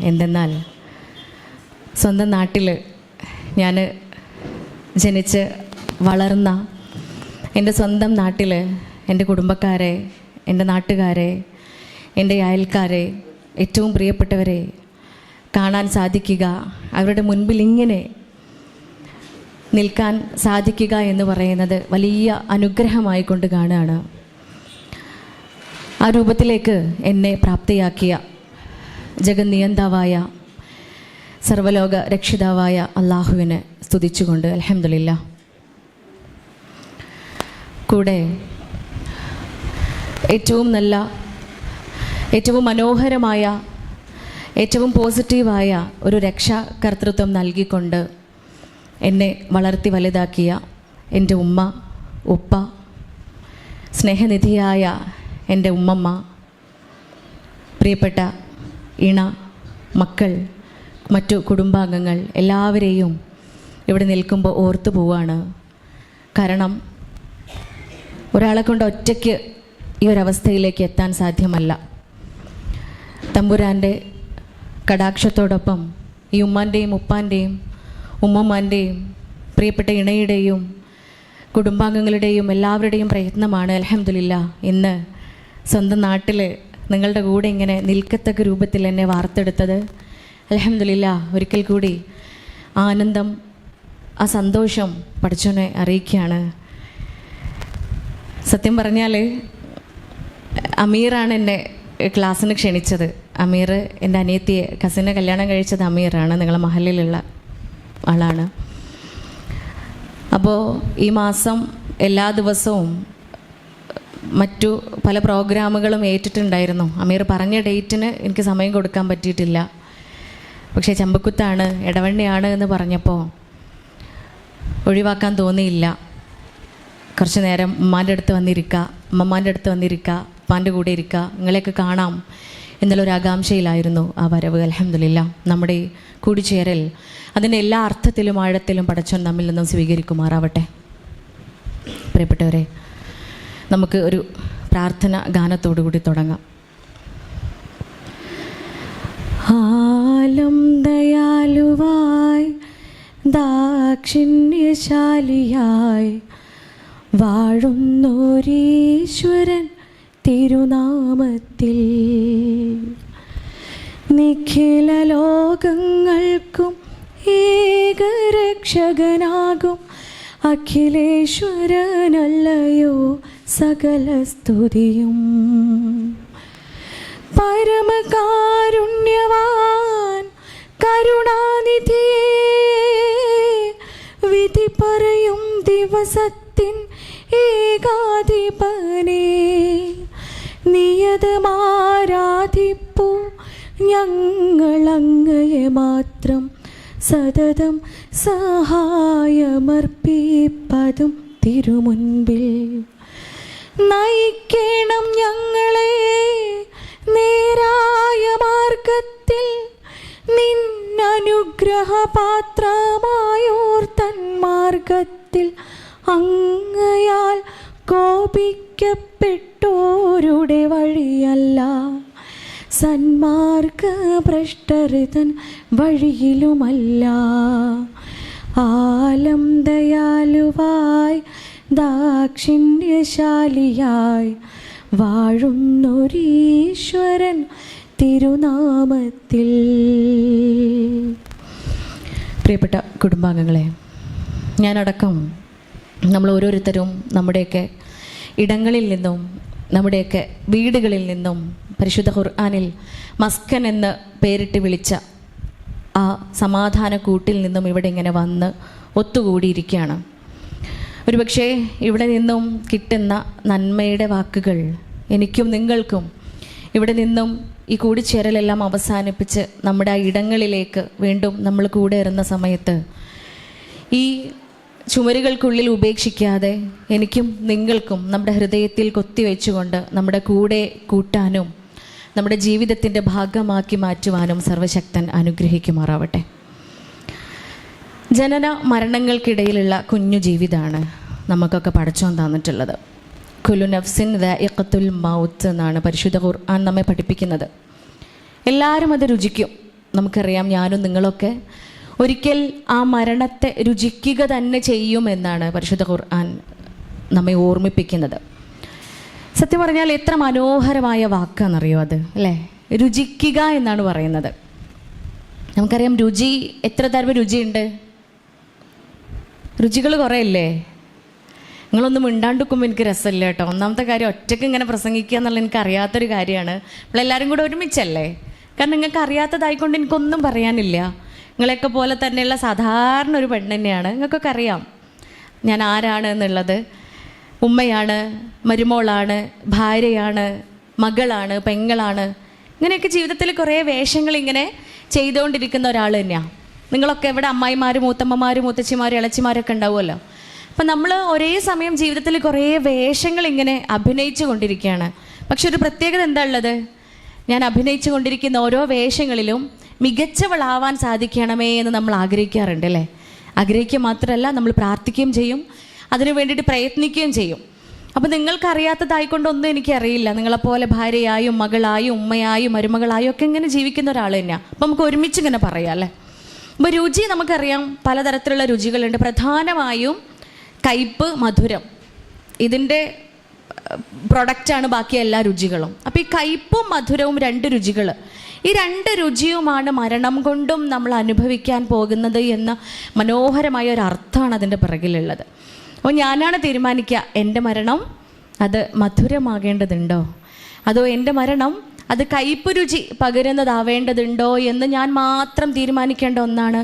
എന്തെന്നാൽ സ്വന്തം നാട്ടിൽ ഞാൻ ജനിച്ച് വളർന്ന എൻ്റെ സ്വന്തം നാട്ടിൽ എൻ്റെ കുടുംബക്കാരെ, എൻ്റെ നാട്ടുകാരെ, എൻ്റെ അയൽക്കാരെ, ഏറ്റവും പ്രിയപ്പെട്ടവരെ കാണാൻ സാധിക്കുക, അവരുടെ മുൻപിൽ ഇങ്ങനെ നിൽക്കാൻ സാധിക്കുക എന്ന് പറയുന്നത് വലിയ അനുഗ്രഹമായിക്കൊണ്ട് കാണുകയാണ്. ആ രൂപത്തിലേക്ക് എന്നെ പ്രാപ്തിയാക്കിയ ജഗന്നിയന്താവായ സർവലോക രക്ഷിതാവായ അള്ളാഹുവിനെ സ്തുതിച്ചുകൊണ്ട് അൽഹംദുലില്ലാഹ്. കൂടെ ഏറ്റവും നല്ല, ഏറ്റവും മനോഹരമായ, ഏറ്റവും പോസിറ്റീവായ ഒരു രക്ഷാകർതൃത്വം നൽകിക്കൊണ്ട് എന്നെ വളർത്തി വലുതാക്കിയ എൻ്റെ ഉമ്മ, ഉപ്പ, സ്നേഹനിധിയായ എൻ്റെ ഉമ്മമ്മ, പ്രിയപ്പെട്ട ഇണ, മക്കൾ, മറ്റു കുടുംബാംഗങ്ങൾ എല്ലാവരെയും ഇവിടെ നിൽക്കുമ്പോൾ ഓർത്തു പോവാണ്. കാരണം ഒരാളെ കൊണ്ട് ഒറ്റയ്ക്ക് ഈ ഒരവസ്ഥയിലേക്ക് എത്താൻ സാധ്യമല്ല. തമ്പുരാൻ്റെ കടാക്ഷത്തോടൊപ്പം ഈ ഉമ്മാൻ്റെയും ഉപ്പാൻ്റെയും ഉമ്മമാൻ്റെയും പ്രിയപ്പെട്ട ഇണയുടെയും കുടുംബാംഗങ്ങളുടെയും എല്ലാവരുടെയും പ്രയത്നമാണ് അൽഹംദുലില്ലാഹ് ഇന്ന് സ്വന്തം നാട്ടിൽ നിങ്ങളുടെ കൂടെ ഇങ്ങനെ നിൽക്കത്തക്ക രൂപത്തിൽ എന്നെ വാർത്തെടുത്തത്. അൽഹംദുലില്ലാഹ് ഒരിക്കൽ കൂടി ആനന്ദം, ആ സന്തോഷം പഠിച്ചോനെ അറിയിക്കുകയാണ്. സത്യം പറഞ്ഞാൽ അമീറാണ് എന്നെ ക്ലാസ്സിന് ക്ഷണിച്ചത്. അമീർ എൻ്റെ അനിയത്തിയെ, കസിനെ കല്യാണം കഴിച്ചത് അമീറാണ്, നിങ്ങളെ മഹലിലുള്ള ആളാണ്. അപ്പോൾ ഈ മാസം എല്ലാ ദിവസവും മറ്റു പല പ്രോഗ്രാമുകളും ഏറ്റിട്ടുണ്ടായിരുന്നു. അമീർ പറഞ്ഞ ഡേറ്റിന് എനിക്ക് സമയം കൊടുക്കാൻ പറ്റിയിട്ടില്ല. പക്ഷേ ചമ്പക്കുത്താണ്, ഇടവണ്ണിയാണ് എന്ന് പറഞ്ഞപ്പോൾ ഒഴിവാക്കാൻ തോന്നിയില്ല. കുറച്ച് നേരം ഉമ്മാൻ്റെ അടുത്ത് വന്നിരിക്കുക, ഉമ്മമാൻ്റെ അടുത്ത് വന്നിരിക്കുക, ഉപ്പാൻ്റെ കൂടെ ഇരിക്കുക, നിങ്ങളെയൊക്കെ കാണാം എന്നുള്ളൊരു ആകാംക്ഷയിലായിരുന്നു ആ വരവ്. അൽഹംദുലില്ലാഹ് നമ്മുടെ ഈ കൂടിച്ചേരൽ അതിൻ്റെ എല്ലാ അർത്ഥത്തിലും ആഴത്തിലും പടച്ചോൻ നമ്മിൽ നിന്നും സ്വീകരിക്കുമാറാവട്ടെ. പ്രിയപ്പെട്ടവരെ, നമുക്ക് ഒരു പ്രാർത്ഥന ഗാനത്തോടു കൂടി തുടങ്ങാം. ആലം ദയാലുവായി ദാക്ഷിണ്യശാലിയായി വാഴുന്നോരീശ്വരൻ തിരുനാമത്തിൽ നിഖില ലോകങ്ങൾക്കും ഏകരക്ഷകനാകും അഖിലേശ്വരനല്ലയോ സകല സ്തുതിയും. പരമകാരുണ്യവാൻ കരുണാനിധിയേ, വിധി പറയും ദിവസത്തിൻ ഏകാധിപനേ, നിയതമാരാധിപ്പൂ ഞങ്ങളങ്ങയെ മാത്രം, സതതം സഹായമർപ്പിപ്പതും തിരുമുൻപിൽ. നയിക്കണം ഞങ്ങളെ നേരായ മാർഗത്തിൽ, നിന്നനുഗ്രഹപാത്രമായോർ തന്മാർഗത്തിൽ. അങ്ങയാൽ കോപിക്കപ്പെട്ടോരുടെ വഴിയല്ല, സന്മാർഗഭ്രഷ്ടരുതൻ വഴിയിലുമല്ല. ആലം ദയാലുവായി ദാക്ഷിണ്യശാലിയായി വാഴുന്നൊരീശ്വരൻ തിരുനാമത്തിൽ. പ്രിയപ്പെട്ട കുടുംബാംഗങ്ങളെ, ഞാനടക്കം നമ്മൾ ഓരോരുത്തരും നമ്മുടെയൊക്കെ ഇടങ്ങളിൽ നിന്നും, നമ്മുടെയൊക്കെ വീടുകളിൽ നിന്നും പരിശുദ്ധ ഖുർആനിൽ മസ്കൻ എന്ന് പേരിട്ട് വിളിച്ച ആ സമാധാന കൂട്ടിൽ നിന്നും ഇവിടെ ഇങ്ങനെ വന്ന് ഒത്തുകൂടിയിരിക്കുകയാണ്. ഒരുപക്ഷെ ഇവിടെ നിന്നും കിട്ടുന്ന നന്മയുടെ വാക്കുകൾ എനിക്കും നിങ്ങൾക്കും ഇവിടെ നിന്നും ഈ കൂടിച്ചേരലെല്ലാം അവസാനിപ്പിച്ച് നമ്മുടെ ആ ഇടങ്ങളിലേക്ക് വീണ്ടും നമ്മൾ കൂടെ ഇറുന്ന സമയത്ത് ഈ ചുമരുകൾക്കുള്ളിൽ ഉപേക്ഷിക്കാതെ എനിക്കും നിങ്ങൾക്കും നമ്മുടെ ഹൃദയത്തിൽ കൊത്തിവെച്ചുകൊണ്ട് നമ്മുടെ കൂടെ കൂട്ടാനും നമ്മുടെ ജീവിതത്തിൻ്റെ ഭാഗമാക്കി മാറ്റുവാനും സർവശക്തൻ അനുഗ്രഹിക്കുമാറാവട്ടെ. ജനന മരണങ്ങൾക്കിടയിലുള്ള കുഞ്ഞു ജീവിതമാണ് നമുക്കൊക്കെ പടച്ചോൻ തന്നിട്ടുള്ളത്. കുല്ലു നഫ്സിൻ ദാഇഖത്തുൽ മൗത്ത് എന്നാണ് പരിശുദ്ധ ഖുർആൻ നമ്മെ പഠിപ്പിക്കുന്നത്. എല്ലാവരും അത് രുചിക്കും, നമുക്കറിയാം ഞാനും നിങ്ങളൊക്കെ ഒരിക്കൽ ആ മരണത്തെ രുചിക്കുക തന്നെ ചെയ്യുമെന്നാണ് പരിശുദ്ധ ഖുർആൻ നമ്മെ ഓർമ്മിപ്പിക്കുന്നത്. സത്യം പറഞ്ഞാൽ എത്ര മനോഹരമായ വാക്കാണെന്നറിയോ അത്, അല്ലേ? രുചിക്കുക എന്നാണ് പറയുന്നത്. നമുക്കറിയാം രുചി, എത്ര തരം രുചിയുണ്ട്? രുചികൾ കുറേ ഇല്ലേ? നിങ്ങളൊന്നും മിണ്ടാണ്ടിരിക്കുമ്പോൾ എനിക്ക് രസമില്ല കേട്ടോ. ഒന്നാമത്തെ കാര്യം, ഒറ്റയ്ക്ക് ഇങ്ങനെ പ്രസംഗിക്കുക എന്നുള്ളത് എനിക്ക് അറിയാത്തൊരു കാര്യമാണ്. നമ്മളെല്ലാവരും കൂടെ ഒരുമിച്ചല്ലേ? കാരണം നിങ്ങൾക്ക് അറിയാത്തതായിക്കൊണ്ട് എനിക്കൊന്നും പറയാനില്ല. നിങ്ങളെയൊക്കെ പോലെ തന്നെയുള്ള സാധാരണ ഒരു പെണ്ണ് തന്നെയാണ്. നിങ്ങൾക്കൊക്കെ അറിയാം ഞാൻ ആരാണ് എന്നുള്ളത്. ഉമ്മയാണ്, മരുമോളാണ്, ഭാര്യയാണ്, മകളാണ്, പെങ്ങളാണ്, ഇങ്ങനെയൊക്കെ ജീവിതത്തിൽ കുറേ വേഷങ്ങൾ ഇങ്ങനെ ചെയ്തുകൊണ്ടിരിക്കുന്ന ഒരാൾ തന്നെയാണ്. നിങ്ങളൊക്കെ ഇവിടെ അമ്മായിമാർ, മൂത്തമ്മമാർ, മൂത്തച്ഛിമാർ, ഇളച്ചിമാരൊക്കെ ഉണ്ടാവുമല്ലോ. അപ്പം നമ്മൾ ഒരേ സമയം ജീവിതത്തിൽ കുറേ വേഷങ്ങൾ ഇങ്ങനെ അഭിനയിച്ചു കൊണ്ടിരിക്കുകയാണ്. പക്ഷെ ഒരു പ്രത്യേകത എന്താ ഉള്ളത്? ഞാൻ അഭിനയിച്ചു കൊണ്ടിരിക്കുന്ന ഓരോ വേഷങ്ങളിലും മികച്ചവളാവാൻ സാധിക്കണമേ എന്ന് നമ്മൾ ആഗ്രഹിക്കാറുണ്ട്, അല്ലേ? ആഗ്രഹിക്കുക മാത്രമല്ല, നമ്മൾ പ്രാർത്ഥിക്കുകയും ചെയ്യും, അതിനു വേണ്ടിയിട്ട് പ്രയത്നിക്കുകയും ചെയ്യും. അപ്പോൾ നിങ്ങൾക്കറിയാത്തതായിക്കൊണ്ടൊന്നും എനിക്കറിയില്ല. നിങ്ങളെപ്പോലെ ഭാര്യയായും മകളായും ഉമ്മയായും മരുമകളായും ഒക്കെ ഇങ്ങനെ ജീവിക്കുന്ന ഒരാൾ തന്നെയാണ്. അപ്പോൾ നമുക്ക് ഒരുമിച്ച് ഇങ്ങനെ പറയാം, അല്ലേ? അപ്പോൾ രുചി നമുക്കറിയാം, പലതരത്തിലുള്ള രുചികളുണ്ട്. പ്രധാനമായും കയ്പ്പ്, മധുരം, ഇതിൻ്റെ പ്രൊഡക്റ്റാണ് ബാക്കി എല്ലാ രുചികളും. അപ്പോൾ ഈ കയ്പ്പും മധുരവും രണ്ട് രുചികൾ, ഈ രണ്ട് രുചിയുമാണ് മരണം കൊണ്ടും നമ്മൾ അനുഭവിക്കാൻ പോകുന്നത് എന്ന മനോഹരമായ ഒരു അർത്ഥമാണ് അതിൻ്റെ പിറകിലുള്ളത്. അപ്പോൾ ഞാനാണ് തീരുമാനിക്കുക, എൻ്റെ മരണം അത് മധുരമാകേണ്ടതുണ്ടോ അതോ എൻ്റെ മരണം അത് കയ്പ്പ് രുചി പകരുന്നതാവേണ്ടതുണ്ടോ എന്ന് ഞാൻ മാത്രം തീരുമാനിക്കേണ്ട ഒന്നാണ്.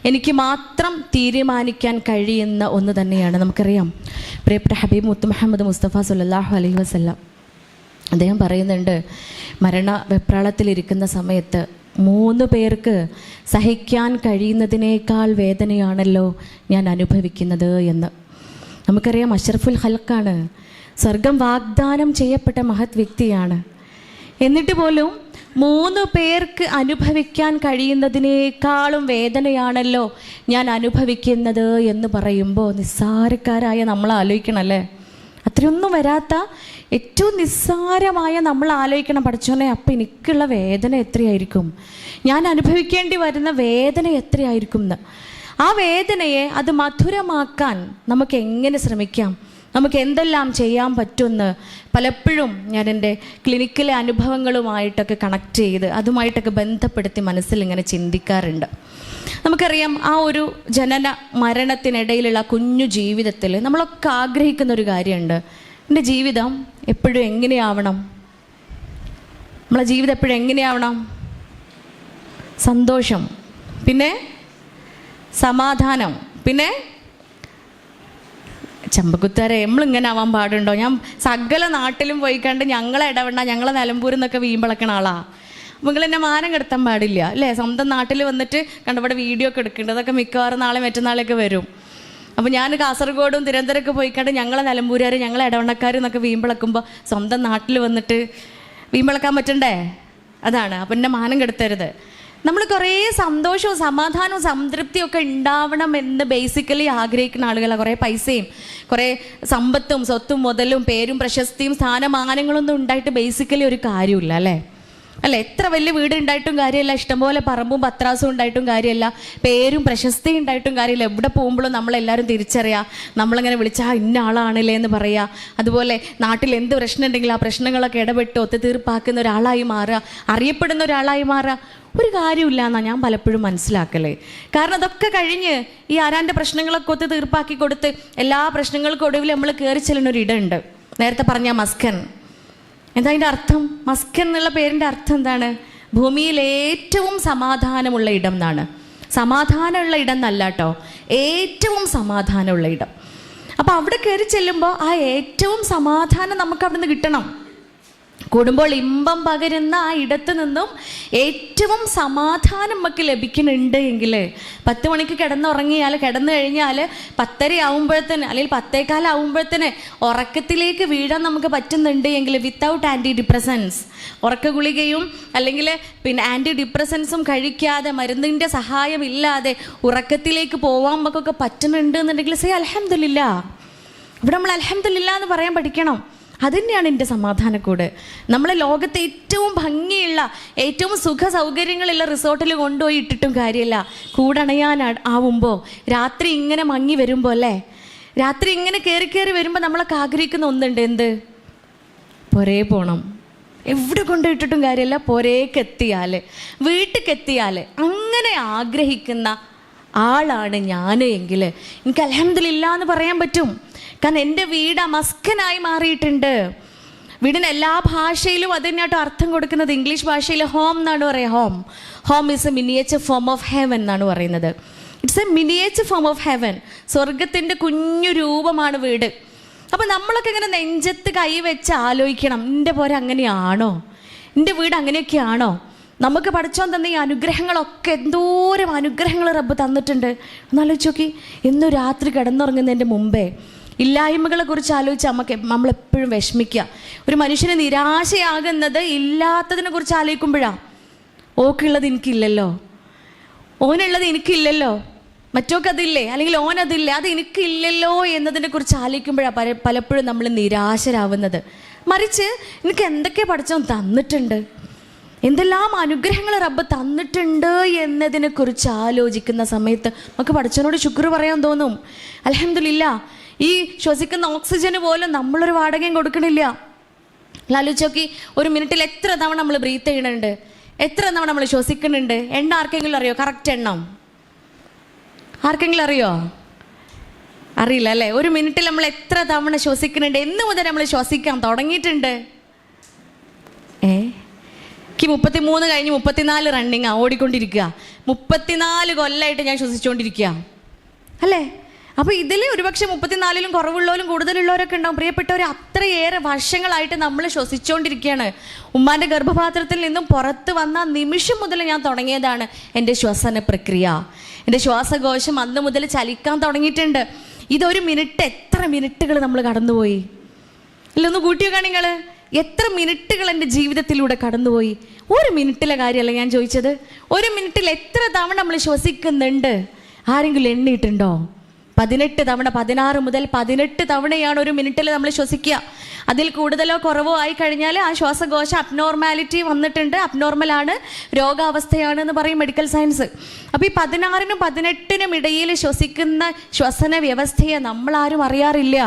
എനിക്ക് മാത്രം തീരുമാനിക്കാൻ കഴിയുന്ന ഒന്ന് തന്നെയാണ്. നമുക്കറിയാം പ്രിയപ്പെട്ട ഹബീബ് മുത്ത് മുഹമ്മദ് മുസ്തഫ സല്ലല്ലാഹു അലൈഹി വസല്ലം അദ്ദേഹം പറയുന്നുണ്ട്, മരണ വെപ്രാളത്തിലിരിക്കുന്ന സമയത്ത് 3 പേർക്ക് സഹിക്കാൻ കഴിയുന്നതിനേക്കാൾ വേദനയാണല്ലോ ഞാൻ അനുഭവിക്കുന്നത് എന്ന്. നമുക്കറിയാം അഷ്റഫുൽ ഖൽഖാണ്, സ്വർഗം വാഗ്ദാനം ചെയ്യപ്പെട്ട മഹത് വ്യക്തിയാണ്. എന്നിട്ട് പോലും 3 പേർക്ക് അനുഭവിക്കാൻ കഴിയുന്നതിനേക്കാളും വേദനയാണല്ലോ ഞാൻ അനുഭവിക്കുന്നത് എന്ന് പറയുമ്പോൾ നിസ്സാരക്കാരായ നമ്മൾ ആലോചിക്കണമല്ലേ? അത്രയൊന്നും വരാത്ത ഏറ്റവും നിസ്സാരമായ നമ്മൾ ആലോചിക്കണം, പഠിച്ചോനെ അപ്പം എനിക്കുള്ള വേദന എത്രയായിരിക്കും, ഞാൻ അനുഭവിക്കേണ്ടി വരുന്ന വേദന എത്രയായിരിക്കും എന്ന്. ആ വേദനയെ അത് മധുരമാക്കാൻ നമുക്ക് എങ്ങനെ ശ്രമിക്കാം, നമുക്ക് എന്തെല്ലാം ചെയ്യാൻ പറ്റുമെന്ന് പലപ്പോഴും ഞാൻ എൻ്റെ ക്ലിനിക്കിലെ അനുഭവങ്ങളുമായിട്ടൊക്കെ കണക്ട് ചെയ്ത് അതുമായിട്ടൊക്കെ ബന്ധപ്പെടുത്തി മനസ്സിൽ ഇങ്ങനെ ചിന്തിക്കാറുണ്ട്. നമുക്കറിയാം ആ ഒരു ജനന മരണത്തിനിടയിലുള്ള കുഞ്ഞു ജീവിതത്തിൽ നമ്മളൊക്കെ ആഗ്രഹിക്കുന്ന ഒരു കാര്യമുണ്ട്. എൻ്റെ ജീവിതം എപ്പോഴും എങ്ങനെയാവണം, നമ്മളെ ജീവിതം എപ്പോഴും എങ്ങനെയാവണം? സന്തോഷം, പിന്നെ സമാധാനം, പിന്നെ ചമ്പക്കുത്താരെ നമ്മളിങ്ങനെ ആവാൻ പാടുണ്ടോ? ഞാൻ സകല നാട്ടിലും പോയി കണ്ട് ഞങ്ങളെ ഇടവണ്ണ, ഞങ്ങളെ നിലമ്പൂരിൽ നിന്നൊക്കെ വീമ്പിളക്കണ ആളാ. അപ്പോൾ നിങ്ങളെന്നെ മാനം കെടുത്താൻ പാടില്ല, അല്ലേ? സ്വന്തം നാട്ടിൽ വന്നിട്ട് കണ്ടവിടെ വീഡിയോ ഒക്കെ എടുക്കേണ്ടത്, അതൊക്കെ മിക്കവാറും നാളെ മറ്റന്നാളൊക്കെ വരും. അപ്പോൾ ഞാൻ കാസർഗോഡും തിരുവനന്തപുരമൊക്കെ പോയി കണ്ട് ഞങ്ങളെ നിലമ്പൂരുകാർ, ഞങ്ങളെ ഇടവണ്ണക്കാർ എന്നൊക്കെ വീമ്പിളക്കുമ്പോൾ സ്വന്തം നാട്ടിൽ വന്നിട്ട് വീമ്പിളക്കാൻ പറ്റണ്ടേ? അതാണ്. അപ്പം എന്നെ മാനം കെടുത്തരുത്. നമ്മൾ കുറേ സന്തോഷവും സമാധാനവും സംതൃപ്തിയും ഒക്കെ ഉണ്ടാവണമെന്ന് ബേസിക്കലി ആഗ്രഹിക്കുന്ന ആളുകളാണ്. കുറേ പൈസയും കുറേ സമ്പത്തും സ്വത്തും മുതലും പേരും പ്രശസ്തിയും സ്ഥാനമാനങ്ങളൊന്നും ഉണ്ടായിട്ട് ബേസിക്കലി ഒരു കാര്യമില്ല, അല്ലേ? എത്ര വലിയ വീട് ഉണ്ടായിട്ടും കാര്യമല്ല, ഇഷ്ടംപോലെ പറമ്പും പത്രാസും ഉണ്ടായിട്ടും കാര്യമല്ല, പേരും പ്രശസ്തിയും ഉണ്ടായിട്ടും കാര്യമില്ല. എവിടെ പോകുമ്പോഴും നമ്മളെല്ലാവരും തിരിച്ചറിയുക, നമ്മളിങ്ങനെ വിളിച്ചാൽ ഇന്ന ആളാണല്ലേ എന്ന് പറയുക. അതുപോലെ നാട്ടിൽ എന്ത് പ്രശ്നം ഉണ്ടെങ്കിലും ആ പ്രശ്നങ്ങളൊക്കെ ഇടപെട്ട് ഒത്തുതീർപ്പാക്കുന്ന ഒരാളായി മാറുക, അറിയപ്പെടുന്ന ഒരാളായി മാറുക. ഒരു കാര്യമില്ല എന്നാണ് ഞാൻ പലപ്പോഴും മനസ്സിലാക്കലേ. കാരണം അതൊക്കെ കഴിഞ്ഞ് ഈ ആരാൻ്റെ പ്രശ്നങ്ങളൊക്കെ ഒത്തു തീർപ്പാക്കി കൊടുത്ത് എല്ലാ പ്രശ്നങ്ങൾക്കും ഒടുവിൽ നമ്മൾ കയറി ചെല്ലുന്ന ഒരു ഇടമുണ്ട്. നേരത്തെ പറഞ്ഞ മസ്കൻ, എന്താ അതിൻ്റെ അർത്ഥം? മസ്കൻ എന്നുള്ള പേരിൻ്റെ അർത്ഥം എന്താണ്? ഭൂമിയിൽ ഏറ്റവും സമാധാനമുള്ള ഇടം എന്നാണ്. സമാധാനമുള്ള ഇടം എന്നല്ല കേട്ടോ, ഏറ്റവും സമാധാനമുള്ള ഇടം. അപ്പോൾ അവിടെ കയറി ചെല്ലുമ്പോൾ ആ ഏറ്റവും സമാധാനം നമുക്ക് അവിടെ നിന്ന് കിട്ടണം. കൂടുമ്പോൾ ഇമ്പം പകരുന്ന ആ ഇടത്ത് നിന്നും ഏറ്റവും സമാധാനം നമുക്ക് ലഭിക്കുന്നുണ്ട് എങ്കിൽ 10 മണിക്ക് കിടന്നുറങ്ങിയാൽ, കിടന്നു കഴിഞ്ഞാൽ 10:30 ആകുമ്പോഴത്തേന് അല്ലെങ്കിൽ 10:15 ആകുമ്പോഴത്തേന് ഉറക്കത്തിലേക്ക് വീഴാൻ നമുക്ക് പറ്റുന്നുണ്ട് എങ്കിൽ വിത്തൗട്ട് ആൻറ്റി ഡിപ്രസൻസ്, ഉറക്ക ഗുളികയും അല്ലെങ്കിൽ പിന്നെ ആൻറ്റി ഡിപ്രസൻസും കഴിക്കാതെ മരുന്നിൻ്റെ സഹായം ഇല്ലാതെ ഉറക്കത്തിലേക്ക് പോകാൻ നമുക്കൊക്കെ പറ്റുന്നുണ്ട് എന്നുണ്ടെങ്കിൽ സേ അൽഹംദുലില്ലാ. ഇവിടെ നമ്മൾ അൽഹംദുലില്ലാ എന്ന് പറയാൻ പഠിക്കണം. അതുതന്നെയാണ് എൻ്റെ സമാധാനക്കൂട്. നമ്മളെ ലോകത്തെ ഏറ്റവും ഭംഗിയുള്ള ഏറ്റവും സുഖ സൗകര്യങ്ങളുള്ള റിസോർട്ടിൽ കൊണ്ടുപോയി ഇട്ടിട്ടും കാര്യമില്ല. കൂടണയാൻ ആവുമ്പോൾ രാത്രി ഇങ്ങനെ മങ്ങി വരുമ്പോൾ അല്ലേ, രാത്രി ഇങ്ങനെ കയറി വരുമ്പോൾ നമ്മളൊക്കെ ആഗ്രഹിക്കുന്ന ഒന്നുണ്ട്, എന്ത്? പുരേ പോകണം. എവിടെ കൊണ്ടുപോയിട്ടിട്ടും കാര്യമില്ല, പുരേക്കെത്തിയാൽ, വീട്ടിലെത്തിയാൽ അങ്ങനെ ആഗ്രഹിക്കുന്ന ആളാണ് ഞാൻ എങ്കിൽ എനിക്ക് അൽഹംദുലില്ലാ എന്ന് പറയാൻ പറ്റും. കാരണം എൻ്റെ വീട് മസ്കനായി മാറിയിട്ടുണ്ട്. വീടിന് എല്ലാ ഭാഷയിലും അതിനായിട്ട് അർത്ഥം കൊടുക്കുന്നത്. ഇംഗ്ലീഷ് ഭാഷയിൽ ഹോം എന്നാണ് പറയുക. Home is A miniature form of heaven എന്നാണ് പറയുന്നത്. It's A miniature form of heaven. സ്വർഗത്തിൻ്റെ കുഞ്ഞു രൂപമാണ് വീട്. അപ്പം നമ്മളൊക്കെ ഇങ്ങനെ നെഞ്ചത്ത് കൈവച്ച് ആലോചിക്കണം, എൻ്റെ പോലെ അങ്ങനെയാണോ, എൻ്റെ വീട് അങ്ങനെയൊക്കെയാണോ? നമുക്ക് പഠിച്ചോൻ തന്ന ഈ അനുഗ്രഹങ്ങളൊക്കെ എന്തോരം അനുഗ്രഹങ്ങൾ റബ്ബ് തന്നിട്ടുണ്ട്. ഒന്നാലോചിച്ച് നോക്കി. എന്നും രാത്രി കിടന്നുറങ്ങുന്നതിൻ്റെ മുമ്പേ ഇല്ലായ്മകളെ കുറിച്ച് ആലോചിച്ച് നമ്മളെപ്പോഴും വിഷമിക്കുക. ഒരു മനുഷ്യന് നിരാശയാകുന്നത് ഇല്ലാത്തതിനെ കുറിച്ച് ആലോചിക്കുമ്പോഴാണ്. ഓക്കുള്ളത് എനിക്കില്ലല്ലോ, ഓനുള്ളത് എനിക്കില്ലല്ലോ, മറ്റോക്കതില്ലേ, അല്ലെങ്കിൽ ഓനതില്ലേ, അത് എനിക്കില്ലല്ലോ എന്നതിനെ കുറിച്ച് ആലോചിക്കുമ്പോഴാണ് പലപ്പോഴും നമ്മൾ നിരാശരാവുന്നത്. മറിച്ച് എനിക്ക് എന്തൊക്കെ പഠിച്ചോൻ തന്നിട്ടുണ്ട്, എന്തെല്ലാം അനുഗ്രഹങ്ങൾ റബ്ബ് തന്നിട്ടുണ്ട് എന്നതിനെക്കുറിച്ച് ആലോചിക്കുന്ന സമയത്ത് നമുക്ക് പഠിച്ചവനോട് ശുക്ർ പറയാൻ തോന്നും. അൽഹംദുലില്ലാ, ഈ ശ്വസിക്കുന്ന ഓക്സിജന് പോലും നമ്മളൊരു വാടകയും കൊടുക്കണില്ല. ആലോചിച്ച് നോക്കി, ഒരു മിനിറ്റിൽ എത്ര തവണ നമ്മൾ ബ്രീത്ത് ചെയ്യണുണ്ട്, എത്ര തവണ നമ്മൾ ശ്വസിക്കുന്നുണ്ട്. എണ്ണ ആർക്കെങ്കിലും അറിയോ? കറക്റ്റ് എണ്ണം ആർക്കെങ്കിലും അറിയോ? അറിയില്ല അല്ലേ? ഒരു മിനിറ്റിൽ നമ്മൾ എത്ര തവണ ശ്വസിക്കുന്നുണ്ട്, എന്ന് മുതൽ നമ്മൾ ശ്വസിക്കാൻ തുടങ്ങിയിട്ടുണ്ട്? 33 കഴിഞ്ഞ് 34 റണ്ണിങ്ങാ, ഓടിക്കൊണ്ടിരിക്കുക. 34 കൊല്ലമായിട്ട് ഞാൻ ശ്വസിച്ചുകൊണ്ടിരിക്കുക അല്ലേ? അപ്പോൾ ഇതിൽ ഒരുപക്ഷെ 34-ലും കുറവുള്ളവരും കൂടുതലുള്ളവരൊക്കെ ഉണ്ടാവും. പ്രിയപ്പെട്ടവർ, അത്രയേറെ വർഷങ്ങളായിട്ട് നമ്മൾ ശ്വസിച്ചുകൊണ്ടിരിക്കുകയാണ്. ഉമ്മാൻ്റെ ഗർഭപാത്രത്തിൽ നിന്നും പുറത്ത് വന്ന നിമിഷം മുതൽ ഞാൻ തുടങ്ങിയതാണ് എൻ്റെ ശ്വസന പ്രക്രിയ. എൻ്റെ ശ്വാസകോശം അന്ന് മുതൽ ചലിക്കാൻ തുടങ്ങിയിട്ടുണ്ട്. ഇതൊരു മിനിറ്റ്, എത്ര മിനിറ്റുകൾ നമ്മൾ കടന്നുപോയി ഇല്ലൊന്ന് കൂട്ടിയോ നിങ്ങൾ? എത്ര മിനിറ്റുകൾ എൻ്റെ ജീവിതത്തിലൂടെ കടന്നുപോയി. ഒരു മിനിറ്റിലെ കാര്യമല്ല ഞാൻ ചോദിച്ചത്. ഒരു മിനിറ്റിൽ എത്ര തവണ നമ്മൾ ശ്വസിക്കുന്നുണ്ട്? ആരെങ്കിലും എണ്ണിയിട്ടുണ്ടോ? 18 തവണ, 16 മുതൽ 18 തവണയാണ് ഒരു മിനിറ്റിൽ നമ്മൾ ശ്വസിക്കുക. അതിൽ കൂടുതലോ കുറവോ ആയി കഴിഞ്ഞാൽ ആ ശ്വാസകോശ അബ്നോർമാലിറ്റി വന്നിട്ടുണ്ട്, അബ്നോർമലാണ്, രോഗാവസ്ഥയാണ് എന്ന് പറയും മെഡിക്കൽ സയൻസ്. അപ്പോൾ ഈ 16-നും 18-നും ഇടയിൽ ശ്വസിക്കുന്ന ശ്വസന വ്യവസ്ഥയെ നമ്മളാരും അറിയാറില്ല.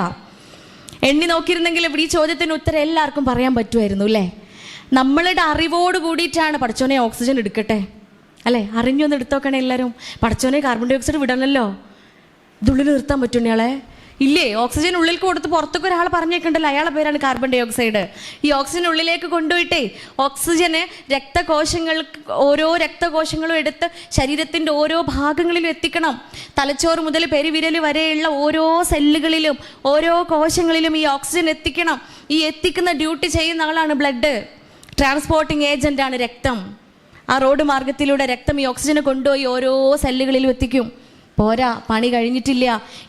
എണ്ണി നോക്കിയിരുന്നെങ്കിൽ ഇവിടെ ഈ ചോദ്യത്തിന് ഉത്തരം എല്ലാവർക്കും പറയാൻ പറ്റുമായിരുന്നു അല്ലേ? നമ്മളുടെ അറിവോട് കൂടിയിട്ടാണ് പഠിച്ചോനെ ഓക്സിജൻ എടുക്കട്ടെ അല്ലേ, അറിഞ്ഞൊന്ന് എടുത്തോക്കണേ എല്ലാവരും. പഠിച്ചോനെ കാർബൺ ഡൈ ഓക്സൈഡ് വിടണമല്ലോ, ഇതുള്ളിൽ നിർത്താൻ പറ്റും ഇയാളെ ഇല്ലേ? ഓക്സിജൻ ഉള്ളിലേക്ക് കൊടുത്ത് പുറത്തൊക്കെ ഒരാൾ പറഞ്ഞേക്കണ്ടല്ലോ, അയാളുടെ പേരാണ് കാർബൺ ഡൈ ഓക്സൈഡ്. ഈ ഓക്സിജൻ ഉള്ളിലേക്ക് കൊണ്ടുപോയിട്ടേ ഓക്സിജന് ഓരോ രക്തകോശങ്ങളും എടുത്ത് ശരീരത്തിൻ്റെ ഓരോ ഭാഗങ്ങളിലും എത്തിക്കണം. തലച്ചോറ് മുതൽ പെരുവിരൽ വരെയുള്ള ഓരോ സെല്ലുകളിലും ഓരോ കോശങ്ങളിലും ഈ ഓക്സിജൻ എത്തിക്കണം. ഈ എത്തിക്കുന്ന ഡ്യൂട്ടി ചെയ്യുന്ന ആളാണ് ബ്ലഡ്. ട്രാൻസ്പോർട്ടിങ് ഏജൻ്റാണ് രക്തം. ആ റോഡ് മാർഗത്തിലൂടെ രക്തം ഈ ഓക്സിജനെ കൊണ്ടുപോയി ഓരോ സെല്ലുകളിലും എത്തിക്കും. പോരാ, പണി കഴിഞ്ഞിട്ടില്ല.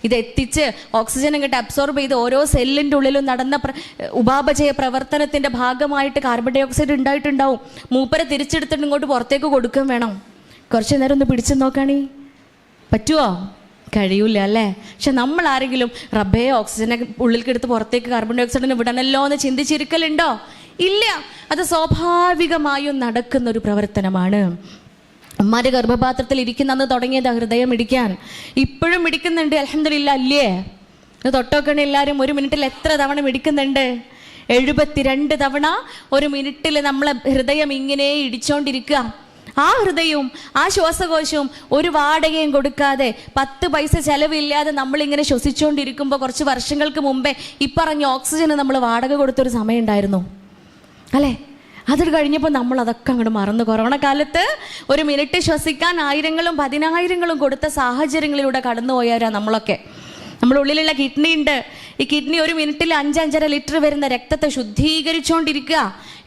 ഇത് എത്തിച്ച് ഓക്സിജൻ അങ്ങോട്ട് അബ്സോർബ് ചെയ്ത് ഓരോ സെല്ലിൻ്റെ ഉള്ളിലും നടന്ന ഉപാപചയ പ്രവർത്തനത്തിൻ്റെ ഭാഗമായിട്ട് കാർബൺ ഡൈ ഓക്സൈഡ് ഉണ്ടായിട്ടുണ്ടാവും. മൂപ്പരെ തിരിച്ചെടുത്തിട്ട് ഇങ്ങോട്ട് പുറത്തേക്ക് കൊടുക്കുകയും വേണം. കുറച്ച് നേരം ഒന്ന് പിടിച്ചു നോക്കാണീ പറ്റുമോ? കഴിയൂല അല്ലേ? പക്ഷെ നമ്മൾ ആരെങ്കിലും റബ്ബേ ഓക്സിജനെ ഉള്ളിലേക്ക് എടുത്ത് പുറത്തേക്ക് കാർബൺ ഡൈ ഓക്സൈഡിനെ വിടണമല്ലോ എന്ന് ചിന്തിച്ചിരിക്കലുണ്ടോ? ഇല്ല. അത് സ്വാഭാവികമായും നടക്കുന്നൊരു പ്രവർത്തനമാണ്. ഉമ്മാൻ്റെ ഗർഭപാത്രത്തിൽ ഇരിക്കുന്നന്ന് തുടങ്ങിയത് ഹൃദയം ഇടിക്കാൻ. ഇപ്പോഴും ഇടിക്കുന്നുണ്ട് അൽഹംദുലില്ലാ അല്ലേ? തൊട്ടോക്കണ എല്ലാവരും. ഒരു മിനിറ്റിൽ എത്ര തവണ ഇടിക്കുന്നുണ്ട്? 72 തവണ ഒരു മിനിറ്റിൽ നമ്മളെ ഹൃദയം ഇങ്ങനെ ഇടിച്ചോണ്ടിരിക്കുക. ആ ഹൃദയവും ആ ശ്വാസകോശവും ഒരു വാടകയും കൊടുക്കാതെ 10 പൈസ ചെലവില്ലാതെ നമ്മളിങ്ങനെ ശ്വസിച്ചുകൊണ്ടിരിക്കുമ്പോൾ കുറച്ച് വർഷങ്ങൾക്ക് മുമ്പേ ഇപ്പറഞ്ഞ ഓക്സിജന് നമ്മൾ വാടക കൊടുത്തൊരു സമയം ഉണ്ടായിരുന്നു അല്ലേ? അത് കഴിഞ്ഞപ്പോൾ നമ്മൾ അതൊക്കെ അങ്ങോട്ട് മറന്നു. കൊറോണ കാലത്ത് ഒരു മിനിറ്റ് ശ്വസിക്കാൻ 1000-ങ്ങളും 10,000-ങ്ങളും കൊടുത്ത സാഹചര്യങ്ങളിലൂടെ കടന്നുപോയവരാണ് നമ്മളൊക്കെ. നമ്മുടെ ഉള്ളിലുള്ള കിഡ്നി ഉണ്ട്. ഈ കിഡ്നി ഒരു മിനിറ്റിൽ 5-5.5 ലിറ്റർ വരുന്ന രക്തത്തെ ശുദ്ധീകരിച്ചുകൊണ്ടിരിക്കുക.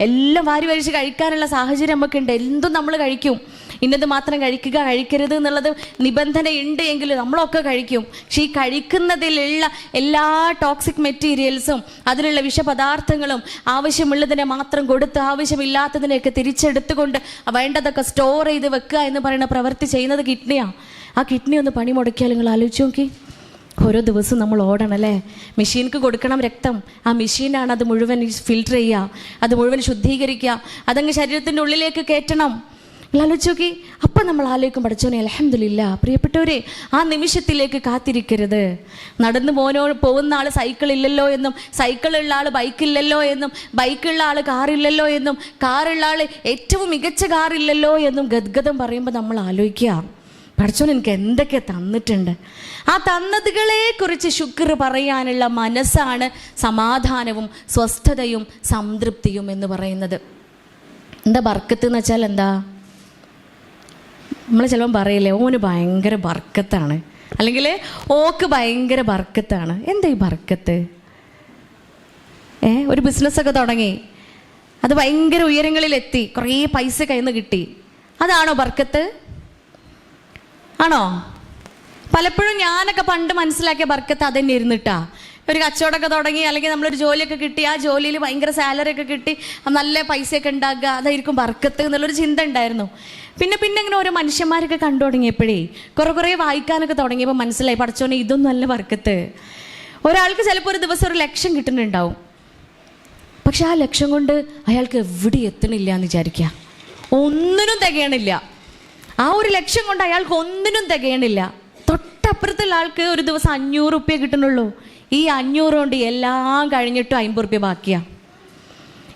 എല്ലാം വാരി വലിച്ച് കഴിക്കാനുള്ള സാഹചര്യം നമുക്കുണ്ട്. എന്തും നമ്മൾ കഴിക്കും. ഇന്നത് മാത്രം കഴിക്കരുത് എന്നുള്ളത് നിബന്ധനയുണ്ട് എങ്കിലും നമ്മളൊക്കെ കഴിക്കും. പക്ഷെ ഈ കഴിക്കുന്നതിലുള്ള എല്ലാ ടോക്സിക് മെറ്റീരിയൽസും അതിലുള്ള വിഷപദാർത്ഥങ്ങളും ആവശ്യമുള്ളതിനെ മാത്രം കൊടുത്ത് ആവശ്യമില്ലാത്തതിനെയൊക്കെ തിരിച്ചെടുത്തുകൊണ്ട് വേണ്ടതൊക്കെ സ്റ്റോർ ചെയ്ത് വെക്കുക എന്ന് പറയുന്ന പ്രവൃത്തി ചെയ്യുന്നത് കിഡ്നിയാണ്. ആ കിഡ്നി ഒന്ന് പണി മുടക്കിയാൽ നിങ്ങൾ ആലോചിച്ച് നോക്കി. ഓരോ ദിവസവും നമ്മൾ ഓടണം അല്ലേ? മെഷീൻക്ക് കൊടുക്കണം രക്തം. ആ മെഷീനാണ് അത് മുഴുവൻ ഫിൽട്ടർ ചെയ്യുക, അത് മുഴുവൻ ശുദ്ധീകരിക്കുക, അതങ്ങ് ശരീരത്തിൻ്റെ ഉള്ളിലേക്ക് കയറ്റണം. ആലോചിച്ച് നോക്കി. അപ്പം നമ്മൾ ആലോചിക്കും, പഠിച്ചോനെ അൽഹംദുലില്ലാ. പ്രിയപ്പെട്ടവരെ, ആ നിമിഷത്തിലേക്ക് കാത്തിരിക്കരുത്. നടന്നു പോകുന്ന ആൾ സൈക്കിളില്ലല്ലോ എന്നും, സൈക്കിളുള്ള ആൾ ബൈക്കില്ലല്ലോ എന്നും, ബൈക്കുള്ള ആൾ കാറില്ലല്ലോ എന്നും, കാറുള്ള ആൾ ഏറ്റവും മികച്ച കാറില്ലല്ലോ എന്നും ഗദ്ഗതം പറയുമ്പോൾ നമ്മൾ ആലോചിക്കുക, പഠിച്ചോൻ എനിക്ക് എന്തൊക്കെ തന്നിട്ടുണ്ട്. ആ തന്നതുകളെ കുറിച്ച് ശുക്ർ പറയാനുള്ള മനസ്സാണ് സമാധാനവും സ്വസ്ഥതയും സംതൃപ്തിയും എന്ന് പറയുന്നത്. എന്താ ബർക്കത്ത് എന്ന് വെച്ചാൽ എന്താ? നമ്മൾ ചിലപ്പം പറയില്ലേ, ഓന് ഭയങ്കര ബർക്കത്താണ്, അല്ലെങ്കിൽ ഓക്ക് ഭയങ്കര ബർക്കത്താണ്. എന്താ ഈ ബർക്കത്ത്? ഒരു ബിസിനസ്സൊക്കെ തുടങ്ങി, അത് ഭയങ്കര ഉയരങ്ങളിലെത്തി, കുറേ പൈസ കയ്യിൽ നിന്ന് കിട്ടി, അതാണോ ബർക്കത്ത്? ആണോ? പലപ്പോഴും ഞാനൊക്കെ പണ്ട് മനസ്സിലാക്കിയ ബർക്കത്ത് അതന്നെ ഇരുന്നിട്ടാ. ഒരു കച്ചവടമൊക്കെ തുടങ്ങി, അല്ലെങ്കിൽ നമ്മളൊരു ജോലിയൊക്കെ കിട്ടി, ആ ജോലിയിൽ ഭയങ്കര സാലറി ഒക്കെ കിട്ടി, നല്ല പൈസയൊക്കെ ഉണ്ടാക്കുക, അതായിരിക്കും ബർക്കത്ത് എന്നുള്ളൊരു ചിന്ത ഉണ്ടായിരുന്നു. പിന്നെ ഇങ്ങനെ ഓരോ മനുഷ്യന്മാരൊക്കെ കണ്ടു തുടങ്ങിയപ്പോഴേ, കുറേ വായിക്കാനൊക്കെ തുടങ്ങിയപ്പോൾ മനസ്സിലായി, പഠിച്ചോനെ ഇതൊന്നും അല്ല ബർക്കത്ത്. ഒരാൾക്ക് ചിലപ്പോൾ ഒരു ദിവസം 1 ലക്ഷം കിട്ടുന്നുണ്ടാവും, പക്ഷെ ആ ലക്ഷം കൊണ്ട് അയാൾക്ക് എവിടെ എത്തണില്ല എന്ന് വിചാരിക്കുക, ഒന്നിനും തികയണില്ല. ആ 1 ലക്ഷം കൊണ്ട് അയാൾക്ക് ഒന്നിനും തികയണില്ല. തൊട്ടപ്പുറത്തുള്ള ആൾക്ക് ഒരു ദിവസം 500 റുപ്യ കിട്ടണുള്ളൂ. ഈ 500 കൊണ്ട് എല്ലാം കഴിഞ്ഞിട്ടും 50 റുപ്യ ബാക്കിയാണ്.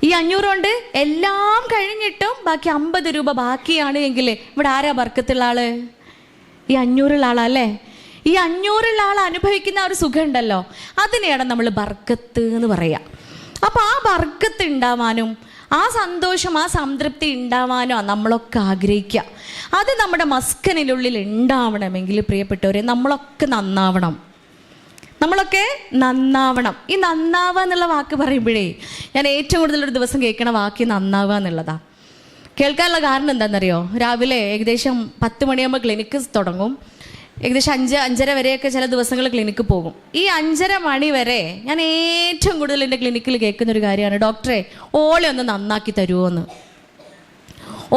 ഈ 500 കൊണ്ട് എല്ലാം കഴിഞ്ഞിട്ടും ബാക്കി 50 രൂപ ബാക്കിയാണ് എങ്കിൽ ഇവിടെ ആരാ ബർക്കത്തുള്ള ആള്? ഈ 500 ആളല്ലേ? ഈ 500 ആൾ അനുഭവിക്കുന്ന ഒരു സുഖം ഉണ്ടല്ലോ, അതിനെയാണ് നമ്മൾ ബർക്കത്ത് എന്ന് പറയാം. അപ്പോൾ ആ ബർക്കത്ത് ഉണ്ടാവാനും ആ സന്തോഷം, ആ സംതൃപ്തി ഉണ്ടാവാനോ നമ്മളൊക്കെ ആഗ്രഹിക്കുക. അത് നമ്മുടെ മസ്കനിനുള്ളിൽ ഉണ്ടാവണമെങ്കിൽ പ്രിയപ്പെട്ടവരെ നമ്മളൊക്കെ നന്നാവണം. ഈ നന്നാവുക എന്നുള്ള വാക്ക് പറയുമ്പോഴേ ഞാൻ ഏറ്റവും കൂടുതൽ ഒരു ദിവസം കേൾക്കണ വാക്ക് നന്നാവുക എന്നുള്ളതാണ്. കേൾക്കാനുള്ള കാരണം എന്താണെന്നറിയോ? രാവിലെ ഏകദേശം 10 മണിയാകുമ്പോൾ ക്ലിനിക്ക് തുടങ്ങും. ഏകദേശം 5-5:30 വരെയൊക്കെ ചില ദിവസങ്ങൾ ക്ലിനിക്ക് പോകും. ഈ 5:30 മണി വരെ ഞാൻ ഏറ്റവും കൂടുതൽ എൻ്റെ ക്ലിനിക്കിൽ കേൾക്കുന്നൊരു കാര്യമാണ്, ഡോക്ടറെ ഓളെ ഒന്ന് നന്നാക്കി തരുമോ എന്ന്.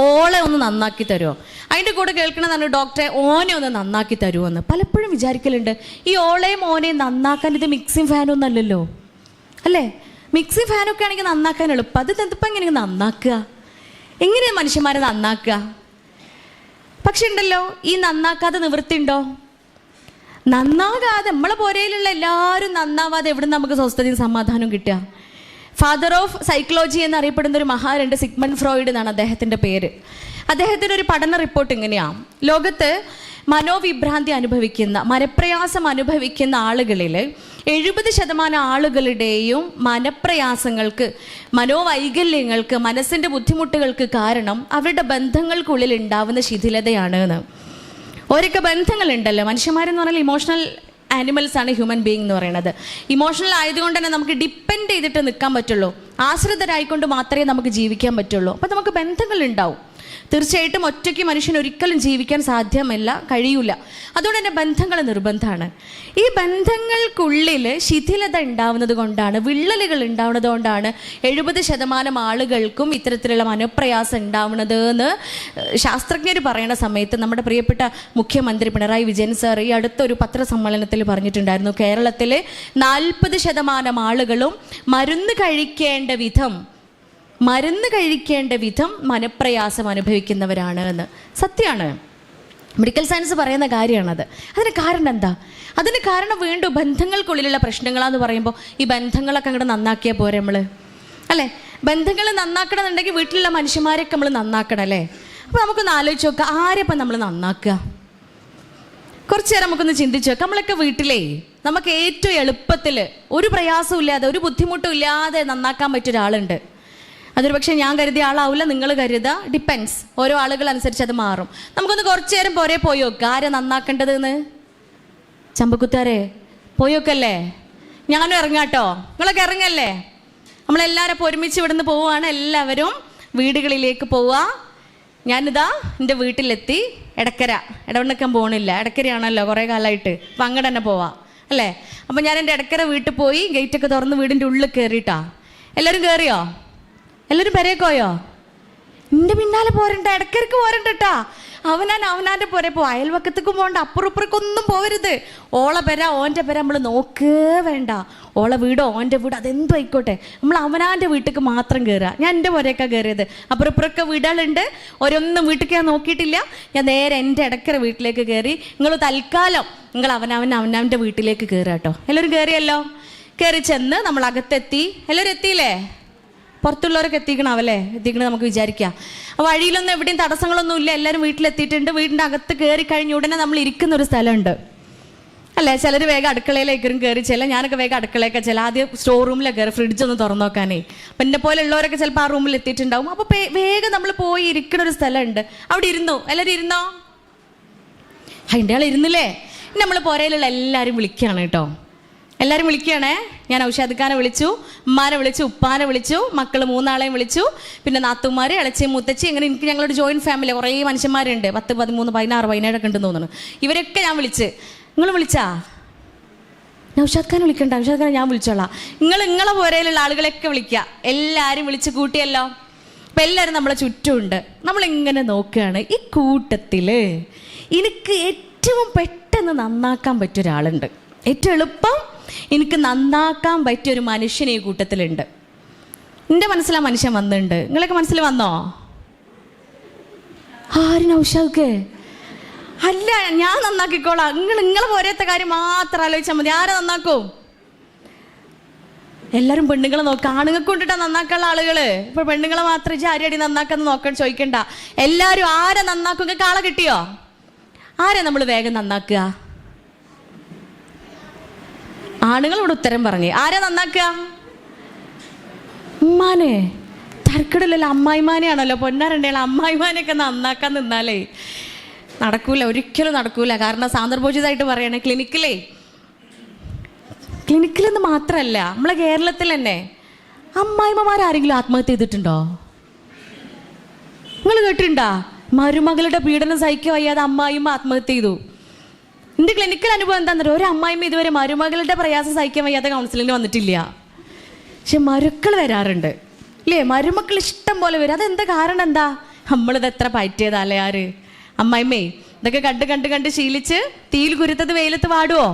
ഓളെ ഒന്ന് നന്നാക്കി തരുമോ? അതിൻ്റെ കൂടെ കേൾക്കണമെന്നാണ്, ഡോക്ടറെ ഓനെ ഒന്ന് നന്നാക്കി തരുമോ എന്ന്. പലപ്പോഴും വിചാരിക്കലുണ്ട്, ഈ ഓളെയും ഓനെയും നന്നാക്കാൻ ഇത് മിക്സിങ് ഫാനൊന്നും അല്ലല്ലോ, അല്ലേ? മിക്സിങ് ഫാനൊക്കെ ആണെങ്കിൽ നന്നാക്കാൻ എളുപ്പം. അത് എന്തിപ്പം എങ്ങനെ നന്നാക്കുക? എങ്ങനെയാണ് മനുഷ്യന്മാരെ നന്നാക്കുക? പക്ഷെ ഉണ്ടല്ലോ, ഈ നന്നാക്കാതെ നിവൃത്തിയുണ്ടോ? നന്നാകാതെ നമ്മളെ പോരയിലുള്ള എല്ലാവരും നന്നാവാതെ എവിടെ നമുക്ക് സ്വസ്ഥതയും സമാധാനവും കിട്ടുക? ഫാദർ ഓഫ് സൈക്കോളജി എന്നറിയപ്പെടുന്ന ഒരു മഹാനുണ്ട്, സിഗ്മണ്ട് ഫ്രോയിഡ് എന്നാണ് അദ്ദേഹത്തിൻ്റെ പേര്. അദ്ദേഹത്തിൻ്റെ ഒരു പഠന റിപ്പോർട്ട് ഇങ്ങനെയാണ്: ലോകത്ത് മനോവിഭ്രാന്തി അനുഭവിക്കുന്ന, മനപ്രയാസം അനുഭവിക്കുന്ന ആളുകളിൽ 70% ആളുകളുടെയും മനപ്രയാസങ്ങൾക്ക്, മനോവൈകല്യങ്ങൾക്ക്, മനസ്സിൻ്റെ ബുദ്ധിമുട്ടുകൾക്ക് കാരണം അവരുടെ ബന്ധങ്ങൾക്കുള്ളിൽ ഉണ്ടാവുന്ന ശിഥിലതയാണ് എന്ന്. ഓരൊക്കെ ബന്ധങ്ങളുണ്ടല്ലോ, മനുഷ്യന്മാരെന്ന് പറഞ്ഞാൽ ഇമോഷണൽ ആനിമൽസ് ആണ് ഹ്യൂമൻ ബീയിങ് എന്ന് പറയുന്നത്. ഇമോഷണൽ ആയതുകൊണ്ട് തന്നെ നമുക്ക് ഡിപ്പെൻഡ് ചെയ്തിട്ട് നിൽക്കാൻ പറ്റുള്ളൂ, ആശ്രിതരായിക്കൊണ്ട് മാത്രമേ നമുക്ക് ജീവിക്കാൻ പറ്റുള്ളൂ. അപ്പോൾ നമുക്ക് ബന്ധങ്ങളുണ്ടാവും. തീർച്ചയായിട്ടും ഒറ്റയ്ക്ക് മനുഷ്യൻ ഒരിക്കലും ജീവിക്കാൻ സാധ്യമല്ല, കഴിയൂല. അതുകൊണ്ട് തന്നെ ബന്ധങ്ങൾ നിർബന്ധമാണ്. ഈ ബന്ധങ്ങൾക്കുള്ളിൽ ശിഥിലത ഉണ്ടാവുന്നത് കൊണ്ടാണ്, വിള്ളലുകൾ ഉണ്ടാവുന്നത് കൊണ്ടാണ് 70% ആളുകൾക്കും ഇത്തരത്തിലുള്ള മനപ്രയാസം ഉണ്ടാവുന്നത് എന്ന് ശാസ്ത്രജ്ഞർ പറയുന്ന സമയത്ത് നമ്മുടെ പ്രിയപ്പെട്ട മുഖ്യമന്ത്രി പിണറായി വിജയൻ സാർ ഈ അടുത്തൊരു പത്രസമ്മേളനത്തിൽ പറഞ്ഞിട്ടുണ്ടായിരുന്നു, കേരളത്തിലെ 40% ആളുകളും മരുന്ന് കഴിക്കേണ്ട വിധം മനപ്രയാസം അനുഭവിക്കുന്നവരാണ് എന്ന്. സത്യമാണ്, മെഡിക്കൽ സയൻസ് പറയുന്ന കാര്യമാണത്. അതിന് കാരണം എന്താ? അതിന് കാരണം വീണ്ടും ബന്ധങ്ങൾക്കുള്ളിലുള്ള പ്രശ്നങ്ങളാന്ന് പറയുമ്പോൾ ഈ ബന്ധങ്ങളൊക്കെ അങ്ങോട്ട് നന്നാക്കിയാൽ പോരെ നമ്മൾ, അല്ലേ? ബന്ധങ്ങൾ നന്നാക്കണമെന്നുണ്ടെങ്കിൽ വീട്ടിലുള്ള മനുഷ്യന്മാരെയൊക്കെ നമ്മൾ നന്നാക്കണം, അല്ലേ? അപ്പോൾ നമുക്കൊന്ന് ആലോചിച്ച് നോക്കുക, ആരെപ്പം നമ്മൾ നന്നാക്കുക? കുറച്ച് നേരം നമുക്കൊന്ന് ചിന്തിച്ച് നോക്കാം. നമ്മളൊക്കെ വീട്ടിലേ നമുക്ക് ഏറ്റവും എളുപ്പത്തിൽ ഒരു പ്രയാസവും ഇല്ലാതെ, ഒരു ബുദ്ധിമുട്ടും ഇല്ലാതെ നന്നാക്കാൻ പറ്റിയ ഒരാളുണ്ട്. അതൊരു പക്ഷേ ഞാൻ കരുതിയ ആളാവില്ല, നിങ്ങൾ കരുതുക, ഡിപ്പെൻസ്. ഓരോ ആളുകൾ അനുസരിച്ച് അത് മാറും. നമുക്കൊന്ന് കുറച്ച് നേരം പോയി നോക്കുക ആരെ നന്നാക്കേണ്ടതെന്ന്. ചമ്പക്കുത്താരെ പോയി നോക്കല്ലേ? ഞാനും ഇറങ്ങാട്ടോ, നിങ്ങളൊക്കെ ഇറങ്ങല്ലേ? നമ്മളെല്ലാവരും ഇപ്പോൾ ഒരുമിച്ച് ഇവിടുന്ന് പോവുകയാണ്. എല്ലാവരും വീടുകളിലേക്ക് പോവുക. ഞാനിതാ എൻ്റെ വീട്ടിലെത്തി. ഇടവണ്ണക്കാൻ പോകണില്ല, ഇടക്കരയാണല്ലോ കുറേ കാലമായിട്ട്, അപ്പം അങ്ങോട്ട് തന്നെ പോവാം, അല്ലേ? അപ്പം ഞാൻ എൻ്റെ ഇടക്കര വീട്ടിൽ പോയി ഗേറ്റൊക്കെ തുറന്ന് വീടിൻ്റെ ഉള്ളിൽ കയറിയിട്ടാ. എല്ലാവരും കയറിയോ? എല്ലാവരും പെരേക്കോയോ? എൻ്റെ പിന്നാലെ പോരണ്ട, ഇടക്കരക്ക് പോരണ്ടട്ടാ. അവനാൻ്റെ പോരെ പോ, അയൽവക്കത്തേക്കും പോകണ്ട, അപ്പുറപ്പുറക്കൊന്നും പോകരുത്. ഓളെ പെര ഓൻ്റെ പെര നമ്മൾ നോക്കേ വേണ്ട. ഓളെ വീടോ ഓൻ്റെ വീടോ അതെന്തോ ആയിക്കോട്ടെ, നമ്മൾ അവനാൻ്റെ വീട്ടിലേക്ക് മാത്രം കയറുക. ഞാൻ എൻ്റെ പോരെയൊക്കെ കയറിയത്, അപ്പുറപ്പുറമൊക്കെ വീടുകളുണ്ട്, ഓരോന്നും വീട്ടിലേക്ക് ഞാൻ നോക്കിയിട്ടില്ല. ഞാൻ നേരെ എൻ്റെ ഇടയ്ക്കര വീട്ടിലേക്ക് കയറി. നിങ്ങൾ തൽക്കാലം നിങ്ങൾ അവനവൻ്റെ വീട്ടിലേക്ക് കയറുക കേട്ടോ. എല്ലാവരും കയറിയല്ലോ. കയറി ചെന്ന് നമ്മൾ അകത്തെത്തി. എല്ലാവരും എത്തിയില്ലേ? പുറത്തുള്ളവരൊക്കെ എത്തിക്കണാവല്ലേ? എത്തിക്കണം നമുക്ക് വിചാരിക്കാം. വഴിയിലൊന്നും എവിടെയും തടസ്സങ്ങളൊന്നും ഇല്ല, എല്ലാവരും വീട്ടിലെത്തിയിട്ടുണ്ട്. വീടിൻ്റെ അകത്ത് കയറി കഴിഞ്ഞ ഉടനെ നമ്മൾ ഇരിക്കുന്ന ഒരു സ്ഥലമുണ്ട് അല്ലേ? ചിലർ വേഗം അടുക്കളയിലേക്കും കയറി ചെല്ലാം. ഞാനൊക്കെ വേഗം അടുക്കളയൊക്കെ ചെല്ലാം. ആദ്യം സ്റ്റോർ റൂമിലൊക്കെ കയറി ഫ്രിഡ്ജൊന്ന് തുറന്നു നോക്കാനേ. അപ്പം എന്നെ പോലെ ഉള്ളവരൊക്കെ ചിലപ്പോൾ ആ റൂമിൽ എത്തിയിട്ടുണ്ടാവും. അപ്പോൾ വേഗം നമ്മൾ പോയി ഇരിക്കുന്ന ഒരു സ്ഥലമുണ്ട്. അവിടെ ഇരുന്നു. എല്ലാവരും ഇരുന്നോ? അതിൻ്റെ ആൾ ഇരുന്നില്ലേ? നമ്മൾ പുരയിലുള്ള എല്ലാവരും വിളിക്കുകയാണ് കേട്ടോ. എല്ലാവരും വിളിക്കുകയാണേ. ഞാൻ ഔഷാദിക്കാനെ വിളിച്ചു, ഉമ്മാനെ വിളിച്ചു, ഉപ്പാനെ വിളിച്ചു, മക്കൾ 3 വിളിച്ചു, പിന്നെ നാത്തുമാർ, ഇളച്ചി, മുത്തച്ചി, അങ്ങനെ എനിക്ക് ഞങ്ങളൊരു ജോയിൻറ്റ് ഫാമിലി കുറേ മനുഷ്യന്മാരുണ്ട്. 10, 13, 16, 17 ഒക്കെ ഉണ്ടെന്ന് തോന്നുന്നു. ഇവരൊക്കെ ഞാൻ വിളിച്ച്. നിങ്ങൾ വിളിച്ചാ? നൗഷാദ് വിളിക്കണ്ട, നൗഷാദ് ഞാൻ വിളിച്ചോളാം. നിങ്ങളെ പോരയിലുള്ള ആളുകളെയൊക്കെ വിളിക്കുക. എല്ലാവരും വിളിച്ച് കൂട്ടിയല്ലോ. അപ്പം എല്ലാവരും നമ്മളെ ചുറ്റുമുണ്ട്. നമ്മളിങ്ങനെ നോക്കുകയാണ്. ഈ കൂട്ടത്തിൽ എനിക്ക് ഏറ്റവും പെട്ടെന്ന് നന്നാക്കാൻ പറ്റിയ ഒരാളുണ്ട്. ഏറ്റവും എളുപ്പം എനിക്ക് നന്നാക്കാൻ പറ്റിയൊരു മനുഷ്യൻ ഈ കൂട്ടത്തിലുണ്ട്. എൻ്റെ മനസ്സിൽ ആ മനുഷ്യൻ വന്നിട്ടുണ്ട്. നിങ്ങളൊക്കെ മനസ്സിൽ വന്നോ? ആര്? നൗഷാദ്? അല്ല, ഞാൻ നന്നാക്കിക്കോളാം. നിങ്ങളെ പോരത്തെ കാര്യം മാത്രം ആലോചിച്ചാൽ മതി. ആരെ നന്നാക്കും? എല്ലാവരും പെണ്ണുങ്ങളെ നോക്കുക. ആണുങ്ങൾക്ക് കൊണ്ടിട്ടാ നന്നാക്കാനുള്ള ആളുകൾ. ഇപ്പോൾ പെണ്ണുങ്ങളെ മാത്രം ആരടി നന്നാക്കാന്ന് നോക്കാൻ ചോദിക്കണ്ട. എല്ലാവരും ആരെ നന്നാക്കും? നിങ്ങൾക്ക് ആളെ കിട്ടിയോ? ആരെ നമ്മൾ വേഗം നന്നാക്കുക? ആണുങ്ങളോട് ഉത്തരം പറഞ്ഞേ. ആരെ നന്നാക്കുക? ഉമ്മാനെ. തരക്കിടല്ലോ, അമ്മായിമാനെയാണല്ലോ. പൊന്നാരണ്ടേള അമ്മായിമാനെയൊക്കെ നന്നാക്കാൻ നിന്നാലേ നടക്കൂല, ഒരിക്കലും നടക്കൂല. കാരണം സാന്ദർഭോചിതമായിട്ട് പറയണേ, ക്ലിനിക്കിലെന്ന് മാത്രമല്ല നമ്മളെ കേരളത്തിൽ തന്നെ അമ്മായിമ്മമാരാരെങ്കിലും ആത്മഹത്യ ചെയ്തിട്ടുണ്ടോ? നിങ്ങൾ കേട്ടിട്ടുണ്ടോ? മരുമകളുടെ പീഡനം സഹിക്കാൻ വയ്യാതെ അമ്മായിമ്മ ആത്മഹത്യ ചെയ്തു. എൻ്റെ ക്ലിനിക്കൽ അനുഭവം എന്താണെന്ന് അറിയോ? ഒരു അമ്മായിമ്മ ഇതുവരെ മരുമകളുടെ പ്രയാസം സഹിക്കാൻ വയ്യാതെ കൗൺസിലിങ്ങിന് വന്നിട്ടില്ല. പക്ഷെ മരുക്കൾ വരാറുണ്ട് ഇല്ലേ? മരുമക്കൾ ഇഷ്ടം പോലെ വരും. അതെന്താ കാരണം? എന്താ? നമ്മളിത് എത്ര പറ്റിയതല്ലേ? ആര്? അമ്മായിമ്മേ. ഇതൊക്കെ കണ്ട് ശീലിച്ച് തീയിൽ കുരുത്തത് വെയിലത്ത് വാടുവോ?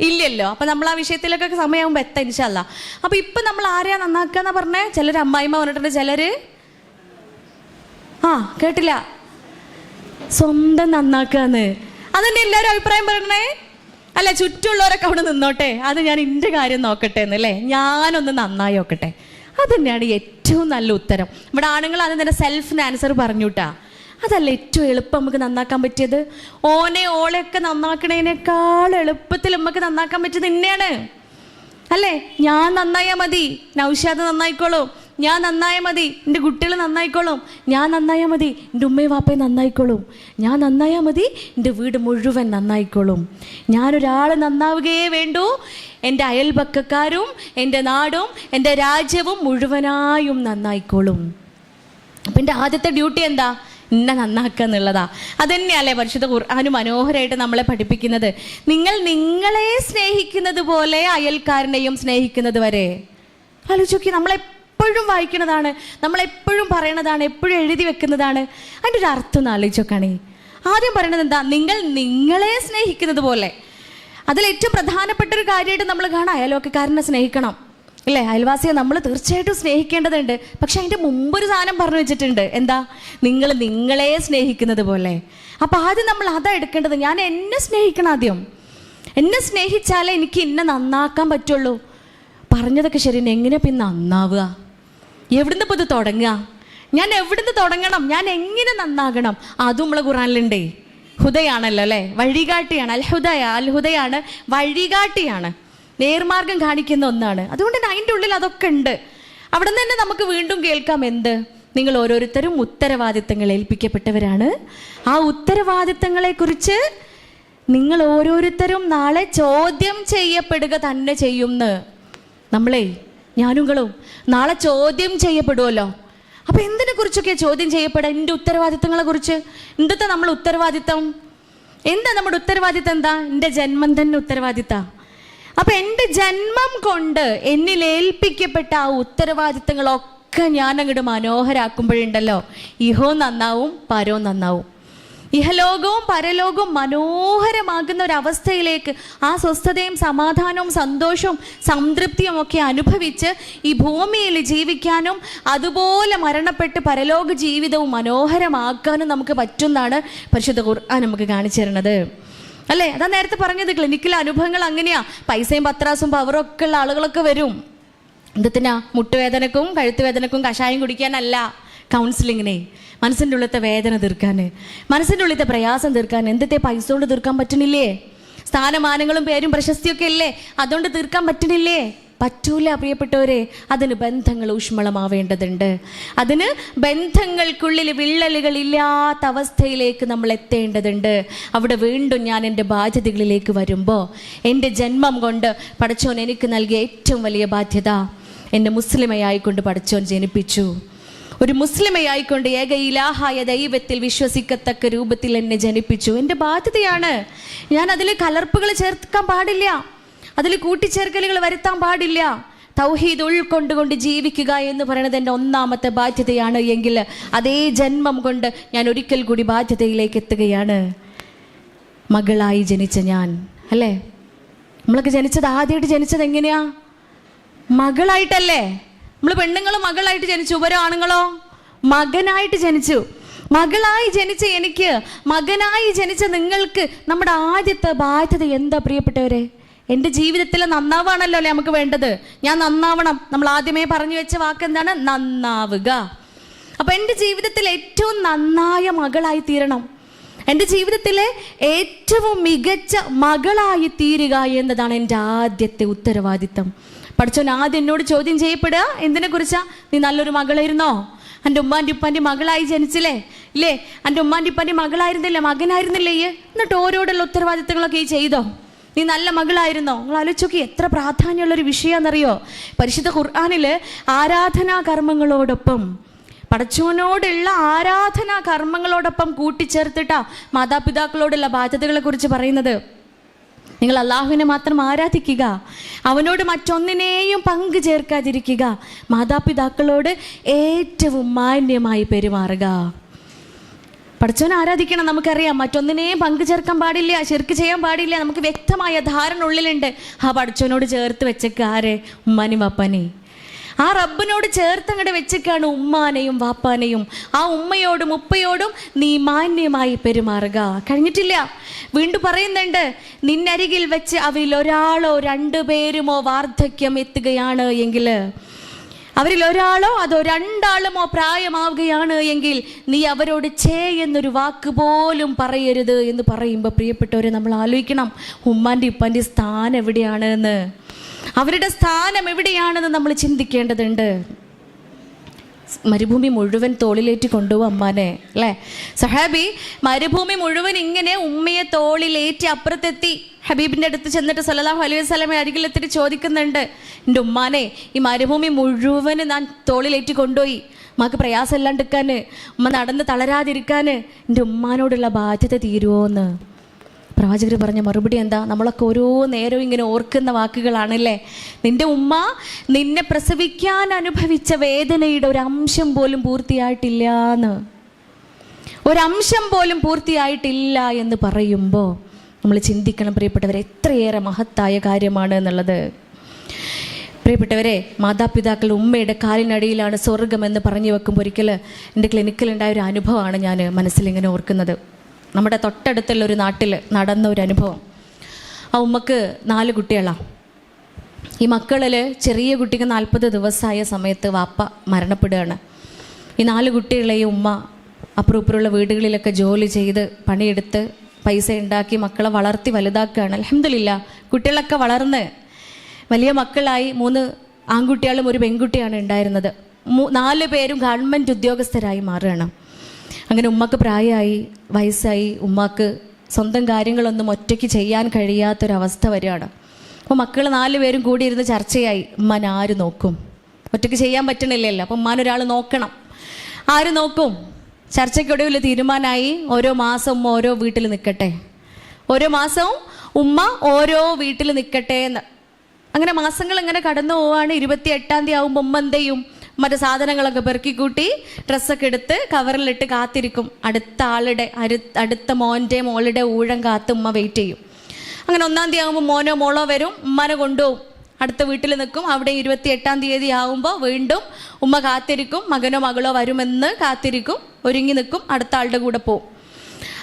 ഇല്ലല്ലോ. അപ്പം നമ്മൾ ആ വിഷയത്തിലൊക്കെ സമയമാകുമ്പോൾ എത്താം ഇൻഷാ അല്ലാ. അപ്പം ഇപ്പം നമ്മൾ ആരെയാ നന്നാക്കുക എന്നാ പറഞ്ഞേ? ചിലർ അമ്മായിമ്മ പറഞ്ഞിട്ടുണ്ട്, ചിലർ കേട്ടില്ല, സ്വന്തം നന്നാക്കാന്ന്. അതന്നെ എല്ലാവരും അഭിപ്രായം പറയണേ. അല്ല, ചുറ്റുമുള്ളവരൊക്കെ അവിടെ നിന്നോട്ടെ, അത് ഞാൻ എൻ്റെ കാര്യം നോക്കട്ടെ എന്നല്ലേ, ഞാനൊന്ന് നന്നായി നോക്കട്ടെ. അത് തന്നെയാണ് ഏറ്റവും നല്ല ഉത്തരം. ഇവിടെ ആണുങ്ങൾ അത് തന്നെ സെൽഫിന് ആൻസർ പറഞ്ഞുട്ടാ. അതല്ല ഏറ്റവും എളുപ്പം നമുക്ക് നന്നാക്കാൻ പറ്റിയത്. ഓളെയൊക്കെ നന്നാക്കണതിനേക്കാൾ എളുപ്പത്തിൽ നമുക്ക് നന്നാക്കാൻ പറ്റിയത് തന്നെയാണ് അല്ലേ? ഞാൻ നന്നായാൽ മതി, നൗഷാദ് നന്നായിക്കോളും. ഞാൻ നന്നായാൽ മതി, എൻ്റെ കുട്ടികൾ നന്നായിക്കോളും. ഞാൻ നന്നായാൽ മതി, എൻ്റെ ഉമ്മയും വാപ്പയും നന്നായിക്കോളും. ഞാൻ നന്നായാൽ മതി, എൻ്റെ വീട് മുഴുവൻ നന്നായിക്കോളും. ഞാനൊരാൾ നന്നാവുകയേ വേണ്ടൂ, എൻ്റെ അയൽപക്കക്കാരും എൻ്റെ നാടും എൻ്റെ രാജ്യവും മുഴുവനായും നന്നായിക്കോളും. അപ്പം എൻ്റെ ആദ്യത്തെ ഡ്യൂട്ടി എന്താ? എന്നെ നന്നാക്കുക എന്നുള്ളതാ. അതുതന്നെയല്ലേ പരിശുദ്ധ ഖുർആൻ മനോഹരമായിട്ട് നമ്മളെ പഠിപ്പിക്കുന്നത്. നിങ്ങൾ നിങ്ങളെ സ്നേഹിക്കുന്നത് പോലെ അയൽക്കാരനെയും സ്നേഹിക്കുന്നത് വരെ. ആലോചിച്ച് നമ്മളെപ്പോഴും വായിക്കുന്നതാണ്, നമ്മളെപ്പോഴും പറയണതാണ്, എപ്പോഴും എഴുതി വെക്കുന്നതാണ്. അതിൻ്റെ ഒരു അർത്ഥം ഒന്ന് ആലോചിച്ചോക്കാണേ. ആദ്യം പറയണത് എന്താ? നിങ്ങൾ നിങ്ങളെ സ്നേഹിക്കുന്നത് പോലെ. അതിലേറ്റവും പ്രധാനപ്പെട്ട ഒരു കാര്യമായിട്ട് നമ്മൾ കാണാം, അയൽവക്കക്കാരനെ സ്നേഹിക്കണം അല്ലേ? അയൽവാസിയെ നമ്മൾ തീർച്ചയായിട്ടും സ്നേഹിക്കേണ്ടതുണ്ട്. പക്ഷെ അതിൻ്റെ മുമ്പൊരു സാധനം പറഞ്ഞു വെച്ചിട്ടുണ്ട്. എന്താ? നിങ്ങൾ നിങ്ങളെ സ്നേഹിക്കുന്നത് പോലെ. അപ്പം ആദ്യം നമ്മൾ അതാ എടുക്കേണ്ടത്. ഞാൻ എന്നെ സ്നേഹിക്കണം. ആദ്യം എന്നെ സ്നേഹിച്ചാലേ എനിക്ക് എന്നെ നന്നാക്കാൻ പറ്റുള്ളൂ. പറഞ്ഞതൊക്കെ ശരി. എങ്ങനെ പിന്നെ നന്നാവുക? എവിടുന്ന് ഇപ്പോൾ ഇത് തുടങ്ങുക? ഞാൻ എവിടുന്ന് തുടങ്ങണം? ഞാൻ എങ്ങനെ നന്നാകണം? അതും നമ്മളെ ഖുർആനിലുണ്ടേ. ഹുദയാണല്ലോ അല്ലേ? വഴികാട്ടിയാണ്. അൽഹുദയാണ്, വഴികാട്ടിയാണ്, നേർമാർഗം കാണിക്കുന്ന ഒന്നാണ്. അതുകൊണ്ട് തന്നെ അതിൻ്റെ ഉള്ളിൽ അതൊക്കെ ഉണ്ട്. അവിടെ നിന്ന് തന്നെ നമുക്ക് വീണ്ടും കേൾക്കാം എന്ത്? നിങ്ങൾ ഓരോരുത്തരും ഉത്തരവാദിത്തങ്ങൾ ഏൽപ്പിക്കപ്പെട്ടവരാണ്. ആ ഉത്തരവാദിത്തങ്ങളെക്കുറിച്ച് നിങ്ങൾ ഓരോരുത്തരും നാളെ ചോദ്യം ചെയ്യപ്പെടുക തന്നെ ചെയ്യുമെന്ന്. നമ്മളെ ഞാനുങ്ങളും നാളെ ചോദ്യം ചെയ്യപ്പെടുമല്ലോ. അപ്പം എന്തിനെ കുറിച്ചൊക്കെയാണ് ചോദ്യം ചെയ്യപ്പെടുക? എൻ്റെ ഉത്തരവാദിത്തങ്ങളെ കുറിച്ച്. എന്താ നമ്മൾ ഉത്തരവാദിത്തം? എന്താ നമ്മുടെ ഉത്തരവാദിത്തം? എന്താ? എൻ്റെ ജന്മം തന്നെ ഉത്തരവാദിത്തം. അപ്പം എൻ്റെ ജന്മം കൊണ്ട് എന്നിൽ ഏൽപ്പിക്കപ്പെട്ട ആ ഉത്തരവാദിത്തങ്ങളൊക്കെ ഞാൻ അങ്ങോട്ട് മനോഹരാക്കുമ്പോഴുണ്ടല്ലോ, ഇഹോ നന്നാവും, പരോ നന്നാവും. ഇഹലോകവും പരലോകവും മനോഹരമാകുന്ന ഒരവസ്ഥയിലേക്ക്, ആ സ്വസ്ഥതയും സമാധാനവും സന്തോഷവും സംതൃപ്തിയും ഒക്കെ അനുഭവിച്ച് ഈ ഭൂമിയിൽ ജീവിക്കാനും അതുപോലെ മരണപ്പെട്ട് പരലോക ജീവിതവും മനോഹരമാക്കാനും നമുക്ക് പറ്റുന്നതാണ് പരിശുദ്ധ ഖുർആൻ നമുക്ക് കാണിച്ചു തരുന്നത്, അല്ലേ? അതാ നേരത്തെ പറഞ്ഞത്, ക്ലിനിക്കിലെ അനുഭവങ്ങൾ അങ്ങനെയാ. പൈസയും പത്രാസും പവറും ഒക്കെ ഉള്ള ആളുകളൊക്കെ വരും. എന്തിനാ? മുട്ടുവേദനക്കും കഴുത്തുവേദനക്കും കഷായം കുടിക്കാനല്ല, കൗൺസിലിങ്ങിനെ, മനസ്സിൻ്റെ ഉള്ളിലത്തെ വേദന തീർക്കാൻ, മനസ്സിൻ്റെ ഉള്ളിലത്തെ പ്രയാസം തീർക്കാൻ. എന്തിത്തെ പൈസ കൊണ്ട് തീർക്കാൻ പറ്റണില്ലേ? സ്ഥാനമാനങ്ങളും പേരും പ്രശസ്തിയൊക്കെ ഇല്ലേ, അതുകൊണ്ട് തീർക്കാൻ പറ്റണില്ലേ? പറ്റൂല പ്രിയപ്പെട്ടവരെ. അതിന് ബന്ധങ്ങൾ ഊഷ്മളമാവേണ്ടതുണ്ട്. അതിന് ബന്ധങ്ങൾക്കുള്ളിൽ വിള്ളലുകൾ ഇല്ലാത്ത അവസ്ഥയിലേക്ക് നമ്മൾ എത്തേണ്ടതുണ്ട്. അവിടെ വീണ്ടും ഞാൻ എൻ്റെ ബാധ്യതകളിലേക്ക് വരുമ്പോൾ, എൻ്റെ ജന്മം കൊണ്ട് പടച്ചോൻ എനിക്ക് നൽകിയ ഏറ്റവും വലിയ ബാധ്യത, എന്നെ മുസ്ലിമയായിക്കൊണ്ട് പടച്ചോൻ ജനിപ്പിച്ചു. ഒരു മുസ്ലിമയായിക്കൊണ്ട് ഏക ഇലാഹായ ദൈവത്തിൽ വിശ്വസിക്കത്തക്ക രൂപത്തിൽ എന്നെ ജനിപ്പിച്ചു. എൻ്റെ ബാധ്യതയാണ്. ഞാൻ അതിൽ കലർപ്പുകൾ ചേർക്കാൻ പാടില്ല, അതിൽ കൂട്ടിച്ചേർക്കലുകൾ വരുത്താൻ പാടില്ല. തൗഹീദ് ഉൾക്കൊണ്ടുകൊണ്ട് ജീവിക്കുക എന്ന് പറയുന്നത് എൻ്റെ ഒന്നാമത്തെ ബാധ്യതയാണ്. എങ്കിൽ അതേ ജന്മം കൊണ്ട് ഞാൻ ഒരിക്കൽ കൂടി ബാധ്യതയിലേക്ക് എത്തുകയാണ്. മകളായി ജനിച്ച ഞാൻ, അല്ലേ? നമ്മളൊക്കെ ജനിച്ചത്, ആദ്യമായിട്ട് ജനിച്ചത് എങ്ങനെയാ? മകളായിട്ടല്ലേ? നമ്മൾ പെണ്ണുങ്ങൾ മകളായിട്ട് ജനിച്ചു, ഓരോ ആണുങ്ങളോ മകനായിട്ട് ജനിച്ചു. മകളായി ജനിച്ച എനിക്ക്, മകനായി ജനിച്ച നിങ്ങൾക്ക് നമ്മുടെ ആദ്യത്തെ ബാധ്യത എന്താ പ്രിയപ്പെട്ടവരെ? എൻ്റെ ജീവിതത്തിൽ നന്നാവാണല്ലോ അല്ലേ നമുക്ക് വേണ്ടത്. ഞാൻ നന്നാവണം. നമ്മൾ ആദ്യമേ പറഞ്ഞു വെച്ച വാക്ക് എന്താണ്? നന്നാവുക. അപ്പം എൻ്റെ ജീവിതത്തിൽ ഏറ്റവും നന്നായ മകളായി തീരണം. എൻ്റെ ജീവിതത്തിലെ ഏറ്റവും മികച്ച മകളായി തീരുക എന്നതാണ് എൻ്റെ ആദ്യത്തെ ഉത്തരവാദിത്തം. പഠിച്ചോൻ ആദ്യം എന്നോട് ചോദ്യം ചെയ്യപ്പെടുക എന്തിനെ കുറിച്ചാ? നീ നല്ലൊരു മകളായിരുന്നോ? എൻ്റെ ഉമ്മാൻ്റെ ഉപ്പാൻ്റെ മകളായി ജനിച്ചില്ലേ, ഇല്ലേ? എൻ്റെ ഉമ്മാൻ്റെ ഉപ്പാൻ്റെ മകളായിരുന്നില്ലേ, മകനായിരുന്നില്ലേ? എന്നിട്ട് ഓരോടുള്ള ഉത്തരവാദിത്തങ്ങളൊക്കെ ഈ ചെയ്തോ? നീ നല്ല മകളായിരുന്നോ? നിങ്ങൾ ആലോചിച്ചോക്കി, എത്ര പ്രാധാന്യമുള്ളൊരു വിഷയമാണെന്നറിയോ? പരിശുദ്ധ ഖുർആനിൽ ആരാധനാ കർമ്മങ്ങളോടൊപ്പം, പടച്ചോനോടുള്ള ആരാധനാ കർമ്മങ്ങളോടൊപ്പം കൂട്ടിച്ചേർത്തിട്ടാ മാതാപിതാക്കളോടുള്ള ബാധ്യതകളെ കുറിച്ച് പറയുന്നത്. നിങ്ങൾ അള്ളാഹുവിനെ മാത്രം ആരാധിക്കുക, അവനോട് മറ്റൊന്നിനെയും പങ്കു ചേർക്കാതിരിക്കുക, മാതാപിതാക്കളോട് ഏറ്റവും മാന്യമായി പെരുമാറുക. പടച്ചോനെ ആരാധിക്കണം, നമുക്കറിയാം. മറ്റൊന്നിനെയും പങ്കു ചേർക്കാൻ പാടില്ല, ശിർക്ക് ചെയ്യാൻ പാടില്ല. നമുക്ക് വ്യക്തമായ ധാരണ ഉള്ളിലുണ്ട്. ആ പടച്ചോനോട് ചേർത്ത് വെച്ചേക്ക ആരെ? ഉമ്മാനെയും വാപ്പാനെയും. ആ റബ്ബിനോട് ചേർത്ത് അങ്ങോട്ട് വെച്ചേക്കാണ് ഉമ്മാനെയും വാപ്പാനെയും. ആ ഉമ്മയോടും ഉപ്പയോടും നീ മാന്യമായി പെരുമാറുക. കഴിഞ്ഞിട്ടില്ല, വീണ്ടും പറയുന്നുണ്ട്, നിന്നരികിൽ വെച്ച് അവരിൽ ഒരാളോ 2 പേരുമോ വാർദ്ധക്യം എത്തുകയാണ് എങ്കിൽ, അവരിൽ ഒരാളോ അതോ 2 ആളുമോ പ്രായമാവുകയാണ് എങ്കിൽ നീ അവരോട് ചേ എന്നൊരു വാക്ക് പോലും പറയരുത് എന്ന് പറയുമ്പോൾ പ്രിയപ്പെട്ടവരെ നമ്മൾ ആലോചിക്കണം, ഉമ്മാൻ്റെ ഉപ്പാൻ്റെ സ്ഥാനം എവിടെയാണ് എന്ന്, അവരുടെ സ്ഥാനം എവിടെയാണെന്ന് നമ്മൾ ചിന്തിക്കേണ്ടതുണ്ട്. മരുഭൂമി മുഴുവൻ തോളിലേറ്റി കൊണ്ടുപോകും അമ്മാനെ, അല്ലേ? സഹാബി മരുഭൂമി മുഴുവൻ ഇങ്ങനെ ഉമ്മയെ തോളിലേറ്റി അപ്പുറത്തെത്തി ഹബീബിൻ്റെ അടുത്ത് ചെന്നിട്ട് സല്ലല്ലാഹു അലൈഹി വസല്ലമയെ അരികിലെത്തിട്ട് ചോദിക്കുന്നുണ്ട്, എൻ്റെ ഉമ്മാനെ ഈ മരുഭൂമി മുഴുവൻ ഞാൻ തോളിലേറ്റി കൊണ്ടുപോയി, ഉമ്മാക്ക് പ്രയാസം ഇല്ലാണ്ടിരിക്കാൻ, ഉമ്മ നടന്ന് തളരാതിരിക്കാൻ എൻ്റെ ഉമ്മാനോടുള്ള ബാധ്യത തീരുമോയെന്ന്. പ്രവാചകർ പറഞ്ഞ മറുപടി എന്താ? നമ്മളൊക്കെ ഓരോ നേരവും ഇങ്ങനെ ഓർക്കുന്ന വാക്കുകളാണല്ലേ. നിൻ്റെ ഉമ്മ നിന്നെ പ്രസവിക്കാൻ അനുഭവിച്ച വേദനയുടെ ഒരംശം പോലും പൂർത്തിയായിട്ടില്ല എന്ന്, ഒരംശം പോലും പൂർത്തിയായിട്ടില്ല എന്ന് പറയുമ്പോൾ നമ്മൾ ചിന്തിക്കണം പ്രിയപ്പെട്ടവരെ, എത്രയേറെ മഹത്തായ കാര്യമാണ് എന്നുള്ളത്. പ്രിയപ്പെട്ടവരെ, മാതാപിതാക്കൾ ഉമ്മയുടെ കാലിനടിയിലാണ് സ്വർഗമെന്ന് പറഞ്ഞു വെക്കുമ്പോൾ ഒരിക്കൽ എൻ്റെ ക്ലിനിക്കിലുണ്ടായ ഒരു അനുഭവമാണ് ഞാൻ മനസ്സിലിങ്ങനെ ഓർക്കുന്നത്. നമ്മുടെ തൊട്ടടുത്തുള്ള ഒരു നാട്ടിൽ നടന്ന ഒരു അനുഭവം. ആ ഉമ്മക്ക് 4 കുട്ടികളാണ്. ഈ മക്കളിൽ ചെറിയ കുട്ടിക്ക് 40 ദിവസമായ സമയത്ത് വാപ്പ മരണപ്പെടുകയാണ്. ഈ 4 കുട്ടികളെയും ഉമ്മ അപ്പുറം ഇപ്പുറമുള്ള വീടുകളിലൊക്കെ ജോലി ചെയ്ത് പണിയെടുത്ത് പൈസ ഉണ്ടാക്കി മക്കളെ വളർത്തി വലുതാക്കുകയാണ്. അൽഹംദുലില്ലാ, കുട്ടികളൊക്കെ വളർന്ന് വലിയ മക്കളായി. 3 ആൺകുട്ടികളും 1 പെൺകുട്ടിയാണ് ഉണ്ടായിരുന്നത്. 4 പേരും ഗവൺമെൻറ് ഉദ്യോഗസ്ഥരായി മാറുകയാണ്. അങ്ങനെ ഉമ്മക്ക് പ്രായമായി, വയസ്സായി, ഉമ്മക്ക് സ്വന്തം കാര്യങ്ങളൊന്നും ഒറ്റയ്ക്ക് ചെയ്യാൻ കഴിയാത്തൊരവസ്ഥ വരികയാണ്. അപ്പോൾ മക്കൾ 4 പേരും കൂടി ഇരുന്ന് ചർച്ചയായി, ഉമ്മാൻ ആര് നോക്കും? ഒറ്റയ്ക്ക് ചെയ്യാൻ പറ്റണില്ലല്ലോ, അപ്പം ഉമ്മാനൊരാൾ നോക്കണം. ആര് നോക്കും? ചർച്ചയ്ക്കൊടുവിൽ തീരുമാനമായി, ഓരോ മാസം ഓരോ വീട്ടിൽ നിൽക്കട്ടെ, ഓരോ മാസവും ഉമ്മ ഓരോ വീട്ടിൽ നിൽക്കട്ടെ എന്ന്. അങ്ങനെ മാസങ്ങൾ ഇങ്ങനെ കടന്നു പോവാണ്. 28-ാം തീയതി ആകുമ്പോൾ ഉമ്മ എന്ത് ചെയ്യും? മറ്റു സാധനങ്ങളൊക്കെ പെറുക്കിക്കൂട്ടി ഡ്രസ്സൊക്കെ എടുത്ത് കവറിലിട്ട് കാത്തിരിക്കും. അടുത്ത മോൻ്റെ മോളുടെ ഊഴം കാത്ത് ഉമ്മ വെയിറ്റ് ചെയ്യും. അങ്ങനെ 1-ാം തീയതി ആകുമ്പോൾ മോനോ മോളോ വരും, ഉമ്മനെ കൊണ്ടുപോകും, അടുത്ത വീട്ടിൽ നിൽക്കും. അവിടെ 28-ാം തീയതി ആകുമ്പോൾ വീണ്ടും ഉമ്മ കാത്തിരിക്കും, മകനോ മകളോ വരുമെന്ന് കാത്തിരിക്കും, ഒരുങ്ങി നിൽക്കും, അടുത്ത ആളുടെ കൂടെ പോവും.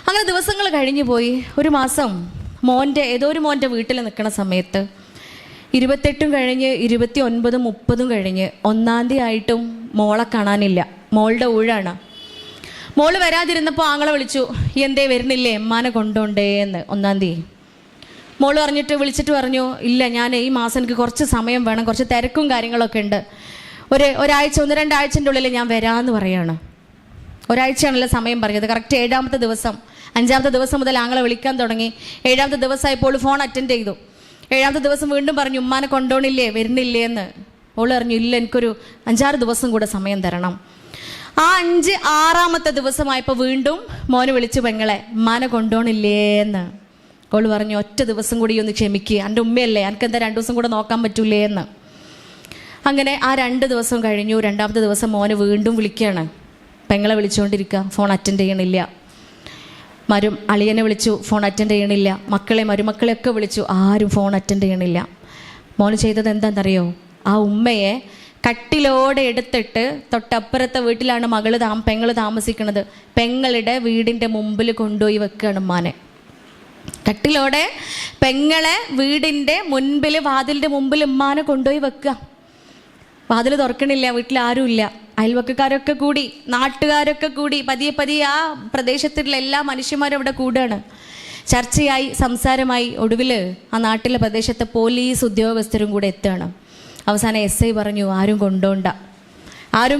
അങ്ങനെ ദിവസങ്ങൾ കഴിഞ്ഞു പോയി. ഒരു മാസം ഏതോ ഒരു മോൻ്റെ വീട്ടിൽ നിൽക്കുന്ന സമയത്ത് 28 കഴിഞ്ഞ് 29, 30 കഴിഞ്ഞ് 1-ാം തീയതി ആയിട്ടും മോളെ കാണാനില്ല. മോളുടെ ഊഴാണ്. മോള് വരാതിരുന്നപ്പോൾ ആങ്ങളെ വിളിച്ചു, എന്തേ വരുന്നില്ലേ, എമ്മാനെ കൊണ്ടോണ്ടേ എന്ന്. 1-ാം തീയതി മോള് വിളിച്ചിട്ട് പറഞ്ഞു, ഇല്ല, ഞാൻ ഈ മാസം എനിക്ക് കുറച്ച് സമയം വേണം, കുറച്ച് തിരക്കും കാര്യങ്ങളൊക്കെ ഉണ്ട്, ഒരാഴ്ച 1-2 ആഴ്ചൻ്റെ ഉള്ളിൽ ഞാൻ വരാമെന്ന് പറയാണ്. ഒരാഴ്ചയാണല്ലോ സമയം പറഞ്ഞത്. കറക്റ്റ് 7-ാമത്തെ ദിവസം, 5-ാമത്തെ ദിവസം മുതൽ ആങ്ങളെ വിളിക്കാൻ തുടങ്ങി. 7-ാമത്തെ ദിവസമായപ്പോൾ ഫോൺ അറ്റൻഡ് ചെയ്തു. 7-ാമത്തെ ദിവസം വീണ്ടും പറഞ്ഞു, ഉമ്മാനെ കൊണ്ടോണില്ലേ, വരുന്നില്ലേ എന്ന്. ഓള് പറഞ്ഞു, ഇല്ല, എനിക്കൊരു 5-6 ദിവസം കൂടെ സമയം തരണം. ആ 5-6-ാമത്തെ ദിവസമായപ്പോൾ വീണ്ടും മോനെ വിളിച്ചു, പെങ്ങളെ ഉമ്മാനെ കൊണ്ടോണില്ലേ എന്ന്. ഓള് പറഞ്ഞു, ഒറ്റ ദിവസം കൂടി ഒന്ന് ക്ഷമിക്കുക, എൻ്റെ ഉമ്മയല്ലേ, എനിക്കെന്താ 2 ദിവസം കൂടെ നോക്കാൻ പറ്റൂലേ എന്ന്. അങ്ങനെ ആ 2 ദിവസം കഴിഞ്ഞു. 2-ാമത്തെ ദിവസം മോന് വീണ്ടും വിളിക്കുകയാണ്. പെങ്ങളെ വിളിച്ചുകൊണ്ടിരിക്കുക, ഫോൺ അറ്റൻഡ് ചെയ്യണില്ല. അളിയനെ വിളിച്ചു, ഫോൺ അറ്റൻഡ് ചെയ്യണില്ല. മരുമക്കളെയൊക്കെ വിളിച്ചു, ആരും ഫോൺ അറ്റൻഡ് ചെയ്യണില്ല. മോന് ചെയ്തത് എന്താണെന്നറിയോ? ആ ഉമ്മയെ കട്ടിലോടെ എടുത്തിട്ട് തൊട്ടപ്പുറത്തെ വീട്ടിലാണ് പെങ്ങള് താമസിക്കുന്നത്, പെങ്ങളുടെ വീടിൻ്റെ മുമ്പിൽ കൊണ്ടുപോയി വെക്കുകയാണ് ഉമ്മാനെ. കട്ടിലോടെ പെങ്ങളെ വീടിൻ്റെ മുൻപിൽ, വാതിലിൻ്റെ മുമ്പിൽ ഉമ്മാനെ കൊണ്ടുപോയി വെക്കുക. വാതിൽ തുറക്കണില്ല, വീട്ടിൽ ആരുമില്ല. അയൽവക്കക്കാരൊക്കെ കൂടി, നാട്ടുകാരൊക്കെ കൂടി, പതിയെ ആ പ്രദേശത്തുള്ള എല്ലാ മനുഷ്യന്മാരും അവിടെ കൂടുകയാണ്. ചർച്ചയായി, സംസാരമായി. ഒടുവിൽ ആ നാട്ടിലെ പ്രദേശത്തെ പോലീസ് ഉദ്യോഗസ്ഥരും കൂടെ എത്തുകയാണ്. അവസാനം SI പറഞ്ഞു, ആരും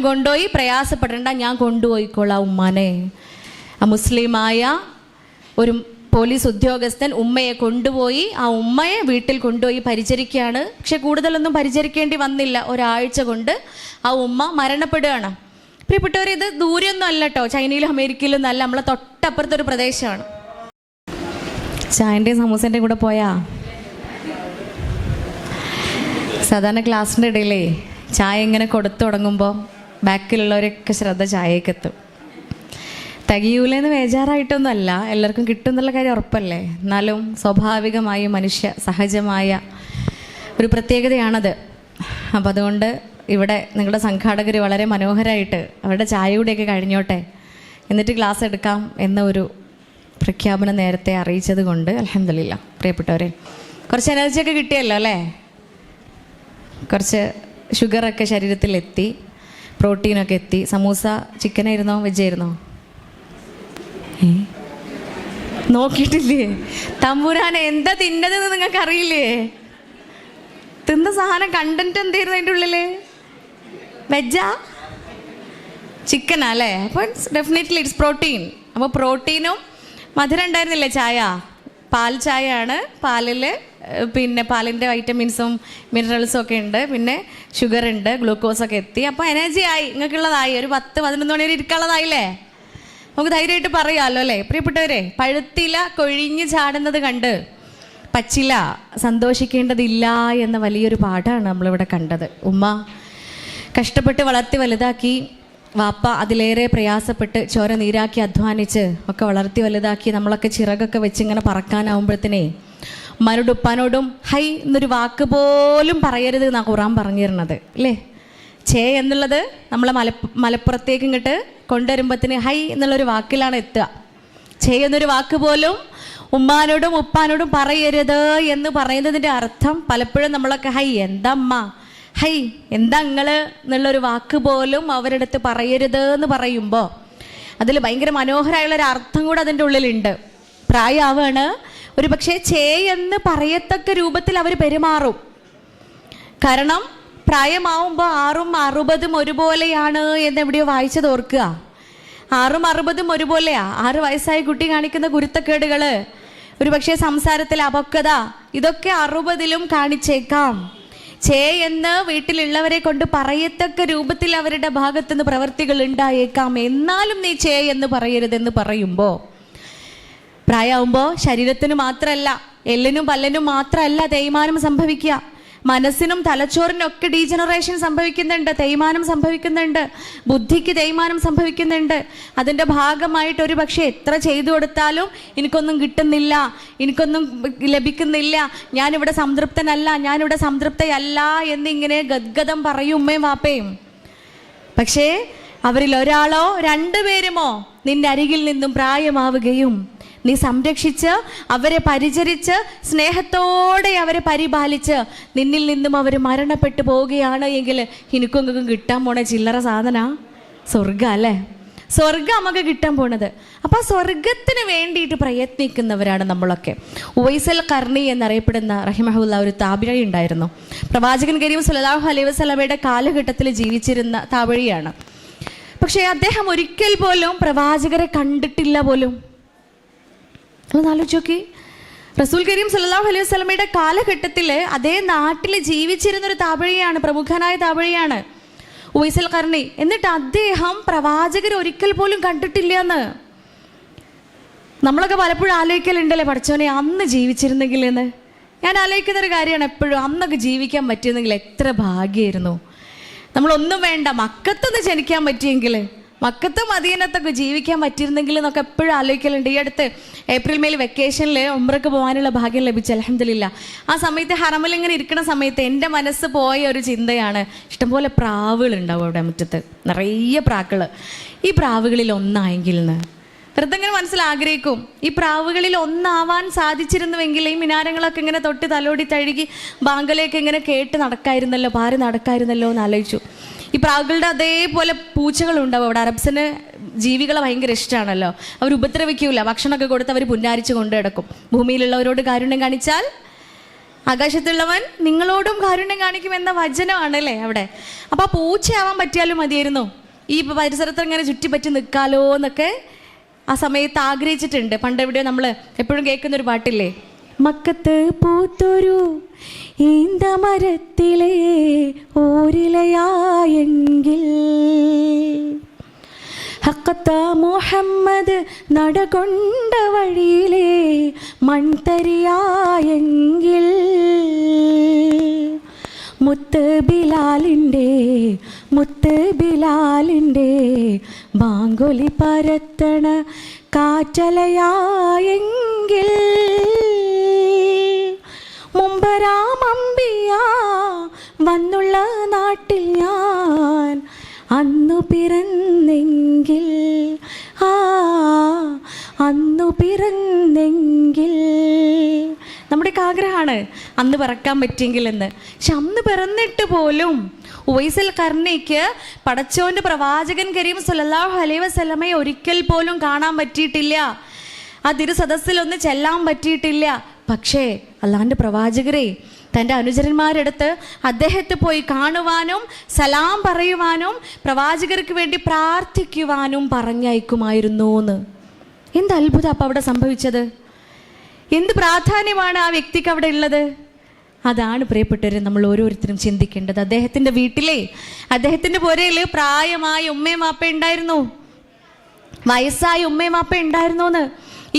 കൊണ്ടുപോയി പ്രയാസപ്പെടേണ്ട, ഞാൻ കൊണ്ടുപോയിക്കോളാം ഉമ്മാനെ. ആ മുസ്ലിമായ ഒരു പോലീസ് ഉദ്യോഗസ്ഥൻ ഉമ്മയെ കൊണ്ടുപോയി, ആ ഉമ്മയെ വീട്ടിൽ കൊണ്ടുപോയി പരിചരിക്കുകയാണ്. പക്ഷെ കൂടുതലൊന്നും പരിചരിക്കേണ്ടി വന്നില്ല. ഒരാഴ്ച കൊണ്ട് ആ ഉമ്മ മരണപ്പെടുകയാണ്. പ്രിയപ്പെട്ടവർ, ഇത് ദൂരെയൊന്നും അല്ല കേട്ടോ, ചൈനയിലും അമേരിക്കയിലും ഒന്നും അല്ല, നമ്മളെ തൊട്ടപ്പുറത്തൊരു പ്രദേശമാണ്. ചായൻ്റെയും സമൂസേൻ്റെയും കൂടെ പോയാ സാധാരണ ക്ലാസ്സിൻ്റെ ഇടയിലേ ചായ ഇങ്ങനെ കൊടുത്തു തുടങ്ങുമ്പോൾ ബാക്കിലുള്ളവരൊക്കെ ശ്രദ്ധ ചായക്കെത്തും. തികയൂലെന്ന് ബേജാറായിട്ടൊന്നുമല്ല, എല്ലാവർക്കും കിട്ടും എന്നുള്ള കാര്യം ഉറപ്പല്ലേ. എന്നാലും സ്വാഭാവികമായും സഹജമായ ഒരു പ്രത്യേകതയാണത്. അപ്പം അതുകൊണ്ട് ഇവിടെ നിങ്ങളുടെ സംഘാടകർ വളരെ മനോഹരമായിട്ട് അവരുടെ ചായ കൂടെയൊക്കെ കഴിഞ്ഞോട്ടെ, എന്നിട്ട് ക്ലാസ് എടുക്കാം എന്ന ഒരു പ്രഖ്യാപനം നേരത്തെ അറിയിച്ചത് കൊണ്ട് അൽഹംദുലില്ലാ. പ്രിയപ്പെട്ടവരെ, കുറച്ച് എനർജിയൊക്കെ കിട്ടിയല്ലോ അല്ലേ? കുറച്ച് ഷുഗറൊക്കെ ശരീരത്തിലെത്തി, പ്രോട്ടീനൊക്കെ എത്തി. സമൂസ ചിക്കനായിരുന്നോ വെജായിരുന്നോ? നോക്കിയിട്ടില്ലേ? തമ്പുരാനെ എന്താ തിന്നതെന്ന് നിങ്ങൾക്ക് അറിയില്ലേ? തിന്ന സാധനം കണ്ടന്റ് എന്തായിരുന്നു അതിൻ്റെ ഉള്ളില്? വെജാ ചിക്കനാ അല്ലേ? അപ്പോൾ ഡെഫിനറ്റ്ലി ഇറ്റ്സ് പ്രോട്ടീൻ. അപ്പോൾ പ്രോട്ടീനും മധുരം ഉണ്ടായിരുന്നില്ലേ? ചായ പാൽ ചായയാണ്. പാലിൽ പിന്നെ പാലിൻ്റെ വൈറ്റമിൻസും മിനറൽസും ഒക്കെ ഉണ്ട്, പിന്നെ ഷുഗർ ഉണ്ട്, ഗ്ലൂക്കോസൊക്കെ എത്തി. അപ്പോൾ എനർജി ആയി, നിങ്ങൾക്കുള്ളതായി. ഒരു 10-11 മണി വരെ ഇരിക്കാനുള്ളതായില്ലേ? നമുക്ക് ധൈര്യമായിട്ട് പറയാമല്ലോ അല്ലേ? പ്രിയപ്പെട്ടവരെ, പഴുത്തില കൊഴിഞ്ഞ് ചാടുന്നത് കണ്ട് പച്ചില സന്തോഷിക്കേണ്ടതില്ല എന്ന വലിയൊരു പാഠമാണ് നമ്മളിവിടെ കണ്ടത്. ഉമ്മ കഷ്ടപ്പെട്ട് വളർത്തി വലുതാക്കി, വാപ്പ അതിലേറെ പ്രയാസപ്പെട്ട് ചോര നീരാക്കി അധ്വാനിച്ച് ഒക്കെ വളർത്തി വലുതാക്കി, നമ്മളൊക്കെ ചിറകൊക്കെ വെച്ച് ഇങ്ങനെ പറക്കാനാവുമ്പോഴത്തേനേ ഉമ്മാനോടും ഉപ്പാനോടും ഹൈ എന്നൊരു വാക്ക് പോലും പറയരുത് എന്നാണ് ഖുറാൻ പറഞ്ഞിരുന്നത് അല്ലേ? എന്നുള്ളത് നമ്മളെ മലപ്പുറത്തേക്ക് ഇങ്ങോട്ട് കൊണ്ടുവരുമ്പോഴത്തേന് ഹൈ എന്നുള്ളൊരു വാക്കിലാണ് എത്തുക. എന്നൊരു വാക്ക് പോലും ഉമ്മാനോടും ഉപ്പാനോടും പറയരുത് എന്ന് പറയുന്നതിൻ്റെ അർത്ഥം പലപ്പോഴും നമ്മളൊക്കെ ഹൈ എന്താ അമ്മ, ഹൈ എന്താ നിങ്ങള് എന്നുള്ളൊരു വാക്ക് പോലും അവരുടെ അടുത്ത് പറയരുത് എന്ന് പറയുമ്പോൾ അതിൽ ഭയങ്കര മനോഹരമായുള്ളൊരു അർത്ഥം കൂടെ അതിൻ്റെ ഉള്ളിലുണ്ട്. പ്രായമാവാണ്, ഒരു പക്ഷേ എന്ന് പറയത്തക്ക രൂപത്തിൽ അവർ പെരുമാറും. കാരണം പ്രായമാവുമ്പോൾ 6ഉം 60ഉം ഒരുപോലെയാണ് എന്ന് എവിടെയോ വായിച്ചത് ഓർക്കുക. 6ഉം 60ഉം ഒരുപോലെയാ. 6 വയസ്സായ കുട്ടി കാണിക്കുന്ന കുരുത്തക്കേടുകൾ, ഒരു പക്ഷേ സംസാരത്തിൽ അപക്വത, ഇതൊക്കെ 60ലും കാണിച്ചേക്കാം. എന്ന് വീട്ടിലുള്ളവരെ കൊണ്ട് പറയത്തക്ക രൂപത്തിൽ അവരുടെ ഭാഗത്തുനിന്ന് പ്രവർത്തികൾ ഉണ്ടായേക്കാം. എന്നാലും നീ എന്ന് പറയരുതെന്ന് പറയുമ്പോൾ പ്രായമാകുമ്പോൾ ശരീരത്തിന് മാത്രമല്ല, എല്ലിനും പല്ലിനും മാത്രമല്ല തേയ്മാനം സംഭവിക്കുക, മനസ്സിനും തലച്ചോറിനും ഒക്കെ ഡീജനറേഷൻ സംഭവിക്കുന്നുണ്ട്, തേയ്മാനം സംഭവിക്കുന്നുണ്ട്, ബുദ്ധിക്ക് തേയ്മാനം സംഭവിക്കുന്നുണ്ട്. അതിൻ്റെ ഭാഗമായിട്ട് ഒരു പക്ഷേ എത്ര ചെയ്തു കൊടുത്താലും എനിക്കൊന്നും കിട്ടുന്നില്ല, എനിക്കൊന്നും ലഭിക്കുന്നില്ല, ഞാനിവിടെ സംതൃപ്തനല്ല, ഞാനിവിടെ സംതൃപ്തയല്ല എന്നിങ്ങനെ ഗദ്ഗദം പറയും ഉമ്മയും വാപ്പയും. പക്ഷേ അവരിൽ ഒരാളോ രണ്ടുപേരുമോ നിന്റെ അരികിൽ നിന്നും പ്രായമാവുകയും നീ സംരക്ഷിച്ച് അവരെ പരിചരിച്ച് സ്നേഹത്തോടെ അവരെ പരിപാലിച്ച് നിന്നിൽ നിന്നും അവർ മരണപ്പെട്ടു പോവുകയാണ് എങ്കിൽ എനിക്കൊന്നും കിട്ടാൻ പോണ ചില്ലറ സാധന സ്വർഗം അല്ലേ? സ്വർഗം നമുക്ക് കിട്ടാൻ പോണത്. അപ്പം ആ സ്വർഗത്തിന് വേണ്ടിയിട്ട് പ്രയത്നിക്കുന്നവരാണ് നമ്മളൊക്കെ. ഉവൈസൽ ഖർണി എന്നറിയപ്പെടുന്ന റഹിമഹുല്ല ഒരു താബിഈ ഉണ്ടായിരുന്നു. പ്രവാചകൻ കരീം സല്ലല്ലാഹു അലൈഹി വസല്ലമയുടെ കാലഘട്ടത്തിൽ ജീവിച്ചിരുന്ന താബിഈയാണ്. പക്ഷേ അദ്ദേഹം ഒരിക്കൽ പോലും പ്രവാചകരെ കണ്ടിട്ടില്ല പോലും. ഒന്ന് ആലോചിച്ച് നോക്കി. റസൂൽ കരീം സല്ലല്ലാഹു അലൈഹി വസല്ലമയുടെ കാലഘട്ടത്തിൽ അതേ നാട്ടിൽ ജീവിച്ചിരുന്നൊരു താബിഈയാണ്, പ്രമുഖനായ താബിഈയാണ് ഉവൈസൽ ഖർണി. എന്നിട്ട് അദ്ദേഹം പ്രവാചകർ ഒരിക്കൽ പോലും കണ്ടിട്ടില്ല എന്ന്. നമ്മളൊക്കെ പലപ്പോഴും ആലോചിക്കലുണ്ടല്ലേ, പഠിച്ചോനെ അന്ന് ജീവിച്ചിരുന്നെങ്കിൽ എന്ന്. ഞാൻ ആലോചിക്കുന്നൊരു കാര്യമാണ് എപ്പോഴും, അന്നൊക്കെ ജീവിക്കാൻ പറ്റിയിരുന്നെങ്കിൽ എത്ര ഭാഗ്യമായിരുന്നു. നമ്മളൊന്നും വേണ്ട, മക്കത്തൊന്ന് ജനിക്കാൻ പറ്റിയെങ്കിൽ, മക്കത്തും മദീനത്തൊക്കെ ജീവിക്കാൻ പറ്റിയിരുന്നെങ്കിൽ എന്നൊക്കെ എപ്പോഴും ആലോചിക്കലുണ്ട്. ഈ അടുത്ത് ഏപ്രിൽ മെയ് വെക്കേഷനിൽ ഉംറയ്ക്ക് പോകാനുള്ള ഭാഗ്യം ലഭിച്ചു, അൽഹംദുലില്ലാ. ആ സമയത്ത് ഹറമിൽ ഇങ്ങനെ ഇരിക്കുന്ന സമയത്ത് എൻ്റെ മനസ്സ് പോയ ഒരു ചിന്തയാണ്, ഇഷ്ടംപോലെ പ്രാവുകളുണ്ടാവും അവിടെ മുറ്റത്ത്, നിറയെ പ്രാക്കൾ. ഈ പ്രാവുകളിൽ ഒന്നായെങ്കിൽ എന്ന് വെറുതെ ഇങ്ങനെ മനസ്സിൽ ആഗ്രഹിക്കും. ഈ പ്രാവുകളിൽ ഒന്നാവാൻ സാധിച്ചിരുന്നുവെങ്കിൽ ഈ മിനാരങ്ങളൊക്കെ ഇങ്ങനെ തൊട്ട് തലോടി തഴുകി ബാങ്കലേക്ക് ഇങ്ങനെ കേട്ട് നടക്കായിരുന്നല്ലോ, പാറി നടക്കായിരുന്നല്ലോ എന്ന് ആലോചിച്ചു. ഈ പ്രാവുകളുടെ അതേപോലെ പൂച്ചകളുണ്ടാവും അവിടെ. അറബ്സിന് ജീവികളെ ഭയങ്കര ഇഷ്ടമാണല്ലോ, അവർ ഉപദ്രവിക്കൂല, ഭക്ഷണമൊക്കെ കൊടുത്ത് അവർ പുന്നാരിച്ച് കൊണ്ടു കിടക്കും. ഭൂമിയിലുള്ളവരോട് കാരുണ്യം കാണിച്ചാൽ ആകാശത്തുള്ളവൻ നിങ്ങളോടും കാരുണ്യം കാണിക്കുമെന്ന വചനമാണല്ലേ അവിടെ. അപ്പോൾ ആ പൂച്ചയാവാൻ പറ്റിയാലും മതിയായിരുന്നു, ഈ പരിസരത്ത് ഇങ്ങനെ ചുറ്റിപ്പറ്റി നിൽക്കാലോ എന്നൊക്കെ ആ സമയത്ത് ആഗ്രഹിച്ചിട്ടുണ്ട്. പണ്ട് എവിടെയോ നമ്മൾ എപ്പോഴും കേൾക്കുന്നൊരു പാട്ടില്ലേ, മക്കത്ത് പൂത്തൊരു ഈന്തമരത്തിലെ ഓരിലയായെങ്കിൽ, ഹക്കത്ത മുഹമ്മദ് നടകൊണ്ട വഴിയിലെ മൺതരിയായെങ്കിൽ, മുത്ത് ബിലാലിൻ്റെ ബാങ്കൊലി പരത്തണ കാറ്റലയായെങ്കിൽ, മുമ്പരാമമ്പിയ വന്നുള്ള നാട്ടിൽ ഞാൻ അന്നു പിറന്നെങ്കിൽ, അന്നു പിറന്നെങ്കിൽ. നമ്മുടെയൊക്കെ ആഗ്രഹമാണ് അന്ന് പിറക്കാൻ പറ്റിയെങ്കിൽ എന്ന്. പക്ഷെ അന്ന് പിറന്നിട്ട് പോലും ഉവൈസൽ ഖർണിക്ക് പടച്ചോന്റെ പ്രവാചകൻ കരീം സല്ലല്ലാഹു അലൈഹി വസല്ലമയെ ഒരിക്കൽ പോലും കാണാൻ പറ്റിയിട്ടില്ല, ആ തിരു സദസ്സിലൊന്ന് ചെല്ലാൻ പറ്റിയിട്ടില്ല. പക്ഷേ അള്ളാഹിൻ്റെ പ്രവാചകരെ തൻ്റെ അനുചരന്മാരെടുത്ത് അദ്ദേഹത്തെ പോയി കാണുവാനും സലാം പറയുവാനും പ്രവാചകർക്ക് വേണ്ടി പ്രാർത്ഥിക്കുവാനും പറഞ്ഞയക്കുമായിരുന്നു എന്ന്. എന്ത് അത്ഭുതം അപ്പം അവിടെ സംഭവിച്ചത്! എന്ത് പ്രാധാന്യമാണ് ആ വ്യക്തിക്ക് അവിടെ ഉള്ളത്! അതാണ് പ്രിയപ്പെട്ടവരെ നമ്മൾ ഓരോരുത്തരും ചിന്തിക്കേണ്ടത്. അദ്ദേഹത്തിൻ്റെ വീട്ടിലെ, അദ്ദേഹത്തിൻ്റെ പുരയിൽ പ്രായമായ ഉമ്മയും വാപ്പയും ഉണ്ടായിരുന്നു, വയസ്സായ ഉമ്മയും വാപ്പയും ഉണ്ടായിരുന്നു എന്ന്.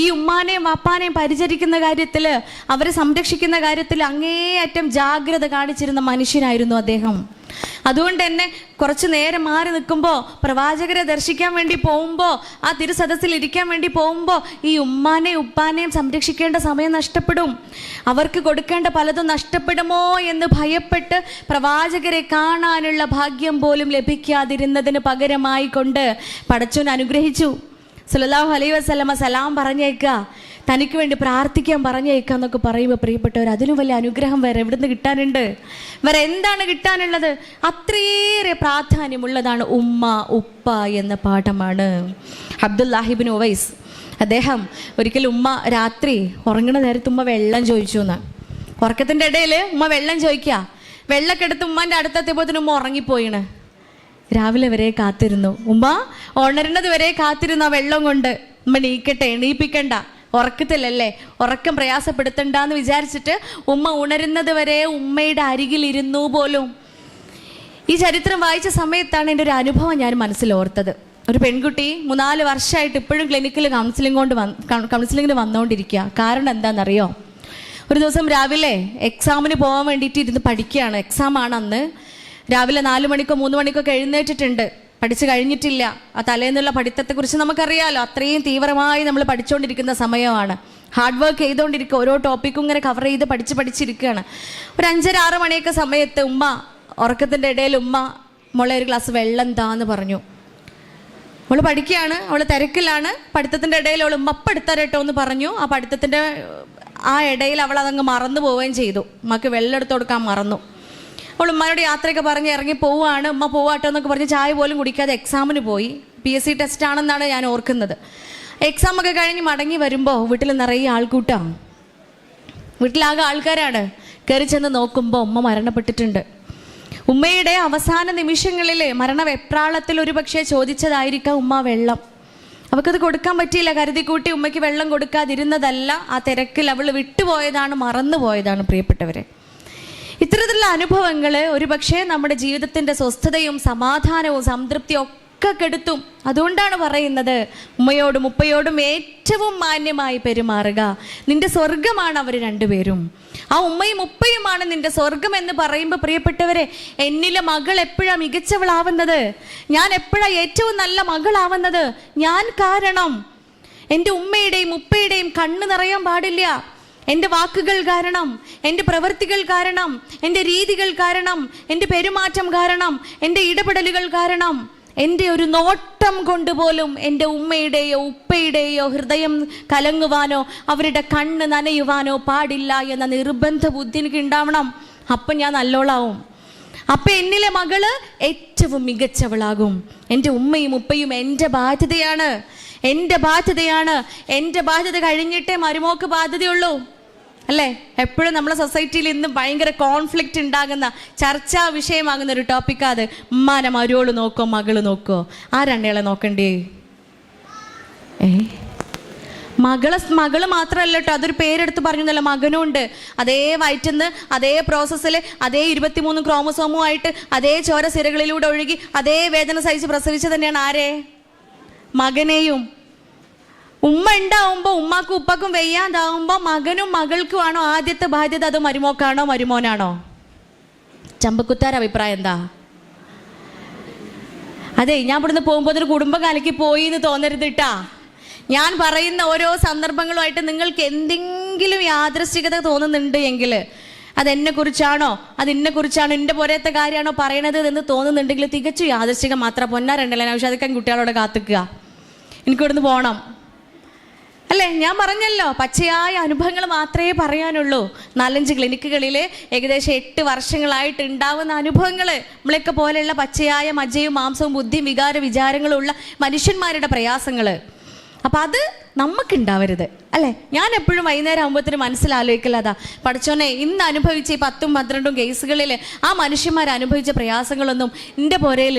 ഈ ഉമ്മാനെയും വാപ്പാനെയും പരിചരിക്കുന്ന കാര്യത്തിൽ, അവരെ സംരക്ഷിക്കുന്ന കാര്യത്തിൽ അങ്ങേയറ്റം ജാഗ്രത കാണിച്ചിരുന്ന മനുഷ്യനായിരുന്നു അദ്ദേഹം. അതുകൊണ്ട് തന്നെ കുറച്ച് നേരം മാറി നിൽക്കുമ്പോൾ, പ്രവാചകരെ ദർശിക്കാൻ വേണ്ടി പോകുമ്പോൾ, ആ തിരുസദസ്സിൽ ഇരിക്കാൻ വേണ്ടി പോകുമ്പോൾ ഈ ഉമ്മാനെയും ഉപ്പാനെയും സംരക്ഷിക്കേണ്ട സമയം നഷ്ടപ്പെടും, അവർക്ക് കൊടുക്കേണ്ട പലതും നഷ്ടപ്പെടുമോ എന്ന് ഭയപ്പെട്ട് പ്രവാചകരെ കാണാനുള്ള ഭാഗ്യം പോലും ലഭിക്കാതിരുന്നതിന് പകരമായി കൊണ്ട് പടച്ചോൻ അനുഗ്രഹിച്ചു. സല്ലല്ലാഹു അലൈഹി വസല്ലമ സലാം പറഞ്ഞേക്കുക, തനിക്ക് വേണ്ടി പ്രാർത്ഥിക്കാൻ പറഞ്ഞേക്കുക എന്നൊക്കെ പറയുമ്പോൾ പ്രിയപ്പെട്ടവർ, അതിലും വലിയ അനുഗ്രഹം വേറെ എവിടുന്ന് കിട്ടാനുണ്ട്? വേറെ എന്താണ് കിട്ടാനുള്ളത്? അത്രയേറെ പ്രാധാന്യമുള്ളതാണ് ഉമ്മ ഉപ്പ എന്ന പാഠമാണ്. അബ്ദുല്ലാഹിബ്നു ഉവൈസ്, അദ്ദേഹം ഒരിക്കൽ ഉമ്മ രാത്രി ഉറങ്ങുന്ന നേരത്ത് ഉമ്മ വെള്ളം ചോദിച്ചു എന്ന്. ഉറക്കത്തിൻ്റെ ഇടയിൽ ഉമ്മ വെള്ളം ചോദിക്കുക, വെള്ളമൊക്കെ എടുത്ത് ഉമ്മാൻ്റെ അടുത്തെത്തിയപ്പോൾ ഉമ്മ ഉറങ്ങിപ്പോയിണ്. രാവിലെ വരെ കാത്തിരുന്നു, ഉമ്മ ഉണരുന്നത് വരെ കാത്തിരുന്നു ആ വെള്ളം കൊണ്ട്. ഉമ്മ എണീപ്പിക്കണ്ട, ഉറക്കത്തിലല്ലേ, ഉറക്കം പ്രയാസപ്പെടുത്തണ്ടെന്ന് വിചാരിച്ചിട്ട് ഉമ്മ ഉണരുന്നത് വരെ ഉമ്മയുടെ അരികിലിരുന്നു പോലും. ഈ ചരിത്രം വായിച്ച സമയത്താണ് എൻ്റെ ഒരു അനുഭവം ഞാൻ മനസ്സിലോർത്തത്. ഒരു പെൺകുട്ടി 3-4 വർഷമായിട്ട് ഇപ്പോഴും ക്ലിനിക്കിൽ കൗൺസിലിങ്ങിന് വന്നുകൊണ്ടിരിക്കുക. കാരണം എന്താണെന്നറിയോ? ഒരു ദിവസം രാവിലെ എക്സാമിന് പോകാൻ വേണ്ടിയിട്ട് ഇരുന്ന് പഠിക്കുകയാണ്. എക്സാമാണ് അന്ന്. രാവിലെ 4 മണിക്കോ 3 മണിക്കൊക്കെ എഴുന്നേറ്റിട്ടുണ്ട്. പഠിച്ചു കഴിഞ്ഞിട്ടില്ല. ആ തലേന്നുള്ള പഠിത്തത്തെക്കുറിച്ച് നമുക്കറിയാമല്ലോ. അത്രയും തീവ്രമായി നമ്മൾ പഠിച്ചുകൊണ്ടിരിക്കുന്ന സമയമാണ്. ഹാർഡ് വർക്ക് ചെയ്തുകൊണ്ടിരിക്കുക. ഓരോ ടോപ്പിക്കും ഇങ്ങനെ കവർ ചെയ്ത് പഠിച്ചിരിക്കുകയാണ്. ഒരു 5:30-6 മണിയൊക്കെ സമയത്ത് ഉമ്മ ഉറക്കത്തിൻ്റെ ഇടയിൽ ഉമ്മ മോളെ ഒരു ഗ്ലാസ് വെള്ളം താന്ന് പറഞ്ഞു. അവൾ പഠിക്കുകയാണ്, അവൾ തിരക്കിലാണ്. പഠിത്തത്തിൻ്റെ ഇടയിൽ അവൾ ഉമ്മ അപ്പം എടുത്തരട്ടോ എന്ന് പറഞ്ഞു. ആ പഠിത്തത്തിൻ്റെ ആ ഇടയിൽ അവൾ അതങ്ങ് മറന്നു പോവുകയും ചെയ്തു. ഉമ്മക്ക് വെള്ളം എടുത്ത് കൊടുക്കാൻ മറന്നു. അവൾ ഉമ്മയോട് യാത്രയൊക്കെ പറഞ്ഞ് ഇറങ്ങി പോവുകയാണ്. ഉമ്മ പോവാട്ടോ എന്നൊക്കെ പറഞ്ഞ് ചായ പോലും കുടിക്കാതെ എക്സാമിന് പോയി. PSC ടെസ്റ്റ് ആണെന്നാണ് ഞാൻ ഓർക്കുന്നത്. എക്സാമൊക്കെ കഴിഞ്ഞ് മടങ്ങി വരുമ്പോൾ വീട്ടിൽ നിറയെ ആൾക്കൂട്ടം. വീട്ടിലാകെ ആൾക്കാരാണ്. കയറി ചെന്ന് നോക്കുമ്പോൾ ഉമ്മ മരണപ്പെട്ടിട്ടുണ്ട്. ഉമ്മയുടെ അവസാന നിമിഷങ്ങളിൽ മരണവെപ്രാളത്തിൽ ഒരു പക്ഷേ ചോദിച്ചതായിരിക്കാം ഉമ്മ വെള്ളം. അവൾക്കത് കൊടുക്കാൻ പറ്റിയില്ല. കരുതിക്കൂട്ടി ഉമ്മയ്ക്ക് വെള്ളം കൊടുക്കാതിരുന്നതല്ല, ആ തിരക്കിൽ അവൾ വിട്ടുപോയതാണ്, മറന്നുപോയതാണ്. പ്രിയപ്പെട്ടവരെ, ഇത്തരത്തിലുള്ള അനുഭവങ്ങൾ ഒരു പക്ഷേ നമ്മുടെ ജീവിതത്തിൻ്റെ സ്വസ്ഥതയും സമാധാനവും സംതൃപ്തിയും ഒക്കെ കെടുത്തും. അതുകൊണ്ടാണ് പറയുന്നത്, ഉമ്മയോടും ഉപ്പയോടും ഏറ്റവും മാന്യമായി പെരുമാറുക. നിന്റെ സ്വർഗമാണ് അവർ രണ്ടുപേരും. ആ ഉമ്മയും ഉപ്പയുമാണ് നിന്റെ സ്വർഗം എന്ന് പറയുമ്പോൾ പ്രിയപ്പെട്ടവരെ, എന്നിലെ മകൾ എപ്പോഴാണ് മികച്ചവളാവുന്നത്? ഞാൻ എപ്പോഴാണ് ഏറ്റവും നല്ല മകളാവുന്നത്? ഞാൻ കാരണം. എൻ്റെ ഉമ്മയുടെയും ഉപ്പയുടെയും കണ്ണ് നിറയാൻ പാടില്ല. എൻ്റെ വാക്കുകൾ കാരണം, എൻ്റെ പ്രവൃത്തികൾ കാരണം, എൻ്റെ രീതികൾ കാരണം, എൻ്റെ പെരുമാറ്റം കാരണം, എൻ്റെ ഇടപെടലുകൾ കാരണം, എൻ്റെ ഒരു നോട്ടം കൊണ്ടുപോലും എൻ്റെ ഉമ്മയുടെയോ ഉപ്പയുടെയോ ഹൃദയം കലങ്ങുവാനോ അവരുടെ കണ്ണ് നനയുവാനോ പാടില്ല എന്ന നിർബന്ധ ബുദ്ധി എനിക്ക് ഉണ്ടാവണം. അപ്പം ഞാൻ നല്ലോളാവും. അപ്പം എന്നിലെ മകള് ഏറ്റവും മികച്ചവളാകും. എൻ്റെ ഉമ്മയും ഉപ്പയും എൻ്റെ ബാധ്യതയാണ്. എൻ്റെ ബാധ്യത കഴിഞ്ഞിട്ടേ മരുമോക്ക് ബാധ്യതയുള്ളൂ, അല്ലേ? എപ്പോഴും നമ്മളെ സൊസൈറ്റിയിൽ ഇന്നും ഭയങ്കര കോൺഫ്ലിക്റ്റ് ഉണ്ടാകുന്ന ചർച്ചാ വിഷയമാകുന്ന ഒരു ടോപ്പിക്കാ അത്. ഉമ്മാനെ മരുവോള് നോക്കോ മകള് നോക്കോ? ആരണ്ടേളെ നോക്കണ്ടേ? മകള് മാത്രമല്ല കേട്ടോ, അതൊരു പേരെടുത്ത് പറഞ്ഞല്ല, മകനും ഉണ്ട്. അതേ വയറ്റിന്ന് അതേ പ്രോസസ്സിൽ അതേ 23 ക്രോമസോമുമായിട്ട് അതേ ചോര സിരകളിലൂടെ ഒഴുകി അതേ വേദന സഹിച്ച് പ്രസവിച്ച് തന്നെയാണ് ആരെ? മകനെയും. ഉമ്മ ഉണ്ടാവുമ്പോൾ ഉമ്മാക്കും ഉപ്പാക്കും വെയ്യാതാവുമ്പോൾ മകനും മകൾക്കുമാണോ ആദ്യത്തെ ബാധ്യത? അത് മരുമോക്കാണോ മരുമോനാണോ? ചമ്പക്കുത്താർ അഭിപ്രായം എന്താ? അതെ, ഞാൻ ഇവിടുന്ന് പോകുമ്പോൾ ഒരു കുടുംബം കലക്കി പോയി എന്ന് തോന്നരുത് കേട്ടാ. ഞാൻ പറയുന്ന ഓരോ സന്ദർഭങ്ങളുമായിട്ട് നിങ്ങൾക്ക് എന്തെങ്കിലും യാദൃശ്ചികത തോന്നുന്നുണ്ട് എങ്കിൽ അതെന്നെ കുറിച്ചാണോ, അതിന്നെ കുറിച്ചാണോ, എൻ്റെ പോരത്തെ കാര്യമാണോ പറയണത് എന്ന് തോന്നുന്നുണ്ടെങ്കിൽ തികച്ചും യാദൃശ്ചികം മാത്രം. പൊന്നാരണ്ടല്ലേ ആവശ്യമാക്കാൻ കുട്ടികളോട് കാത്തിക്കുക, എനിക്കിവിടുന്ന് പോകണം, അല്ലേ? ഞാൻ പറഞ്ഞല്ലോ, പച്ചയായ അനുഭവങ്ങൾ മാത്രമേ പറയാനുള്ളൂ. 4-5 ക്ലിനിക്കുകളിൽ ഏകദേശം 8 വർഷങ്ങളായിട്ട് ഉണ്ടാവുന്ന അനുഭവങ്ങൾ, നമ്മളൊക്കെ പോലെയുള്ള പച്ചയായ മജ്ജയും മാംസവും ബുദ്ധിയും വിചാരങ്ങളും ഉള്ള മനുഷ്യന്മാരുടെ പ്രയാസങ്ങൾ. അപ്പം അത് നമുക്കുണ്ടാവരുത്, അല്ലേ? ഞാൻ എപ്പോഴും വൈകുന്നേരം ആകുമ്പോഴത്തേനും മനസ്സിലാലോചിക്കലതാ, പഠിച്ചോനെ ഇന്ന് അനുഭവിച്ച ഈ 10ഉം 12ഉം കേസുകളിൽ ആ മനുഷ്യന്മാർ അനുഭവിച്ച പ്രയാസങ്ങളൊന്നും എൻ്റെ പോരയിൽ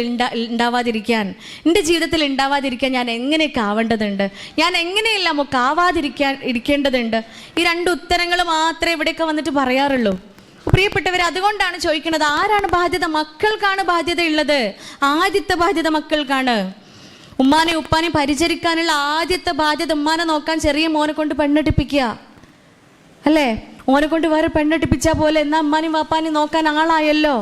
ഉണ്ടാവാതിരിക്കാൻ, എൻ്റെ ജീവിതത്തിൽ ഉണ്ടാവാതിരിക്കാൻ ഞാൻ എങ്ങനെയൊക്കെ ആവേണ്ടതുണ്ട്, ഞാൻ എങ്ങനെയെല്ലാം ഒക്കെ ഇരിക്കേണ്ടതുണ്ട്. ഈ 2 ഉത്തരങ്ങൾ മാത്രമേ ഇവിടെയൊക്കെ വന്നിട്ട് പറയാറുള്ളൂ. പ്രിയപ്പെട്ടവർ, അതുകൊണ്ടാണ് ചോദിക്കുന്നത്, ആരാണ് ബാധ്യത? മക്കൾക്കാണ് ബാധ്യത ഉള്ളത്. ആദ്യത്തെ ബാധ്യത മക്കൾക്കാണ്. ഉമ്മാനെ ഉപ്പാനെ പരിചരിക്കാനുള്ള ആദ്യത്തെ ബാധ്യത ഉമ്മാനെ നോക്കാൻ ചെറിയ മോനെ കൊണ്ട് പെണ്ണെട്ടിപ്പിക്കുക, അല്ലേ? ഓനെ കൊണ്ട് വേറെ പെണ്ണെട്ടിപ്പിച്ചാൽ പോലെ എന്നാ ഉമ്മാനെയും വാപ്പാനെയും നോക്കാൻ ആളായല്ലോ.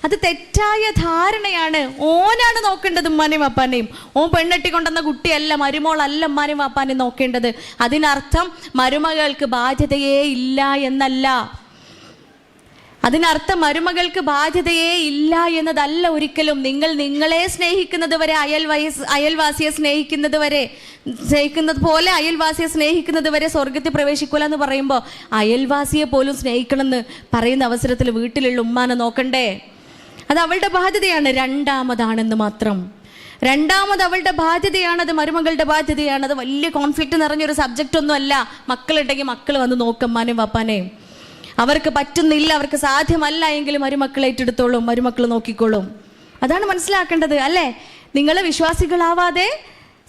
അത് തെറ്റായ ധാരണയാണ്. ഓനാണ് നോക്കേണ്ടത് ഉമ്മാനെയും വാപ്പാനെയും. ഓൻ പെണ്ണെട്ടിക്കൊണ്ടെന്ന കുട്ടിയല്ല, മരുമോളല്ല ഉമ്മാനെയും വാപ്പാനെയും നോക്കേണ്ടത്. അതിനർത്ഥം മരുമകൾക്ക് ബാധ്യതയേ ഇല്ല എന്നല്ല. അതിനർത്ഥം മരുമകൾക്ക് ബാധ്യതയേ ഇല്ല എന്നതല്ല ഒരിക്കലും. നിങ്ങളെ സ്നേഹിക്കുന്നത് വരെ അയൽവാസിയെ സ്നേഹിക്കുന്നത് പോലെ അയൽവാസിയെ സ്നേഹിക്കുന്നത് വരെ സ്വർഗത്തിൽ പ്രവേശിക്കൂല എന്ന് പറയുമ്പോൾ അയൽവാസിയെ പോലും സ്നേഹിക്കണം എന്ന് പറയുന്ന അവസരത്തിൽ വീട്ടിലുള്ള ഉമ്മാനെ നോക്കണ്ടേ? അത് അവളുടെ ബാധ്യതയാണ്. രണ്ടാമതാണെന്ന് മാത്രം. രണ്ടാമത് അവളുടെ ബാധ്യതയാണ്, അത് മരുമകളുടെ ബാധ്യതയാണ്. അത് വലിയ കോൺഫ്ലിക്റ്റ് നിറഞ്ഞൊരു സബ്ജക്റ്റ് ഒന്നും അല്ല. മക്കളുണ്ടെങ്കിൽ മക്കൾ വന്ന് നോക്കമ്മാനെയും വാപ്പാനെയും. അവർക്ക് പറ്റുന്നില്ല, അവർക്ക് സാധ്യമല്ല എങ്കിലും മരുമക്കൾ ഏറ്റെടുത്തോളും, മരുമക്കൾ നോക്കിക്കോളും. അതാണ് മനസ്സിലാക്കേണ്ടത്, അല്ലേ? നിങ്ങൾ വിശ്വാസികളാവാതെ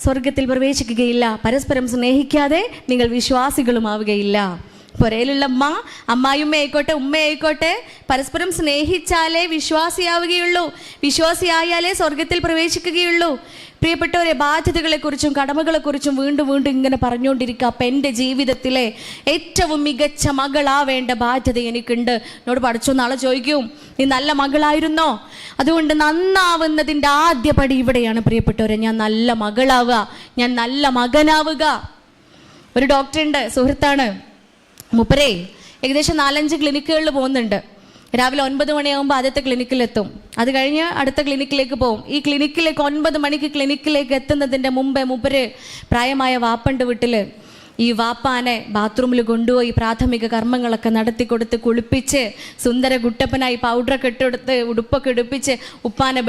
സ്വർഗത്തിൽ പ്രവേശിക്കുകയില്ല. പരസ്പരം സ്നേഹിക്കാതെ നിങ്ങൾ വിശ്വാസികളുമാവുകയില്ല. പുരയിലുള്ള അമ്മായിമ്മ ആയിക്കോട്ടെ, ഉമ്മയായിക്കോട്ടെ, പരസ്പരം സ്നേഹിച്ചാലേ വിശ്വാസിയാവുകയുള്ളൂ. വിശ്വാസിയായാലേ സ്വർഗത്തിൽ പ്രവേശിക്കുകയുള്ളൂ. പ്രിയപ്പെട്ടവരെ, ബാധ്യതകളെക്കുറിച്ചും കടമകളെക്കുറിച്ചും വീണ്ടും വീണ്ടും ഇങ്ങനെ പറഞ്ഞുകൊണ്ടിരിക്കുക. അപ്പം എൻ്റെ ജീവിതത്തിലെ ഏറ്റവും മികച്ച മകളാവേണ്ട ബാധ്യത എനിക്കുണ്ട്. എന്നോട് പഠിച്ചോ നാളെ ചോദിക്കും, നീ നല്ല മകളായിരുന്നോ? അതുകൊണ്ട് നന്നാവുന്നതിൻ്റെ ആദ്യ പടി ഇവിടെയാണ് പ്രിയപ്പെട്ടവരെ. ഞാൻ നല്ല മകളാവുക, ഞാൻ നല്ല മകനാവുക. ഒരു ഡോക്ടറുണ്ട്, സുഹൃത്താണ്, മൂപ്പരേ ഏകദേശം 4-5 ക്ലിനിക്കുകളിൽ പോകുന്നുണ്ട്. രാവിലെ 9 മണിയാകുമ്പോൾ ആദ്യത്തെ ക്ലിനിക്കിലെത്തും. അത് കഴിഞ്ഞ് അടുത്ത ക്ലിനിക്കിലേക്ക് പോകും. ഈ ക്ലിനിക്കിലേക്ക് 9 മണിക്ക് ക്ലിനിക്കിലേക്ക് എത്തുന്നതിൻ്റെ മുമ്പേ മൂപ്പര് പ്രായമായ വാപ്പണ്ട് വീട്ടിൽ. ഈ വാപ്പാനെ ബാത്റൂമിൽ കൊണ്ടുപോയി പ്രാഥമിക കർമ്മങ്ങളൊക്കെ നടത്തി കൊടുത്ത് കുളിപ്പിച്ച് സുന്ദര കുട്ടപ്പനായി പൗഡറൊക്കെ ഇട്ടെടുത്ത് ഉടുപ്പൊക്കെ ഇടുപ്പിച്ച് ഉപ്പാൻ്റെ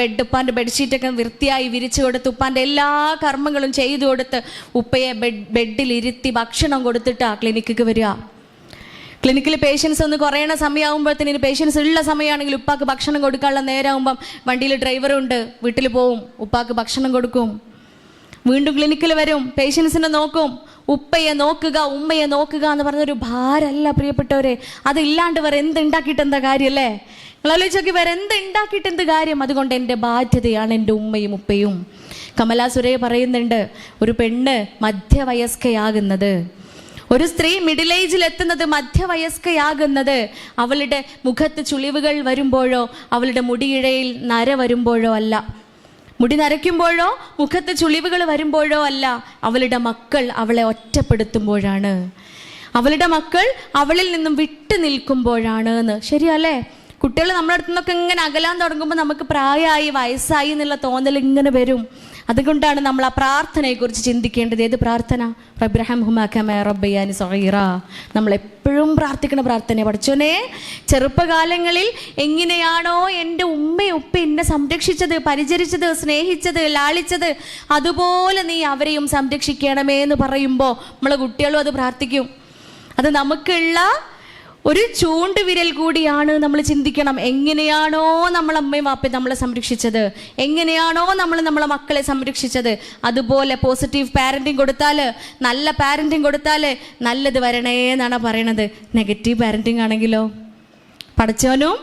ബെഡ്ഷീറ്റൊക്കെ വൃത്തിയായി വിരിച്ചു കൊടുത്ത് ഉപ്പാൻ്റെ എല്ലാ കർമ്മങ്ങളും ചെയ്തു കൊടുത്ത് ഉപ്പയെ ബെഡിലിരുത്തി ഭക്ഷണം കൊടുത്തിട്ടാണ് ക്ലിനിക്കിലേക്ക് വരിക. ക്ലിനിക്കിൽ പേഷ്യൻസ് ഒന്ന് കുറയണ സമയമാകുമ്പോഴത്തേന് പേഷ്യൻസ് ഉള്ള സമയമാണെങ്കിൽ ഉപ്പാക്ക് ഭക്ഷണം കൊടുക്കാനുള്ള നേരമാകുമ്പം വണ്ടിയിൽ ഡ്രൈവറുണ്ട്, വീട്ടിൽ പോവും, ഉപ്പാക്ക് ഭക്ഷണം കൊടുക്കും. വീണ്ടും ക്ലിനിക്കിൽ വരും, പേഷ്യൻസിനെ നോക്കും. ഉപ്പയെ നോക്കുക, ഉമ്മയെ നോക്കുക എന്ന് പറഞ്ഞൊരു ഭാരമല്ല പ്രിയപ്പെട്ടവരെ. അതില്ലാണ്ട് വേറെ എന്തുണ്ടാക്കിയിട്ട് എന്താ കാര്യമല്ലേ? നിങ്ങളാലോചിച്ചൊക്കെ വേറെ എന്തുണ്ടാക്കിയിട്ട് എന്ത് കാര്യം? അതുകൊണ്ട് എൻ്റെ ബാധ്യതയാണ് എൻ്റെ ഉമ്മയും ഉപ്പയും. കമലാ സുരയ്യ പറയുന്നുണ്ട്, ഒരു പെണ്ണ് മധ്യവയസ്കയാകുന്നത്, ഒരു സ്ത്രീ മിഡിൽ ഏജിൽ എത്തുന്നത്, മധ്യവയസ്കയാകുന്നത് അവളുടെ മുഖത്ത് ചുളിവുകൾ വരുമ്പോഴോ അവളുടെ മുടിയിഴയിൽ നര വരുമ്പോഴോ അല്ല, മുടി നരയ്ക്കുമ്പോഴോ മുഖത്ത് ചുളിവുകൾ വരുമ്പോഴോ അല്ല, അവളുടെ മക്കൾ അവളെ ഒറ്റപ്പെടുത്തുമ്പോഴാണ്, അവളുടെ മക്കൾ അവളിൽ നിന്നും വിട്ടു നിൽക്കുമ്പോഴാണ് എന്ന്. ശരിയല്ലേ? കുട്ടികൾ നമ്മുടെ അടുത്ത് നിന്നൊക്കെ ഇങ്ങനെ അകലാൻ തുടങ്ങുമ്പോൾ നമുക്ക് പ്രായമായി വയസ്സായി എന്നുള്ള തോന്നൽ ഇങ്ങനെ വരും. അതുകൊണ്ടാണ് നമ്മൾ ആ പ്രാർത്ഥനയെക്കുറിച്ച് ചിന്തിക്കേണ്ടത്. ഏത് പ്രാർത്ഥന? റബ്ബിർഹം ഹുമാ കമാ റബ്ബയാനി സഗീറ. നമ്മൾ എപ്പോഴും പ്രാർത്ഥിക്കുന്ന പ്രാർത്ഥന. പഠിച്ചോനെ, ചെറുപ്പകാലങ്ങളിൽ എങ്ങനെയാണോ എൻ്റെ ഉമ്മയും ഉപ്പ എന്നെ സംരക്ഷിച്ചത്, പരിചരിച്ചത്, സ്നേഹിച്ചത്, ലാളിച്ചത്, അതുപോലെ നീ അവരെയും സംരക്ഷിക്കണമേ എന്ന് പറയുമ്പോൾ നമ്മളെ കുട്ടികളും അത് പ്രാർത്ഥിക്കും. അത് നമുക്കുള്ള ഒരു ചൂണ്ടുവിരൽ കൂടിയാണ്. നമ്മൾ ചിന്തിക്കണം, എങ്ങനെയാണോ നമ്മൾ അമ്മയും അപ്പയും നമ്മളെ സംരക്ഷിച്ചത്, എങ്ങനെയാണോ നമ്മൾ നമ്മളെ മക്കളെ സംരക്ഷിച്ചത്, അതുപോലെ പോസിറ്റീവ് പാരൻറ്റിങ് കൊടുത്താൽ, നല്ല പാരൻറ്റിങ് കൊടുത്താൽ നല്ലത് വരണേ എന്നാണ് പറയണത്. നെഗറ്റീവ് പാരൻറ്റിങ് ആണെങ്കിലോ പഠിച്ചവനും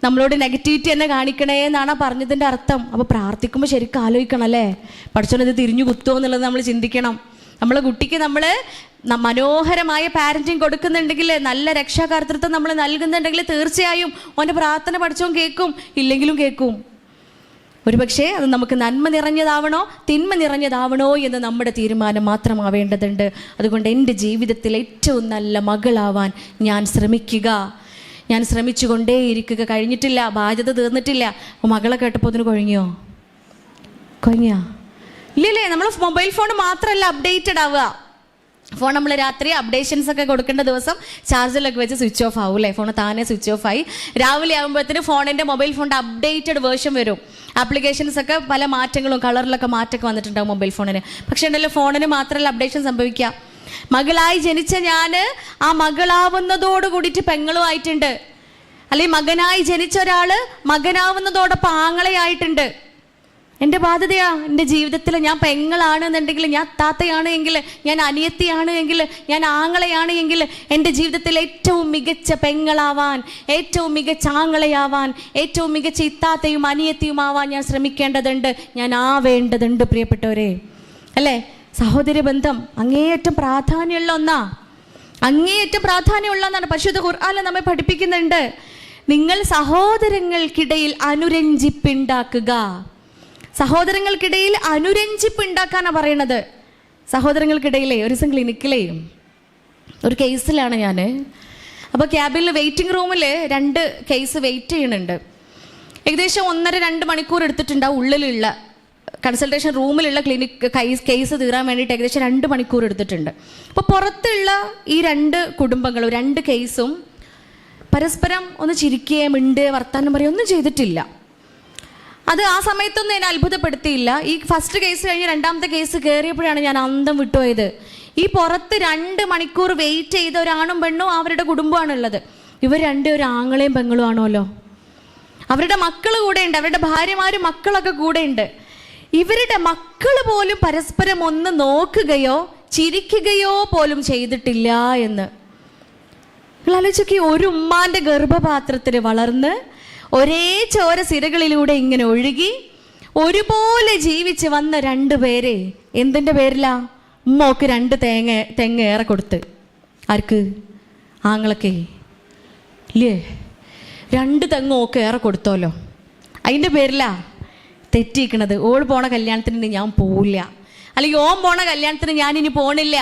നമ്മളോട് നെഗറ്റിവിറ്റി തന്നെ കാണിക്കണേ എന്നാണ് പറഞ്ഞതിൻ്റെ അർത്ഥം. അപ്പോൾ പ്രാർത്ഥിക്കുമ്പോൾ ശരിക്കും ആലോചിക്കണം അല്ലേ, പഠിച്ചവനത് തിരിഞ്ഞു കുത്തുമോ എന്നുള്ളത് നമ്മൾ ചിന്തിക്കണം. നമ്മളെ കുട്ടിക്ക് നമ്മൾ മനോഹരമായ പാരൻറ്റിങ് കൊടുക്കുന്നുണ്ടെങ്കിൽ, നല്ല രക്ഷാകർതൃത്വം നമ്മൾ നൽകുന്നുണ്ടെങ്കിൽ തീർച്ചയായും ഓൻ്റെ പ്രാർത്ഥന പഠിച്ചവൻ കേൾക്കും, ഇല്ലെങ്കിലും കേൾക്കും. ഒരുപക്ഷെ അത് നമുക്ക് നന്മ നിറഞ്ഞതാവണോ തിന്മ നിറഞ്ഞതാവണോ എന്ന് നമ്മുടെ തീരുമാനം മാത്രമാവേണ്ടതുണ്ട്. അതുകൊണ്ട് എൻ്റെ ജീവിതത്തിൽ ഏറ്റവും നല്ല മകളാവാൻ ഞാൻ ശ്രമിക്കുക, ഞാൻ ശ്രമിച്ചുകൊണ്ടേയിരിക്കുക. കഴിഞ്ഞിട്ടില്ല, ബാധ്യത തീർന്നിട്ടില്ല. മകളെ കേട്ടപ്പോൾ അതിന് കുഴങ്ങിയോ? ഇല്ലല്ലേ? നമ്മൾ മൊബൈൽ ഫോൺ മാത്രമല്ല അപ്ഡേറ്റഡ് ആവുക. ഫോൺ നമ്മൾ രാത്രി അപ്ഡേഷൻസ് ഒക്കെ കൊടുക്കേണ്ട ദിവസം ചാർജറിലൊക്കെ വെച്ച് സ്വിച്ച് ഓഫ് ആവും അല്ലേ? ഫോൺ താനെ സ്വിച്ച് ഓഫ് ആയി. രാവിലെ ആകുമ്പോഴത്തേന് മൊബൈൽ ഫോണിൻ്റെ അപ്ഡേറ്റഡ് വേർഷൻ വരും. ആപ്ലിക്കേഷൻസ് ഒക്കെ പല മാറ്റങ്ങളും, കളറിലൊക്കെ മാറ്റമൊക്കെ വന്നിട്ടുണ്ടാവും മൊബൈൽ ഫോണിന്. പക്ഷേ ഉണ്ടല്ലോ, ഫോണിന് മാത്രമല്ല അപ്ഡേഷൻ സംഭവിക്കുക. മകളായി ജനിച്ച ഞാൻ ആ മകളാവുന്നതോട് കൂടിയിട്ട് പെങ്ങളും ആയിട്ടുണ്ട്. അല്ലെങ്കിൽ മകനായി ജനിച്ച ഒരാൾ മകനാവുന്നതോടൊപ്പം ആങ്ങളയായിട്ടുണ്ട്. എൻ്റെ ബാധ്യതയാ എൻ്റെ ജീവിതത്തിൽ. ഞാൻ പെങ്ങളാണ് എന്നുണ്ടെങ്കിൽ, ഞാൻ താത്തയാണ് എങ്കിൽ, ഞാൻ അനിയത്തിയാണ് എങ്കിൽ, ഞാൻ ആങ്ങളയാണ് എങ്കിൽ, എൻ്റെ ജീവിതത്തിൽ ഏറ്റവും മികച്ച പെങ്ങളാവാൻ, ഏറ്റവും മികച്ച ആങ്ങളയാവാൻ, ഏറ്റവും മികച്ച ഇത്താത്തയും അനിയത്തിയുമാവാൻ ഞാൻ ശ്രമിക്കേണ്ടതുണ്ട്, ഞാൻ ആവേണ്ടതുണ്ട് പ്രിയപ്പെട്ടവരെ. അല്ലേ? സഹോദര ബന്ധം അങ്ങേയറ്റം പ്രാധാന്യമുള്ള ഒന്നാ, അങ്ങേയറ്റം പ്രാധാന്യമുള്ള ഒന്നാണ്. പരിശുദ്ധ ഖുർആനിൽ നമ്മെ പഠിപ്പിക്കുന്നുണ്ട്, നിങ്ങൾ സഹോദരങ്ങൾക്കിടയിൽ അനുരഞ്ജിപ്പുണ്ടാക്കുക. സഹോദരങ്ങൾക്കിടയിൽ അനുരഞ്ജിപ്പുണ്ടാക്കാനാണ് പറയണത്. സഹോദരങ്ങൾക്കിടയിലേ ഒരു ദിവസം ക്ലിനിക്കിലേ ഒരു കേസിലാണ് ഞാൻ. അപ്പോൾ ക്യാബിനിൽ വെയിറ്റിംഗ് റൂമിൽ 2 കേസ് വെയിറ്റ് ചെയ്യുന്നുണ്ട്. ഏകദേശം 1.5-2 മണിക്കൂർ എടുത്തിട്ടുണ്ടാവും. ഉള്ളിലുള്ള കൺസൾട്ടേഷൻ റൂമിലുള്ള കേസ് തീരാൻ വേണ്ടിയിട്ട് ഏകദേശം 2 മണിക്കൂർ എടുത്തിട്ടുണ്ട്. അപ്പോൾ പുറത്തുള്ള ഈ 2 കുടുംബങ്ങളും 2 കേസും പരസ്പരം ഒന്ന് ചിരിക്കുകയും വർത്താനം പറയുകയും ഒന്നും ചെയ്തിട്ടില്ല. അത് ആ സമയത്തൊന്നും എന്നെ അത്ഭുതപ്പെടുത്തിയില്ല. ഈ ഫസ്റ്റ് കേസ് കഴിഞ്ഞ് 2ാമത്തെ കേസ് കയറിയപ്പോഴാണ് ഞാൻ അന്തം വിട്ടുപോയത്. ഈ പുറത്ത് 2 മണിക്കൂർ വെയിറ്റ് ചെയ്ത ഒരാണും പെണ്ണും അവരുടെ കുടുംബമാണുള്ളത്. ഇവർ 2 ഒരു ആങ്ങളെയും പെങ്ങളും ആണല്ലോ. അവരുടെ മക്കൾ കൂടെ ഉണ്ട്, അവരുടെ ഭാര്യമാരും മക്കളൊക്കെ കൂടെ ഉണ്ട്. ഇവരുടെ മക്കൾ പോലും പരസ്പരം ഒന്ന് നോക്കുകയോ ചിരിക്കുകയോ പോലും ചെയ്തിട്ടില്ല എന്ന്. നിങ്ങൾ ആലോചിച്ചൊക്കെ, ഒരു ഉമ്മാന്റെ ഗർഭപാത്രത്തിൽ വളർന്ന് ഒരേ ചോര സിരകളിലൂടെ ഇങ്ങനെ ഒഴുകി ഒരുപോലെ ജീവിച്ച് വന്ന രണ്ടുപേരെ എന്തിൻ്റെ പേരിലാ? ഉമ്മക്ക് 2 തെങ്ങ് ഏറെ കൊടുത്ത്. ആർക്ക്? ആങ്ങളൊക്കെ ഇല്ലേ? 2 തെങ്ങ് ഓക്ക് ഏറെ കൊടുത്തോല്ലോ. അതിൻ്റെ പേരിലാ തെറ്റിക്കണത്. ഓൾ പോണ കല്യാണത്തിന് ഞാൻ പോവില്ല, അല്ലെങ്കിൽ ഓൻ പോണ കല്യാണത്തിന് ഞാനിനി പോണില്ല,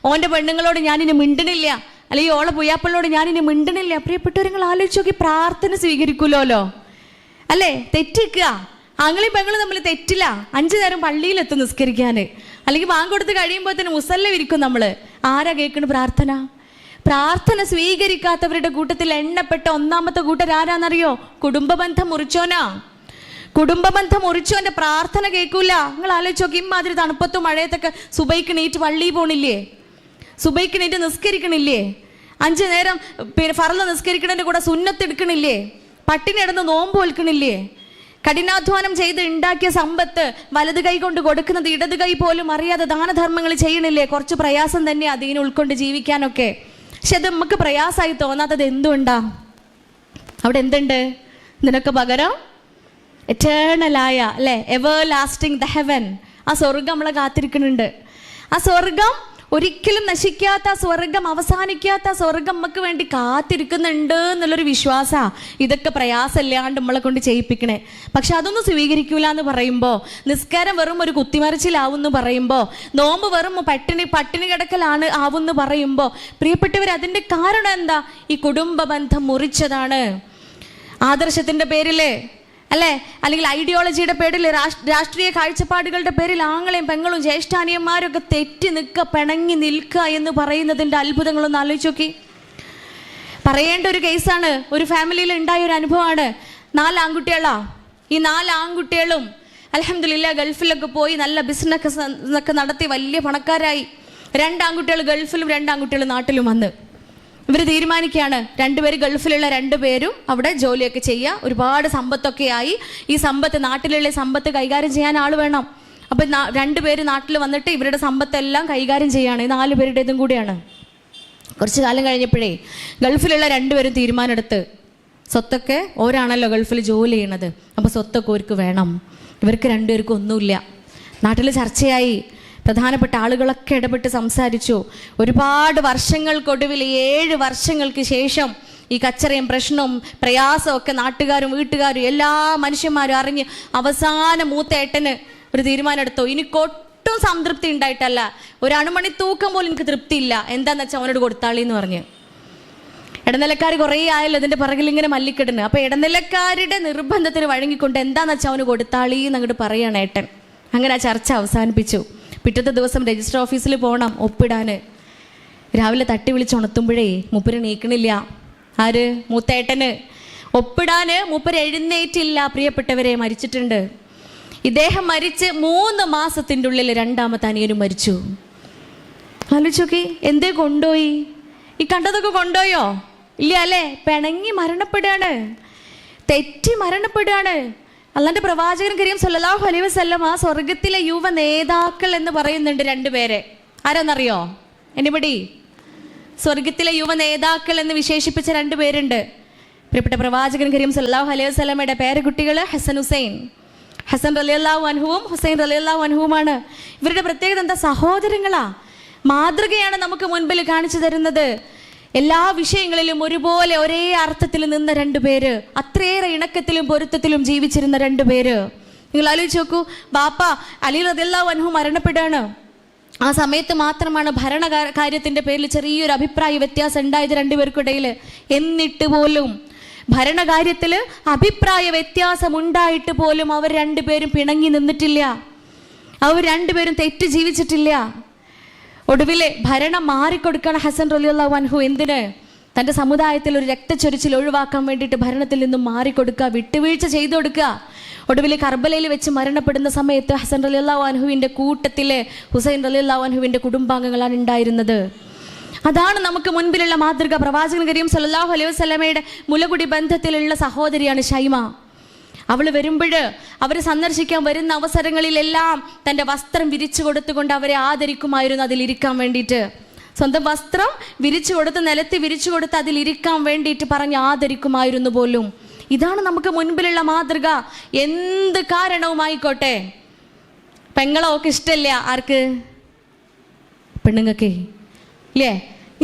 ഓൻ്റെ പെണ്ണുങ്ങളോട് ഞാനിനി മിണ്ടണില്ല, അല്ലെങ്കിൽ ഓളെ പുയ്യാപ്പളിനോട് ഞാനിനി മിണ്ടണില്ല. പ്രിയപ്പെട്ടവർ, നിങ്ങൾ ആലോചിച്ച് നോക്കി, പ്രാർത്ഥന സ്വീകരിക്കൂലോ അല്ലേ? തെറ്റിക്കുക. ആങ്ങളെയും പെങ്ങളും തമ്മിൽ തെറ്റില്ല. 5 നേരം പള്ളിയിലെത്തും നിസ്കരിക്കാൻ, അല്ലെങ്കിൽ ബാങ്ക് കൊടുത്ത് കഴിയുമ്പോൾ തന്നെ മുസല്ല വിരിക്കും നമ്മൾ. ആരാ കേൾക്കണ പ്രാർത്ഥന? പ്രാർത്ഥന സ്വീകരിക്കാത്തവരുടെ കൂട്ടത്തിൽ എണ്ണപ്പെട്ട 1ാമത്തെ കൂട്ടർ ആരാന്നറിയോ? കുടുംബബന്ധം മുറിച്ചോനാ. കുടുംബബന്ധം മുറിച്ചോന്റെ പ്രാർത്ഥന കേൾക്കൂല. നിങ്ങൾ ആലോചിച്ച് നോക്കി, ഇമ്മാതിരി തണുപ്പത്തും മഴയത്തൊക്കെ സുബൈക്ക് നീറ്റ് പള്ളിയിൽ പോണില്ലേ? സുബൈക്ക് നീറ്റ് നിസ്കരിക്കണില്ലേ? 5 നേരം ഫർള് നിസ്കരിക്കണതിൻ്റെ കൂടെ സുന്നത്ത് എടുക്കണില്ലേ? പട്ടിണി കിടന്ന് നോമ്പ് വെൽക്കണില്ലേ? കഠിനാധ്വാനം ചെയ്ത് ഉണ്ടാക്കിയ സമ്പത്ത് വലത് കൈ കൊണ്ട് കൊടുക്കുന്നത് ഇടത് കൈ പോലും അറിയാതെ ദാനധർമ്മങ്ങൾ ചെയ്യണില്ലേ? കുറച്ച് പ്രയാസം തന്നെ അതിനെ ഉൾക്കൊണ്ട് ജീവിക്കാനൊക്കെ. പക്ഷെ അത് നമുക്ക് പ്രയാസമായി തോന്നാത്തത് എന്തുകൊണ്ടാ? അവിടെ എന്തുണ്ട്? നിനക്ക് പകരം എറ്റേണലായ അല്ലേ, എവർ ലാസ്റ്റിംഗ് ദ ഹെവൻ, ആ സ്വർഗം നമ്മളെ കാത്തിരിക്കുന്നുണ്ട്. ആ സ്വർഗം ഒരിക്കലും നശിക്കാത്ത സ്വർഗം, അവസാനിക്കാത്ത സ്വർഗം നമുക്ക് വേണ്ടി കാത്തിരിക്കുന്നുണ്ട് എന്നുള്ളൊരു വിശ്വാസമാണ് ഇതൊക്കെ പ്രയാസമില്ലാണ്ട് നമ്മളെ കൊണ്ട് ചെയ്യിപ്പിക്കണേ. പക്ഷെ അതൊന്നും സ്വീകരിക്കൂല എന്ന് പറയുമ്പോൾ, നിസ്കാരം വെറും ഒരു കുത്തിമറിച്ചിലാവും എന്ന് പറയുമ്പോൾ, നോമ്പ് വെറും പട്ടിണി കിടക്കലാണ് ആവും എന്ന് പറയുമ്പോൾ, പ്രിയപ്പെട്ടവർ, അതിൻ്റെ കാരണം എന്താ? ഈ കുടുംബ ബന്ധം മുറിച്ചതാണ്. ആദർശത്തിൻ്റെ പേരിൽ അല്ലേ, അല്ലെങ്കിൽ ഐഡിയോളജിയുടെ പേരിൽ, രാഷ്ട്രീയ കാഴ്ചപ്പാടുകളുടെ പേരിൽ ആങ്ങളെയും പെങ്ങളും ജ്യേഷ്ഠാനിയന്മാരൊക്കെ തെറ്റി നിൽക്കുക, പിണങ്ങി നിൽക്കുക എന്ന് പറയുന്നതിൻ്റെ അത്ഭുതങ്ങളൊന്ന് ആലോചിച്ച് നോക്കി. പറയേണ്ട ഒരു കേസാണ്. ഒരു ഫാമിലിയിൽ ഉണ്ടായ ഒരു അനുഭവമാണ്. 4 ആൺകുട്ടികളാ. ഈ 4 ആൺകുട്ടികളും അൽഹംദുലില്ലാ ഗൾഫിലൊക്കെ പോയി നല്ല ബിസിനസ്സൊക്കെ നടത്തി വലിയ പണക്കാരായി. 2 ആൺകുട്ടികൾ ഗൾഫിലും 2 ആൺകുട്ടികൾ നാട്ടിലും വന്ന് ഇവർ തീരുമാനിക്കുകയാണ്, 2 പേര് ഗൾഫിലുള്ള 2 പേരും അവിടെ ജോലിയൊക്കെ ചെയ്യുക, ഒരുപാട് സമ്പത്തൊക്കെ ആയി. ഈ സമ്പത്ത്, നാട്ടിലുള്ള സമ്പത്ത് കൈകാര്യം ചെയ്യാൻ ആൾ വേണം. അപ്പം 2 പേര് നാട്ടിൽ വന്നിട്ട് ഇവരുടെ സമ്പത്തെല്ലാം കൈകാര്യം ചെയ്യുകയാണ്. ഈ 4 പേരുടേതും കൂടിയാണ്. കുറച്ച് കാലം കഴിഞ്ഞപ്പോഴേ ഗൾഫിലുള്ള 2 പേരും തീരുമാനമെടുത്ത്, സ്വത്തൊക്കെ ഓരാണല്ലോ ഗൾഫിൽ ജോലി ചെയ്യണത്, അപ്പോൾ സ്വത്തൊക്കെ അവർക്ക് വേണം. ഇവർക്ക് 2 പേർക്കും ഒന്നുമില്ല. നാട്ടിൽ ചർച്ചയായി. പ്രധാനപ്പെട്ട ആളുകളൊക്കെ ഇടപെട്ട് സംസാരിച്ചു. ഒരുപാട് വർഷങ്ങൾക്കൊടുവിൽ 7 വർഷങ്ങൾക്ക് ശേഷം ഈ കച്ചറയും പ്രശ്നവും പ്രയാസവും ഒക്കെ നാട്ടുകാരും വീട്ടുകാരും എല്ലാ മനുഷ്യന്മാരും അറിഞ്ഞ് അവസാനം മൂത്തേട്ടന് ഒരു തീരുമാനം എടുത്തു. എനിക്കൊട്ടും സംതൃപ്തി ഉണ്ടായിട്ടല്ല, ഒരു അണുമണി തൂക്കം പോലും എനിക്ക് തൃപ്തിയില്ല, എന്താന്ന് വെച്ചാൽ അവനോട് കൊടുത്താളി എന്ന് പറഞ്ഞ്. ഇടനിലക്കാർ കുറേ ആയല്ലോ ഇതിൻ്റെ പിറകിൽ ഇങ്ങനെ മല്ലിക്കിടുന്നു. അപ്പോൾ ഇടനിലക്കാരുടെ നിർബന്ധത്തിന് വഴങ്ങിക്കൊണ്ട് എന്താന്ന് വെച്ചാൽ അവന് കൊടുത്താളി എന്നങ്ങോട്ട് പറയാണ് ഏട്ടൻ. അങ്ങനെ ആ ചർച്ച അവസാനിപ്പിച്ചു. പിറ്റത്തെ ദിവസം രജിസ്റ്റർ ഓഫീസിൽ പോകണം ഒപ്പിടാൻ. രാവിലെ തട്ടി വിളിച്ചുണർത്തുമ്പോഴേ മൂപ്പര് നീക്കണില്ല. ആര്? മൂത്തേട്ടന്. ഒപ്പിടാൻ മൂപ്പര് എഴുന്നേറ്റില്ല. പ്രിയപ്പെട്ടവരെ, മരിച്ചിട്ടുണ്ട്. ഇദ്ദേഹം മരിച്ച് 3 മാസത്തിൻ്റെ ഉള്ളിൽ 2ാമത്തെ അനിയനും മരിച്ചു. ആലോചിച്ചോക്കി, എന്തേ കൊണ്ടുപോയി? ഈ കണ്ടതൊക്കെ കൊണ്ടുപോയോ? ഇല്ല അല്ലേ? പിണങ്ങി മരണപ്പെടുകയാണ്, തെറ്റി മരണപ്പെടുകയാണ്. അല്ലാണ്ട് പ്രവാചകൻ കരീം സല്ലല്ലാഹു അലൈഹി വസല്ലമ സ്വർഗത്തിലെ യുവ നേതാക്കൾ എന്ന് പറയുന്നുണ്ട് 2 പേരെ. ആരാന്നറിയോ? എനിബഡി? സ്വർഗത്തിലെ യുവ നേതാക്കൾ എന്ന് വിശേഷിപ്പിച്ച 2 പേരുണ്ട്. പ്രിയപ്പെട്ട പ്രവാചകൻ കരീം സല്ലല്ലാഹു അലൈഹി വസല്ലമയുടെ പേരക്കുട്ടികൾ ഹസൻ ഹുസൈൻ. ഹസൻ റളിയല്ലാഹു അൻഹുവും ഹുസൈൻ റളിയല്ലാഹു അൻഹുവുമാണ്. ഇവരുടെ പ്രത്യേകത എന്താ? സഹോദരങ്ങളാ. മാതൃകയാണ് നമുക്ക് മുൻപിൽ കാണിച്ചു തരുന്നത്. എല്ലാ വിഷയങ്ങളിലും ഒരുപോലെ ഒരേ അർത്ഥത്തിൽ നിന്ന 2 പേര്, അത്രയേറെ ഇണക്കത്തിലും പൊരുത്തത്തിലും ജീവിച്ചിരുന്ന 2 പേര്. നിങ്ങൾ ആലോചിച്ച് നോക്കൂ. ബാപ്പ അലി റളിയല്ലാഹു അൻഹു മരണപ്പെടുകയാണ്. ആ സമയത്ത് മാത്രമാണ് ഭരണകാര്യത്തിൻ്റെ പേരിൽ ചെറിയൊരു അഭിപ്രായ വ്യത്യാസം ഉണ്ടായത് 2 പേർക്കിടയിൽ. എന്നിട്ട് പോലും ഭരണകാര്യത്തിൽ അഭിപ്രായ വ്യത്യാസം ഉണ്ടായിട്ട് പോലും അവർ 2 പേരും പിണങ്ങി നിന്നിട്ടില്ല. അവർ 2 പേരും തെറ്റ് ജീവിച്ചിട്ടില്ല. ഒടുവിലെ ഭരണം മാറിക്കൊടുക്കണം ഹസൻ റളിയല്ലാഹു അൻഹു. എന്തിന്? തൻ്റെ സമുദായത്തിൽ ഒരു രക്തച്ചൊരിച്ചിൽ ഒഴിവാക്കാൻ വേണ്ടിയിട്ട് ഭരണത്തിൽ നിന്നും മാറിക്കൊടുക്കുക, വിട്ടുവീഴ്ച ചെയ്തു കൊടുക്കുക. ഒടുവിൽ കർബലയിൽ വെച്ച് മരണപ്പെടുന്ന സമയത്ത് ഹസൻ റളിയല്ലാഹു അൻഹുവിൻ്റെ കൂട്ടത്തിൽ ഹുസൈൻ റളിയല്ലാഹു അൻഹുവിൻ്റെ കുടുംബാംഗങ്ങളാണ് ഉണ്ടായിരുന്നത്. അതാണ് നമുക്ക് മുൻപിലുള്ള മാതൃക. പ്രവാചകൻ കരീം സല്ലല്ലാഹു അലൈഹി വസല്ലമയുടെ മുലകുടി ബന്ധത്തിലുള്ള സഹോദരിയാണ് ഷൈമ. അവൾ വരുമ്പോൾ, അവർ സന്ദർശിക്കാൻ വരുന്ന അവസരങ്ങളിലെല്ലാം തൻ്റെ വസ്ത്രം വിരിച്ചു കൊടുത്തുകൊണ്ട് അവരെ ആദരിക്കുമായിരുന്നു അതിലിരിക്കാൻ വേണ്ടിയിട്ട്. സ്വന്തം വസ്ത്രം വിരിച്ചു കൊടുത്ത് നിലത്ത് വിരിച്ചു കൊടുത്ത് അതിലിരിക്കാൻ വേണ്ടിയിട്ട് പറഞ്ഞ് ആദരിക്കുമായിരുന്നു പോലും. ഇതാണ് നമുക്ക് മുൻപിലുള്ള മാതൃക. എന്ത് കാരണവുമായിക്കോട്ടെ. പെങ്ങളെ ഒക്കെ ഇഷ്ടമില്ല ആർക്ക്? പെണ്ണുങ്ങൾക്ക് ഇല്ലേ?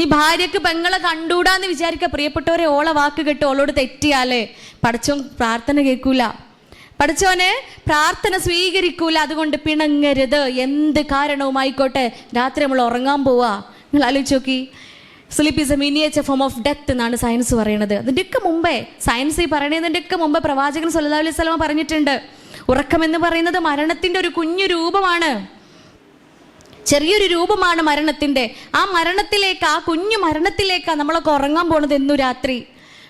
ഈ ഭാര്യക്ക് പെങ്ങളെ കണ്ടൂടാന്ന് വിചാരിക്കുക. പ്രിയപ്പെട്ടവരെ, ഓളെ വാക്ക് കേട്ട് ഓളോട് തെറ്റിയാലേ പടച്ചോൻ പ്രാർത്ഥന കേൾക്കൂല, പടച്ചോന് പ്രാർത്ഥന സ്വീകരിക്കൂല. അതുകൊണ്ട് പിണങ്ങരുത്. എന്ത് കാരണവുമായിക്കോട്ടെ. രാത്രി നമ്മൾ ഉറങ്ങാൻ പോവാ, നിങ്ങൾ ആലോചിച്ച് നോക്കി. Sleep is A miniature form of death എന്നാണ് സയൻസ് പറയണത്. അതിൻ്റെയൊക്കെ മുമ്പേ സയൻസ് ഈ പറയണതിൻ്റെയൊക്കെ മുമ്പ് പ്രവാചകൻ സല്ലല്ലാഹു അലൈഹി വസല്ലം പറഞ്ഞിട്ടുണ്ട്, ഉറക്കം എന്ന് പറയുന്നത് മരണത്തിൻ്റെ ഒരു കുഞ്ഞു രൂപമാണ്, ചെറിയൊരു രൂപമാണ് മരണത്തിൻ്റെ. ആ മരണത്തിലേക്ക്, ആ കുഞ്ഞു മരണത്തിലേക്കാണ് നമ്മളൊക്കെ ഉറങ്ങാൻ പോണത് എന്നു രാത്രി.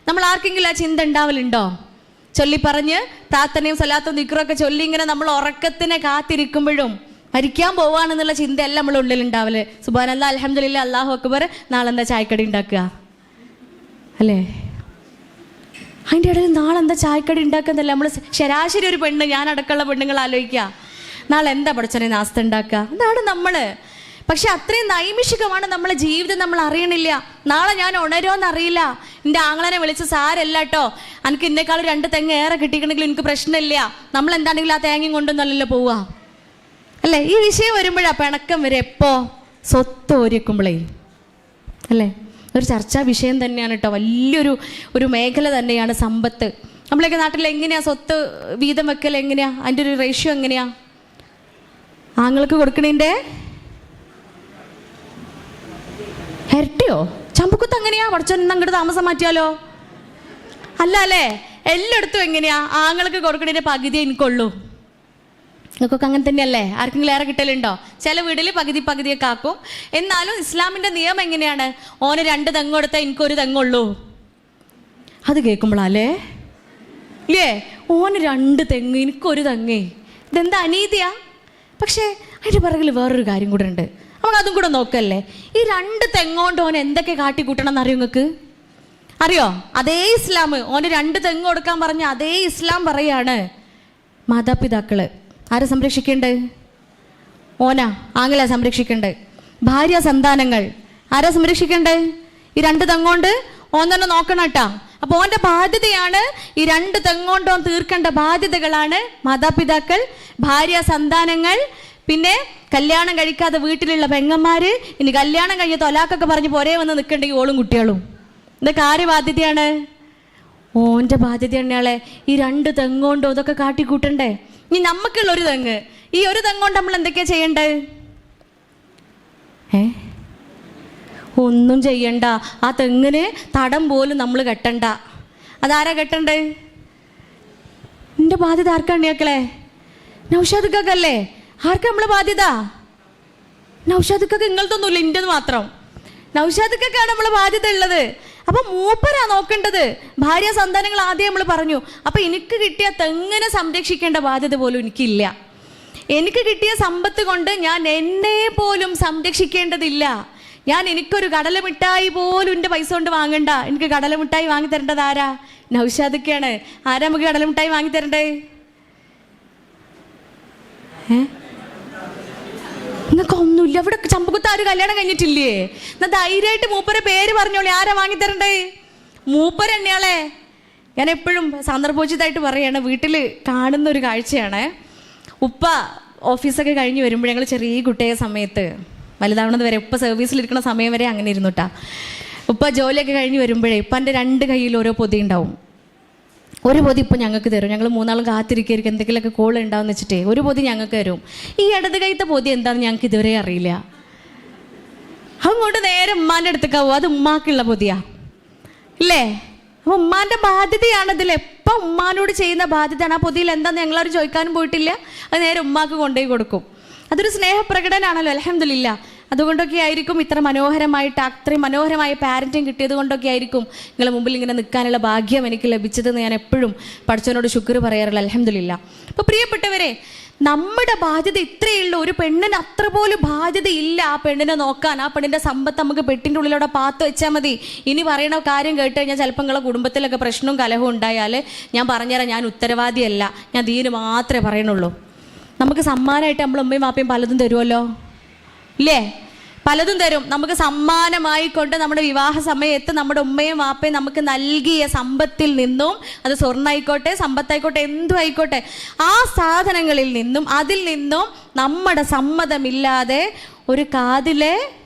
നമ്മൾ ആർക്കെങ്കിലും ആ ചിന്ത ഉണ്ടാവലുണ്ടോ? ചൊല്ലി പറഞ്ഞ് പ്രാർത്ഥനയും സലാത്തും ദിക്റുമൊക്കെ ചൊല്ലി ഇങ്ങനെ നമ്മൾ ഉറക്കത്തിനെ കാത്തിരിക്കുമ്പോഴും മരിക്കാൻ പോവാണെന്നുള്ള ചിന്തയല്ല നമ്മളെ ഉള്ളിലുണ്ടാവല്. സുബ്ഹാനല്ലാഹ്, അൽഹംദുലില്ലാഹ്, അല്ലാഹു അക്ബർ, നാളെന്താ ചായക്കടി ഉണ്ടാക്കുക അല്ലേ? അതിൻ്റെ ഇടയിൽ നാളെന്താ ചായക്കടി ഉണ്ടാക്കുന്നല്ല നമ്മൾ ശരാശരി ഒരു പെണ്ണ്, ഞാൻ അടക്കമുള്ള പെണ്ണുങ്ങൾ ആലോചിക്കുക, നാളെ എന്താ പഠിച്ചോനെ നാസ്ത ഉണ്ടാക്കുക. അതാണ് നമ്മൾ. പക്ഷെ അത്രയും നൈമിഷികമാണ് നമ്മളെ ജീവിതം, നമ്മൾ അറിയണില്ല. നാളെ ഞാൻ ഉണരുമോന്ന് അറിയില്ല. എൻ്റെ ആങ്ങളനെ വിളിച്ച് സാരല്ല കേട്ടോ, എനിക്ക് ഇന്നേക്കാൾ 2 തെങ്ങ് ഏറെ കിട്ടിയിട്ടുണ്ടെങ്കിൽ എനിക്ക് പ്രശ്നമില്ല, നമ്മൾ എന്താണെങ്കിലും ആ തേങ്ങയും കൊണ്ടൊന്നല്ലല്ലോ പോവുക അല്ലേ? ഈ വിഷയം വരുമ്പോഴാണ് പിണക്കം വരെ. എപ്പോ? സ്വത്ത് ഒരുക്കുമ്പോഴേ അല്ലേ? ഒരു ചർച്ചാ വിഷയം തന്നെയാണ് കേട്ടോ. വലിയൊരു മേഖല തന്നെയാണ് സമ്പത്ത്. നമ്മളൊക്കെ നാട്ടിൽ എങ്ങനെയാ സ്വത്ത് വീതം വെക്കൽ? എങ്ങനെയാ അതിൻ്റെ ഒരു റേഷ്യോ എങ്ങനെയാ? ആങ്ങൾക്ക് കൊടുക്കണേൻ്റെ ഇരട്ടിയോ? ചമ്പക്കുത്ത് എങ്ങനെയാ? പഠിച്ചോൻ അങ്ങോട്ട് താമസം മാറ്റിയാലോ? അല്ല അല്ലേ? എല്ലായിടത്തും എങ്ങനെയാ? ആങ്ങൾക്ക് കൊടുക്കണേൻ്റെ പകുതി എനിക്കുള്ളൂ. നിങ്ങൾക്കൊക്കെ അങ്ങനെ തന്നെയല്ലേ? ആർക്കെങ്കിലും ഏറെ കിട്ടലുണ്ടോ? ചില വീട്ടിൽ പകുതിയൊക്കെ ആക്കും. എന്നാലും ഇസ്ലാമിൻ്റെ നിയമം എങ്ങനെയാണ്? ഓന് 2 തെങ്ങ് കൊടുത്താൽ എനിക്കൊരു തെങ്ങുള്ളൂ. അത് കേൾക്കുമ്പോഴല്ലേ ഇല്ലേ? ഓന് 2 തെങ്ങ് എനിക്കൊരു തെങ്ങേ, ഇതെന്താ അനീതിയാ? പക്ഷേ അതിൻ്റെ പിറകിൽ വേറൊരു കാര്യം കൂടെ ഉണ്ട്. നമുക്ക് അതും കൂടെ നോക്കല്ലേ. ഈ 2 തെങ്ങോണ്ട് ഓൻ എന്തൊക്കെ കാട്ടിക്കൂട്ടണം എന്നറിയോ നിങ്ങൾക്ക്? അറിയോ? അതേ ഇസ്ലാം ഓന് 2 തെങ്ങ് കൊടുക്കാൻ പറഞ്ഞ അതേ ഇസ്ലാം പറയാണ്, മാതാപിതാക്കള് ആരെ സംരക്ഷിക്കേണ്ടത്? ഓനാ ആങ്ങളെ സംരക്ഷിക്കേണ്ടത്. ഭാര്യ സന്താനങ്ങൾ ആരാ സംരക്ഷിക്കേണ്ടത്? ഈ 2 തെങ്ങോണ്ട് ഓൻ തന്നെ നോക്കണം കേട്ടാ. അപ്പോൾ ഓൻ്റെ ബാധ്യതയാണ് ഈ 2 തെങ്ങോണ്ട് ഓൻ തീർക്കേണ്ട ബാധ്യതകളാണ് മാതാപിതാക്കൾ, ഭാര്യ സന്താനങ്ങൾ, പിന്നെ കല്യാണം കഴിക്കാതെ വീട്ടിലുള്ള പെങ്ങന്മാര്, ഇനി കല്യാണം കഴിഞ്ഞ തൊലാക്കൊക്കെ പറഞ്ഞ് പോരേ വന്ന് നിൽക്കണ്ടെങ്കിൽ ഓളും കുട്ടികളും. ഇതൊക്കെ ആര് ബാധ്യതയാണ്? ഓൻ്റെ ബാധ്യത തന്നെയാളെ. ഈ 2 തെങ്ങോണ്ടോ ഇതൊക്കെ കാട്ടിക്കൂട്ടണ്ടേ? ഇനി നമുക്കുള്ള ഒരു തെങ്ങ്, ഈ ഒരു തെങ്ങോണ്ട് നമ്മൾ എന്തൊക്കെയാ ചെയ്യണ്ടേ? ഒന്നും ചെയ്യണ്ട. ആ തെങ്ങിന് തടം പോലും നമ്മൾ കെട്ടണ്ട. അതാരാ കെട്ടണ്ടേ? എൻ്റെ ബാധ്യത ആർക്കാണ് മക്കളെ? നൗഷാദുക്കല്ലേ? ആർക്കാ നമ്മളെ ബാധ്യത? നൗഷാദുക്കൊക്കെ നിങ്ങളതൊന്നുമില്ല, ഇൻ്റെത് മാത്രം. നൗഷാദുക്കാണ് നമ്മളെ ബാധ്യത ഉള്ളത്. അപ്പം മൂപ്പരാ നോക്കേണ്ടത്. ഭാര്യ സന്താനങ്ങൾ ആദ്യം നമ്മൾ പറഞ്ഞു. അപ്പം എനിക്ക് കിട്ടിയ തെങ്ങിനെ സംരക്ഷിക്കേണ്ട ബാധ്യത പോലും എനിക്കില്ല. എനിക്ക് കിട്ടിയ സമ്പത്ത് കൊണ്ട് ഞാൻ എന്നെ പോലും സംരക്ഷിക്കേണ്ടതില്ല. എനിക്കൊരു കടലമിഠായി പോലും എൻ്റെ പൈസ കൊണ്ട് വാങ്ങണ്ട. എനിക്ക് കടലമിഠായി വാങ്ങി തരേണ്ടത് ആരാ? നൗഷാദൊക്കെയാണ്. ആരാ നമുക്ക് കടലമിഠായി വാങ്ങി തരണ്ടേ? നിങ്ങൾക്ക് ഒന്നുമില്ല. ഇവിടെ ചമ്പക്കുത്ത് ആരും കല്യാണം കഴിഞ്ഞിട്ടില്ലേ? എന്നാ ധൈര്യമായിട്ട് മൂപ്പരെ പേര് പറഞ്ഞോളി. ആരാ വാങ്ങിത്തരണ്ടേ? മൂപ്പര് തന്നെയാളെ. ഞാൻ എപ്പോഴും സന്ദർഭോചിതമായിട്ട് പറയാണ്, വീട്ടിൽ കാണുന്ന ഒരു കാഴ്ചയാണ്. ഉപ്പ ഓഫീസൊക്കെ കഴിഞ്ഞ് വരുമ്പോൾ ഞങ്ങൾ ചെറിയ കുട്ടിയായ സമയത്ത്, വലുതാവണത് വരെ, ഉപ്പ സർവീസിലിരിക്കുന്ന സമയം വരെ അങ്ങനെ ഇരുന്നു കേട്ടാ. ഉപ്പ ജോലിയൊക്കെ കഴിഞ്ഞ് വരുമ്പോഴേ ഉപ്പൻ്റെ 2 കയ്യിൽ ഓരോ പൊതി ഉണ്ടാവും. ഒരു പൊതി ഇപ്പം ഞങ്ങൾക്ക് തരും. ഞങ്ങൾ 3 കാത്തിരിക്കും എന്തെങ്കിലുമൊക്കെ കോൾ ഉണ്ടാവുമെന്ന് വെച്ചിട്ടേ ഒരു പൊതി ഞങ്ങൾക്ക് തരും. ഈ ഇടത് കൈത്തെ പൊതി എന്താണെന്ന് ഞങ്ങൾക്ക് ഇതുവരെ അറിയില്ല. അങ്ങോട്ട് നേരെ ഉമ്മാൻ്റെ അടുത്തേക്ക് ആവും. അത് ഉമ്മാക്കുള്ള പൊതിയാ ഇല്ലേ? അപ്പം ഉമ്മാൻ്റെ ബാധ്യതയാണതിൽ. എപ്പം ഉമ്മാനോട് ചെയ്യുന്ന ബാധ്യതയാണ്. ആ പൊതിയിൽ എന്താണെന്ന് ഞങ്ങളവർ ചോദിക്കാനും പോയിട്ടില്ല. അത് നേരെ ഉമ്മാക്ക് കൊണ്ടുപോയി കൊടുക്കും. അതൊരു സ്നേഹപ്രകടനാണല്ലോ, അൽഹംദുലില്ലാ. അതുകൊണ്ടൊക്കെ ആയിരിക്കും ഇത്ര മനോഹരമായിട്ട്, അത്രയും മനോഹരമായ പാരൻറ്റിങ് കിട്ടിയത് കൊണ്ടൊക്കെ ആയിരിക്കും നിങ്ങളുടെ മുമ്പിൽ ഇങ്ങനെ നിൽക്കാനുള്ള ഭാഗ്യം എനിക്ക് ലഭിച്ചതെന്ന് ഞാൻ എപ്പോഴും പഠിച്ചവനോട് ശുക്ർ പറയാറില്ല, അൽഹംദുലില്ലാ. അപ്പോൾ പ്രിയപ്പെട്ടവരെ, നമ്മുടെ ബാധ്യത ഇത്രയേ ഉള്ളൂ. ഒരു പെണ്ണിന് അത്ര പോലും ബാധ്യത ഇല്ല ആ പെണ്ണിനെ നോക്കാൻ. ആ പെണ്ണിൻ്റെ സമ്പത്ത് നമുക്ക് പെട്ടിൻ്റെ ഉള്ളിലൂടെ പാത്ത് വെച്ചാൽ മതി. ഇനി പറയണ കാര്യം കേട്ട് കഴിഞ്ഞാൽ ചിലപ്പോൾ നിങ്ങളുടെ കുടുംബത്തിലൊക്കെ പ്രശ്നവും കലഹവും ഉണ്ടായാൽ ഞാൻ പറഞ്ഞുതരാം, ഞാൻ ഉത്തരവാദിയല്ല, ഞാൻ ദീന് മാത്രമേ പറയണുള്ളൂ. നമുക്ക് സമ്മാനമായിട്ട് നമ്മൾ ഉമ്മയും വാപ്പയും പലതും തരുമല്ലോ ഇല്ലേ? പലതും തരും. നമുക്ക് സമ്മാനമായി കൊണ്ട് നമ്മുടെ വിവാഹ സമയത്ത് നമ്മുടെ ഉമ്മയും വാപ്പയും നമുക്ക് നൽകിയ സമ്പത്തിൽ നിന്നും, അത് സ്വർണ്ണമായിക്കോട്ടെ സമ്പത്തായിക്കോട്ടെ എന്തും ആയിക്കോട്ടെ, ആ സാധനങ്ങളിൽ നിന്നും അതിൽ നിന്നും നമ്മുടെ സമ്മതമില്ലാതെ ഒരു കാതിലെ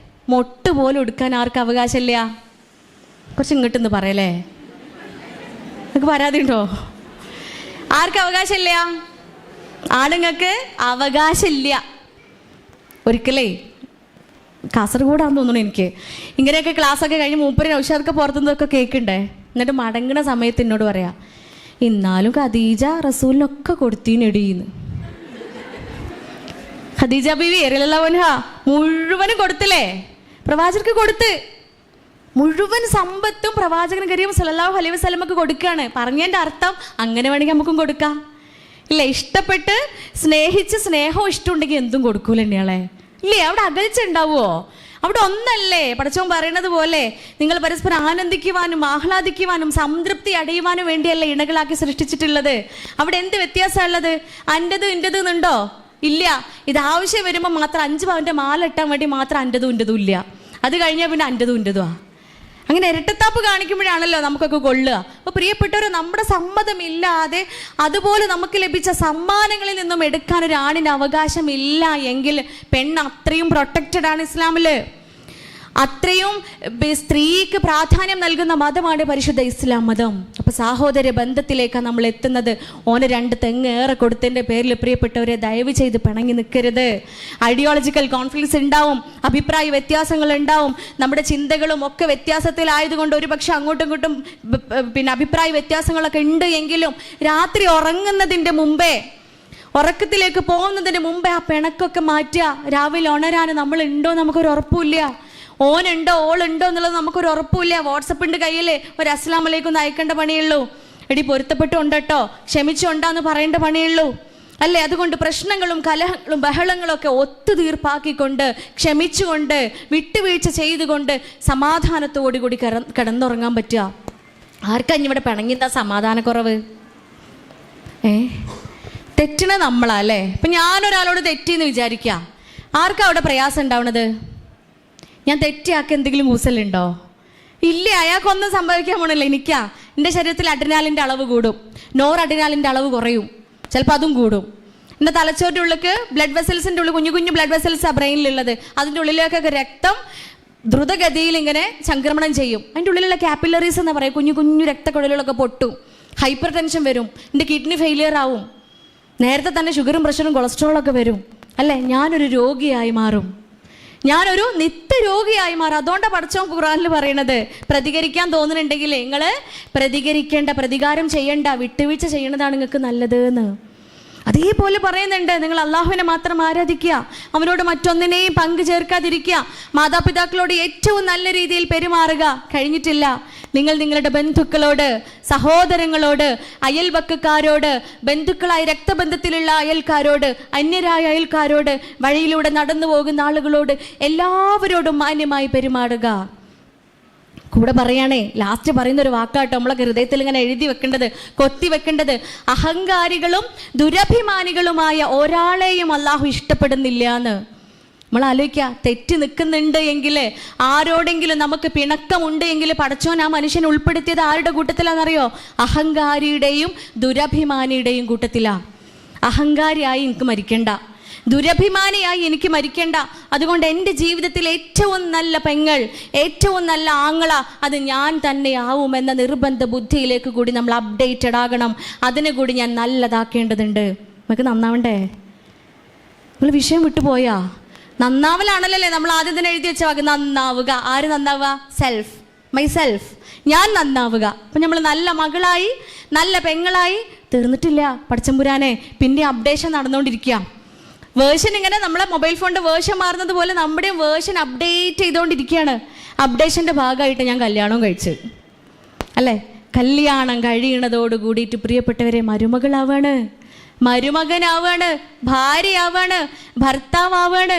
മൊട്ട് പോലും എടുക്കാൻ ആർക്കും അവകാശമില്ല. കുറച്ച് ഇങ്ങോട്ടൊന്ന് പറയല്ലേ, നിങ്ങൾക്ക് പരാതി ഉണ്ടോ? ആർക്കും അവകാശമില്ല? ആണുങ്ങൾക്ക് അവകാശമില്ല. ഒരിക്കലേ കാസർഗോഡാന്ന് തോന്നുന്നു എനിക്ക്, ഇങ്ങനെയൊക്കെ ക്ലാസ്സൊക്കെ കഴിഞ്ഞ് മൂപ്പര് നൗഷാദൊക്കെ പുറത്തുനിന്നൊക്കെ കേൾക്കണ്ടേ. എന്നിട്ട് മടങ്ങണ സമയത്ത് എന്നോട് പറയാ, ഇന്നാലും ഖദീജ റസൂലിനൊക്കെ കൊടുത്തീനെടീന്ന്. ഖദീജ ബീവി എറിയലവൻഹ മുഴുവനും കൊടുത്തില്ലേ, പ്രവാചകർക്ക് കൊടുത്ത് മുഴുവൻ സമ്പത്തും പ്രവാചകൻ കരീം സല്ലല്ലാഹു അലൈഹി വസല്ലമക്ക് കൊടുക്കുകയാണ്. പറഞ്ഞതിൻ്റെ അർത്ഥം അങ്ങനെ വേണമെങ്കിൽ നമുക്കും കൊടുക്കാം ഇല്ലേ? ഇഷ്ടപ്പെട്ട് സ്നേഹിച്ച് സ്നേഹവും ഇഷ്ടമുണ്ടെങ്കിൽ എന്തും കൊടുക്കൂല തന്നെയാളെ ഇല്ലേ? അവിടെ അകൽച്ച ഉണ്ടാവുമോ? അവിടെ ഒന്നല്ലേ പടച്ചോൻ പറയണത് പോലെ നിങ്ങൾ പരസ്പരം ആനന്ദിക്കുവാനും ആഹ്ലാദിക്കുവാനും സംതൃപ്തി അടയുവാനും വേണ്ടിയല്ലേ ഇണകളാക്കി സൃഷ്ടിച്ചിട്ടുള്ളത്. അവിടെ എന്ത് വ്യത്യാസമുള്ളത്? അൻ്റെത് ഇൻ്റെത് എന്നുണ്ടോ? ഇല്ല. ഇത് ആവശ്യം വരുമ്പോൾ മാത്രം 5 പവൻ്റെ മാല ഇട്ടാൻ വേണ്ടി മാത്രം അൻ്റെതും ഇൻ്റെതും ഇല്ല. അത് കഴിഞ്ഞാൽ പിന്നെ അൻ്റെതും ഇൻ്റെതുവാ. അങ്ങനെ ഇരട്ടത്താപ്പ് കാണിക്കുമ്പോഴാണല്ലോ നമുക്കൊക്കെ കൊള്ളുക. അപ്പോൾ പ്രിയപ്പെട്ടവരെ, നമ്മുടെ സമ്മതമില്ലാതെ അതുപോലെ നമുക്ക് ലഭിച്ച സമ്മാനങ്ങളിൽ നിന്നും എടുക്കാൻ ഒരു ആണിന് അവകാശമില്ല എങ്കിൽ പെണ്ണ് അത്രയും പ്രൊട്ടക്റ്റഡ് ആണ് ഇസ്ലാമിൽ. അത്രയും സ്ത്രീക്ക് പ്രാധാന്യം നൽകുന്ന മതമാണ് പരിശുദ്ധ ഇസ്ലാം മതം. അപ്പോൾ സഹോദര ബന്ധത്തിലേക്കാണ് നമ്മൾ എത്തുന്നത്. ഓന് 2 തെങ്ങ് ഏറെ കൊടുത്തതിൻ്റെ പേരിൽ പ്രിയപ്പെട്ടവരെ ദയവ് ചെയ്ത് പിണങ്ങി നിൽക്കരുത്. ഐഡിയോളജിക്കൽ കോൺഫ്ലിക്ട്സ് ഉണ്ടാവും, അഭിപ്രായ വ്യത്യാസങ്ങൾ ഉണ്ടാവും, നമ്മുടെ ചിന്തകളും ഒക്കെ വ്യത്യാസത്തിലായതുകൊണ്ട് ഒരുപക്ഷെ അങ്ങോട്ടും ഇങ്ങോട്ടും പിന്നെ അഭിപ്രായ വ്യത്യാസങ്ങളൊക്കെ ഉണ്ട് എങ്കിലും രാത്രി ഉറങ്ങുന്നതിൻ്റെ മുമ്പേ, ഉറക്കത്തിലേക്ക് പോകുന്നതിന് മുമ്പേ ആ പിണക്കൊക്കെ മാറ്റുക. രാവിലെ ഉണരാൻ നമ്മൾ ഉണ്ടോ നമുക്കൊരു ഉറപ്പില്ല, ഓനുണ്ടോ ഓളുണ്ടോ എന്നുള്ളത് നമുക്കൊരു ഉറപ്പില്ല. വാട്സപ്പിൻ്റെ കയ്യിൽ ഒരു അസ്സലാം അലൈക്കും ഒന്ന് അയക്കേണ്ട പണിയുള്ളൂ. എടി പൊരുത്തപ്പെട്ടുണ്ടോ ക്ഷമിച്ചുണ്ടാന്ന് പറയേണ്ട പണിയുള്ളൂ അല്ലേ? അതുകൊണ്ട് പ്രശ്നങ്ങളും കലഹങ്ങളും ബഹളങ്ങളും ഒക്കെ ഒത്തുതീർപ്പാക്കിക്കൊണ്ട് ക്ഷമിച്ചുകൊണ്ട് വിട്ടുവീഴ്ച ചെയ്തുകൊണ്ട് സമാധാനത്തോടു കൂടി കിടന്നുറങ്ങാൻ പറ്റുക. ആർക്കാ ഇവിടെ പിണങ്ങിന്താ സമാധാനക്കുറവ്? തെറ്റണ നമ്മളാ അല്ലേ? ഇപ്പം ഞാനൊരാളോട് തെറ്റിയെന്ന് വിചാരിക്കുക, ആർക്കാ അവിടെ പ്രയാസം ഉണ്ടാവണത്? ഞാൻ തെറ്റിയാക്കി എന്തെങ്കിലും കൂസലുണ്ടോ? ഇല്ല. അയാൾക്കൊന്നും സംഭവിക്കാൻ പോണില്ല. എനിക്കാ എൻ്റെ ശരീരത്തിൽ അഡ്രിനാലിൻ്റെ അളവ് കൂടും, നോർ അഡ്രിനാലിൻ്റെ അളവ് കുറയും, ചിലപ്പോൾ അതും കൂടും. എൻ്റെ തലച്ചോറിൻ്റെ ഉള്ളിലേക്ക് ബ്ലഡ് വെസൽസിൻ്റെ ഉള്ളിൽ കുഞ്ഞു കുഞ്ഞു ബ്ലഡ് വെസൽസാണ് ബ്രെയിനിലുള്ളത്. അതിൻ്റെ ഉള്ളിലേക്കൊക്കെ രക്തം ദ്രുതഗതിയിൽ ഇങ്ങനെ സംക്രമണം ചെയ്യും. അതിൻ്റെ ഉള്ളിലുള്ള കാപ്പിലറീസ് എന്ന് പറയും, കുഞ്ഞു കുഞ്ഞു രക്തക്കുഴലുകളൊക്കെ പൊട്ടും, ഹൈപ്പർ ടെൻഷൻ വരും, എൻ്റെ കിഡ്നി ഫെയിലിയർ ആവും, നേരത്തെ തന്നെ ഷുഗറും പ്രഷറും കൊളസ്ട്രോളൊക്കെ വരും അല്ലേ? ഞാനൊരു രോഗിയായി മാറും, ഞാനൊരു നിത്യരോഗിയായി മാറും. അതുകൊണ്ടാണ് പടച്ചോൻ ഖുർആനിൽ പറയണത്, പ്രതികരിക്കാൻ തോന്നുന്നുണ്ടെങ്കിൽ നിങ്ങൾ പ്രതികരിക്കേണ്ട, പ്രതികാരം ചെയ്യേണ്ട, വിട്ടുവീഴ്ച ചെയ്യണതാണ് നിങ്ങൾക്ക് നല്ലത് എന്ന്. അതേപോലെ പറയുന്നുണ്ട്, നിങ്ങൾ അള്ളാഹുവിനെ മാത്രം ആരാധിക്കുക, അവനോട് മറ്റൊന്നിനെയും പങ്കു ചേർക്കാതിരിക്കുക, മാതാപിതാക്കളോട് ഏറ്റവും നല്ല രീതിയിൽ പെരുമാറുക. കഴിഞ്ഞിട്ടില്ല, നിങ്ങൾ നിങ്ങളുടെ ബന്ധുക്കളോട്, സഹോദരങ്ങളോട്, അയൽവക്കക്കാരോട്, ബന്ധുക്കളായ രക്തബന്ധത്തിലുള്ള അയൽക്കാരോട്, അന്യരായ അയൽക്കാരോട്, വഴിയിലൂടെ നടന്നു പോകുന്ന ആളുകളോട് എല്ലാവരോടും മാന്യമായി പെരുമാറുക. കൂടെ പറയാണേ, ലാസ്റ്റ് പറയുന്ന ഒരു വാക്കാട്ടോ നമ്മളൊക്കെ ഹൃദയത്തിൽ ഇങ്ങനെ എഴുതി വെക്കേണ്ടത്, കൊത്തി വെക്കേണ്ടത്. അഹങ്കാരികളും ദുരഭിമാനികളുമായ ഒരാളെയും അള്ളാഹു ഇഷ്ടപ്പെടുന്നില്ല എന്ന്. നമ്മൾ ആലോചിക്കുക, തെറ്റി നിൽക്കുന്നുണ്ട് എങ്കിൽ, ആരോടെങ്കിലും നമുക്ക് പിണക്കമുണ്ട് എങ്കിൽ പടച്ചോൻ ആ മനുഷ്യനെ ഉൾപ്പെടുത്തിയത് ആരുടെ കൂട്ടത്തിലാണെന്നറിയോ? അഹങ്കാരിയുടെയും ദുരഭിമാനിയുടെയും കൂട്ടത്തിലാണ്. അഹങ്കാരിയായി എനിക്ക് മരിക്കണ്ട, ദുരഭിമാനിയായി എനിക്ക് മരിക്കേണ്ട. അതുകൊണ്ട് എൻ്റെ ജീവിതത്തിൽ ഏറ്റവും നല്ല പെങ്ങൾ, ഏറ്റവും നല്ല ആങ്ങള അത് ഞാൻ തന്നെ ആവുമെന്ന നിർബന്ധ ബുദ്ധിയിലേക്ക് കൂടി നമ്മൾ അപ്ഡേറ്റഡ് ആകണം. അതിനെ കൂടി ഞാൻ നല്ലതാക്കേണ്ടതുണ്ട്. നമുക്ക് നന്നാവണ്ടേ? നിങ്ങൾ വിഷയം വിട്ടുപോയാ? നന്നാവലാണല്ലോ നമ്മൾ ആദ്യം തന്നെ എഴുതി വെച്ച വാക്ക്, നന്നാവുക. ആര് നന്നാവുക? സെൽഫ്, മൈ സെൽഫ്, ഞാൻ നന്നാവുക. അപ്പം നമ്മൾ നല്ല മകളായി, നല്ല പെങ്ങളായി തീർന്നിട്ടില്ല പടച്ചമ്പുരാനെ. പിന്നെ അപ്ഡേഷൻ നടന്നുകൊണ്ടിരിക്കുക. വേർഷൻ ഇങ്ങനെ നമ്മളെ മൊബൈൽ ഫോണിൻ്റെ വേർഷൻ മാറുന്നത് പോലെ നമ്മുടെയും വേർഷൻ അപ്ഡേറ്റ് ചെയ്തുകൊണ്ടിരിക്കുകയാണ്. അപ്ഡേഷൻ്റെ ഭാഗമായിട്ട് ഞാൻ കല്യാണവും കഴിച്ചു അല്ലേ? കല്യാണം കഴിയണതോട് കൂടിയിട്ട് പ്രിയപ്പെട്ടവരെ മരുമകളാവാണ്, മരുമകനാവാണ്, ഭാര്യയാവാണ്, ഭർത്താവാണ്.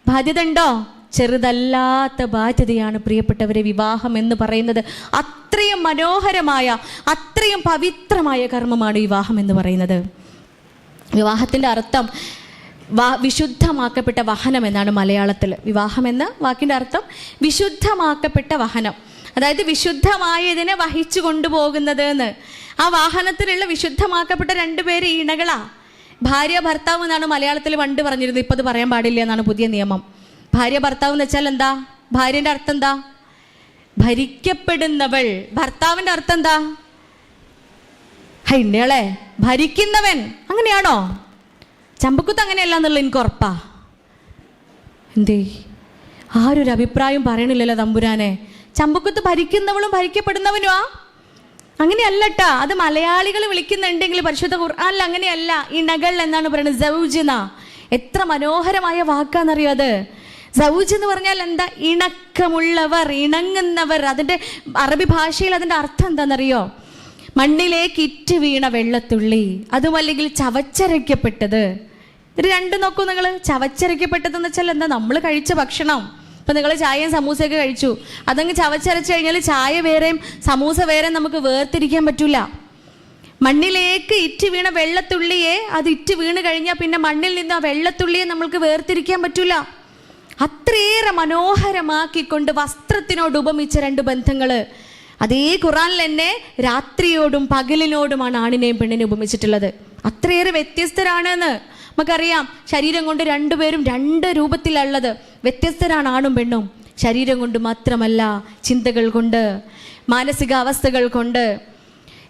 ബാധ്യത ഉണ്ടോ? ചെറുതല്ലാത്ത ബാധ്യതയാണ് പ്രിയപ്പെട്ടവരെ വിവാഹം എന്ന് പറയുന്നത്. അത്രയും മനോഹരമായ, അത്രയും പവിത്രമായ കർമ്മമാണ് വിവാഹം എന്ന് പറയുന്നത്. വിവാഹത്തിൻ്റെ അർത്ഥം വിശുദ്ധമാക്കപ്പെട്ട വാഹനം എന്നാണ് മലയാളത്തിൽ. വിവാഹം എന്ന വാക്കിൻ്റെ അർത്ഥം വിശുദ്ധമാക്കപ്പെട്ട വാഹനം, അതായത് വിശുദ്ധമായതിനെ വഹിച്ചു കൊണ്ടുപോകുന്നത് എന്ന്. ആ വാഹനത്തിലുള്ള വിശുദ്ധമാക്കപ്പെട്ട 2 പേര് ഇണകളാ. ഭാര്യ ഭർത്താവ് എന്നാണ് മലയാളത്തിൽ പണ്ട് പറഞ്ഞിരുന്നത്, ഇപ്പം അത് പറയാൻ പാടില്ല എന്നാണ് പുതിയ നിയമം. ഭാര്യ ഭർത്താവ് എന്ന് വെച്ചാൽ എന്താ? ഭാര്യൻ്റെ അർത്ഥം എന്താ? ഭരിക്കപ്പെടുന്നവൾ. ഭർത്താവിൻ്റെ അർത്ഥം എന്താ? ഇന്നയാളെ ഭരിക്കുന്നവൻ. അങ്ങനെയാണോ? ചമ്പക്കുത്ത് അങ്ങനെയല്ല എന്നുള്ള എനിക്ക് ഉറപ്പാ. എന്തേ ആരൊരു അഭിപ്രായം പറയണില്ലല്ലോ തമ്പുരാനെ? ചമ്പക്കുത്ത് ഭരിക്കുന്നവളും ഭരിക്കപ്പെടുന്നവനുമാ? അങ്ങനെയല്ലട്ടാ. അത് മലയാളികൾ വിളിക്കുന്നുണ്ടെങ്കിൽ പരിശുദ്ധ ഖുർആനിൽ അങ്ങനെയല്ല. ഇണകൾ എന്നാണ് പറയുന്നത്. സൗജന. എത്ര മനോഹരമായ വാക്കാന്നറിയോ അത്? സൗജ് എന്ന് പറഞ്ഞാൽ എന്താ? ഇണക്കമുള്ളവർ, ഇണങ്ങുന്നവർ. അതിൻ്റെ അറബി ഭാഷയിൽ അതിൻ്റെ അർത്ഥം എന്താണെന്നറിയോ? മണ്ണിലേക്ക് ഇറ്റ് വീണ വെള്ളത്തുള്ളി, അതുമല്ലെങ്കിൽ ചവച്ചരയ്ക്കപ്പെട്ടത്. ഇത് രണ്ടും നോക്കൂ നിങ്ങൾ. ചവച്ചരയ്ക്കപ്പെട്ടതെന്ന് വെച്ചാൽ എന്താ? നമ്മൾ കഴിച്ച ഭക്ഷണം. ഇപ്പം നിങ്ങൾ ചായയും സമൂസയൊക്കെ കഴിച്ചു, അതങ്ങ് ചവച്ചരച്ച് കഴിഞ്ഞാൽ ചായ വേറെയും സമൂസ വേറെയും നമുക്ക് വേർതിരിക്കാൻ പറ്റില്ല. മണ്ണിലേക്ക് ഇറ്റ് വീണ വെള്ളത്തുള്ളിയെ, അത് ഇറ്റ് വീണ് കഴിഞ്ഞാൽ പിന്നെ മണ്ണിൽ നിന്ന് ആ വെള്ളത്തുള്ളിയെ നമ്മൾക്ക് വേർതിരിക്കാൻ പറ്റില്ല. അത്രയേറെ മനോഹരമാക്കിക്കൊണ്ട് വസ്ത്രത്തിനോട് ഉപമിച്ച 2 ബന്ധങ്ങൾ. അതേ ഖുർആനിൽ തന്നെ രാത്രിയോടും പകലിനോടുമാണ് ആണിനെയും പെണ്ണിനെയും ഉപമിച്ചിട്ടുള്ളത്. അത്രയേറെ വ്യത്യസ്തരാണെന്ന് നമുക്കറിയാം. ശരീരം കൊണ്ട് 2 പേരും 2 രൂപത്തിലുള്ളത്. വ്യത്യസ്തരാണ് ആണും പെണ്ണും. ശരീരം കൊണ്ട് മാത്രമല്ല, ചിന്തകൾ കൊണ്ട്, മാനസികാവസ്ഥകൾ കൊണ്ട്,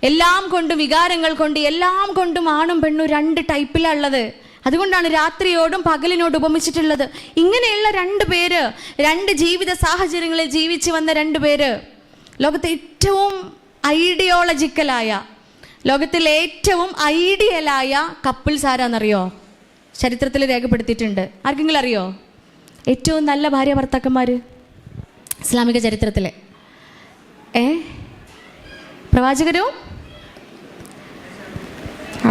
എല്ലാം കൊണ്ടും, വികാരങ്ങൾ കൊണ്ട്, എല്ലാം കൊണ്ടും ആണും പെണ്ണും 2 ടൈപ്പിലുള്ളത്. അതുകൊണ്ടാണ് രാത്രിയോടും പകലിനോടും ഉപമിച്ചിട്ടുള്ളത്. ഇങ്ങനെയുള്ള 2 പേര്, 2 ജീവിത സാഹചര്യങ്ങളിൽ ജീവിച്ചു വന്ന 2 പേര്. ലോകത്തെ ഏറ്റവും ഐഡിയോളജിക്കലായ, ലോകത്തിലെ ഏറ്റവും ഐഡിയലായ കപ്പിൾസ് ആരാന്നറിയോ? ചരിത്രത്തിൽ രേഖപ്പെടുത്തിയിട്ടുണ്ട്. ആർക്കെങ്കിലും അറിയോ? ഏറ്റവും നല്ല ഭാര്യ ഭർത്താക്കന്മാർ ഇസ്ലാമിക ചരിത്രത്തിലെ പ്രവാചകരും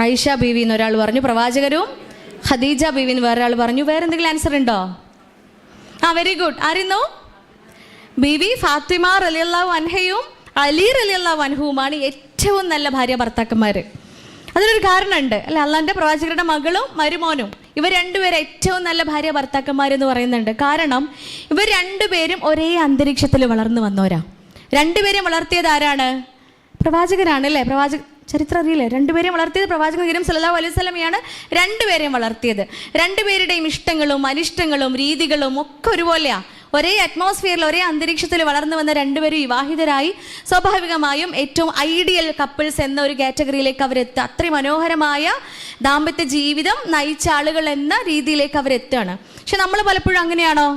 ആയിഷ ബീവി എന്നൊരാൾ പറഞ്ഞു, പ്രവാചകരും ഖദീജ ബീവി എന്ന് വേറൊരാൾ പറഞ്ഞു. വേറെ എന്തെങ്കിലും ആൻസർ ഉണ്ടോ? Very good. ആയിരുന്നു? ബീവി ഫാത്തിമ റളിയല്ലാഹു അൻഹയും അലി റളിയല്ലാഹു അൻഹുവുമാണ് ഏറ്റവും നല്ല ഭാര്യ ഭർത്താക്കന്മാർ. അതിനൊരു കാരണമുണ്ട് അല്ലെ? അള്ളാന്റെ പ്രവാചകരുടെ മകളും മരുമോനും, ഇവർ 2 പേരും ഏറ്റവും നല്ല ഭാര്യ ഭർത്താക്കന്മാരെന്ന് പറയുന്നുണ്ട്. കാരണം ഇവർ 2 പേരും ഒരേ അന്തരീക്ഷത്തിൽ വളർന്നു വന്നവരാ. 2 പേരെയും വളർത്തിയത് ആരാണ്? പ്രവാചകനാണ് അല്ലേ? ചരിത്രം അറിയില്ലേ? 2 പേരെയും വളർത്തിയത് പ്രവാചകൻ കരീം സല്ലല്ലാഹു അലൈഹി വസല്ലമയാണ്. 2 പേരെയും വളർത്തിയത്. 2 പേരുടെയും ഇഷ്ടങ്ങളും അനിഷ്ടങ്ങളും രീതികളും ഒക്കെ ഒരുപോലെയാ. ഒരേ അറ്റ്മോസ്ഫിയറിൽ, ഒരേ അന്തരീക്ഷത്തിൽ വളർന്നു വന്ന 2 പേരും വിവാഹിതരായി. സ്വാഭാവികമായും ഏറ്റവും ഐഡിയൽ കപ്പിൾസ് എന്ന ഒരു കാറ്റഗറിയിലേക്ക് അവരെത്തുക. അത്രയും മനോഹരമായ ദാമ്പത്യ ജീവിതം നയിച്ച ആളുകൾ എന്ന രീതിയിലേക്ക് അവരെത്തുകയാണ്. പക്ഷെ നമ്മൾ പലപ്പോഴും അങ്ങനെയാണോ?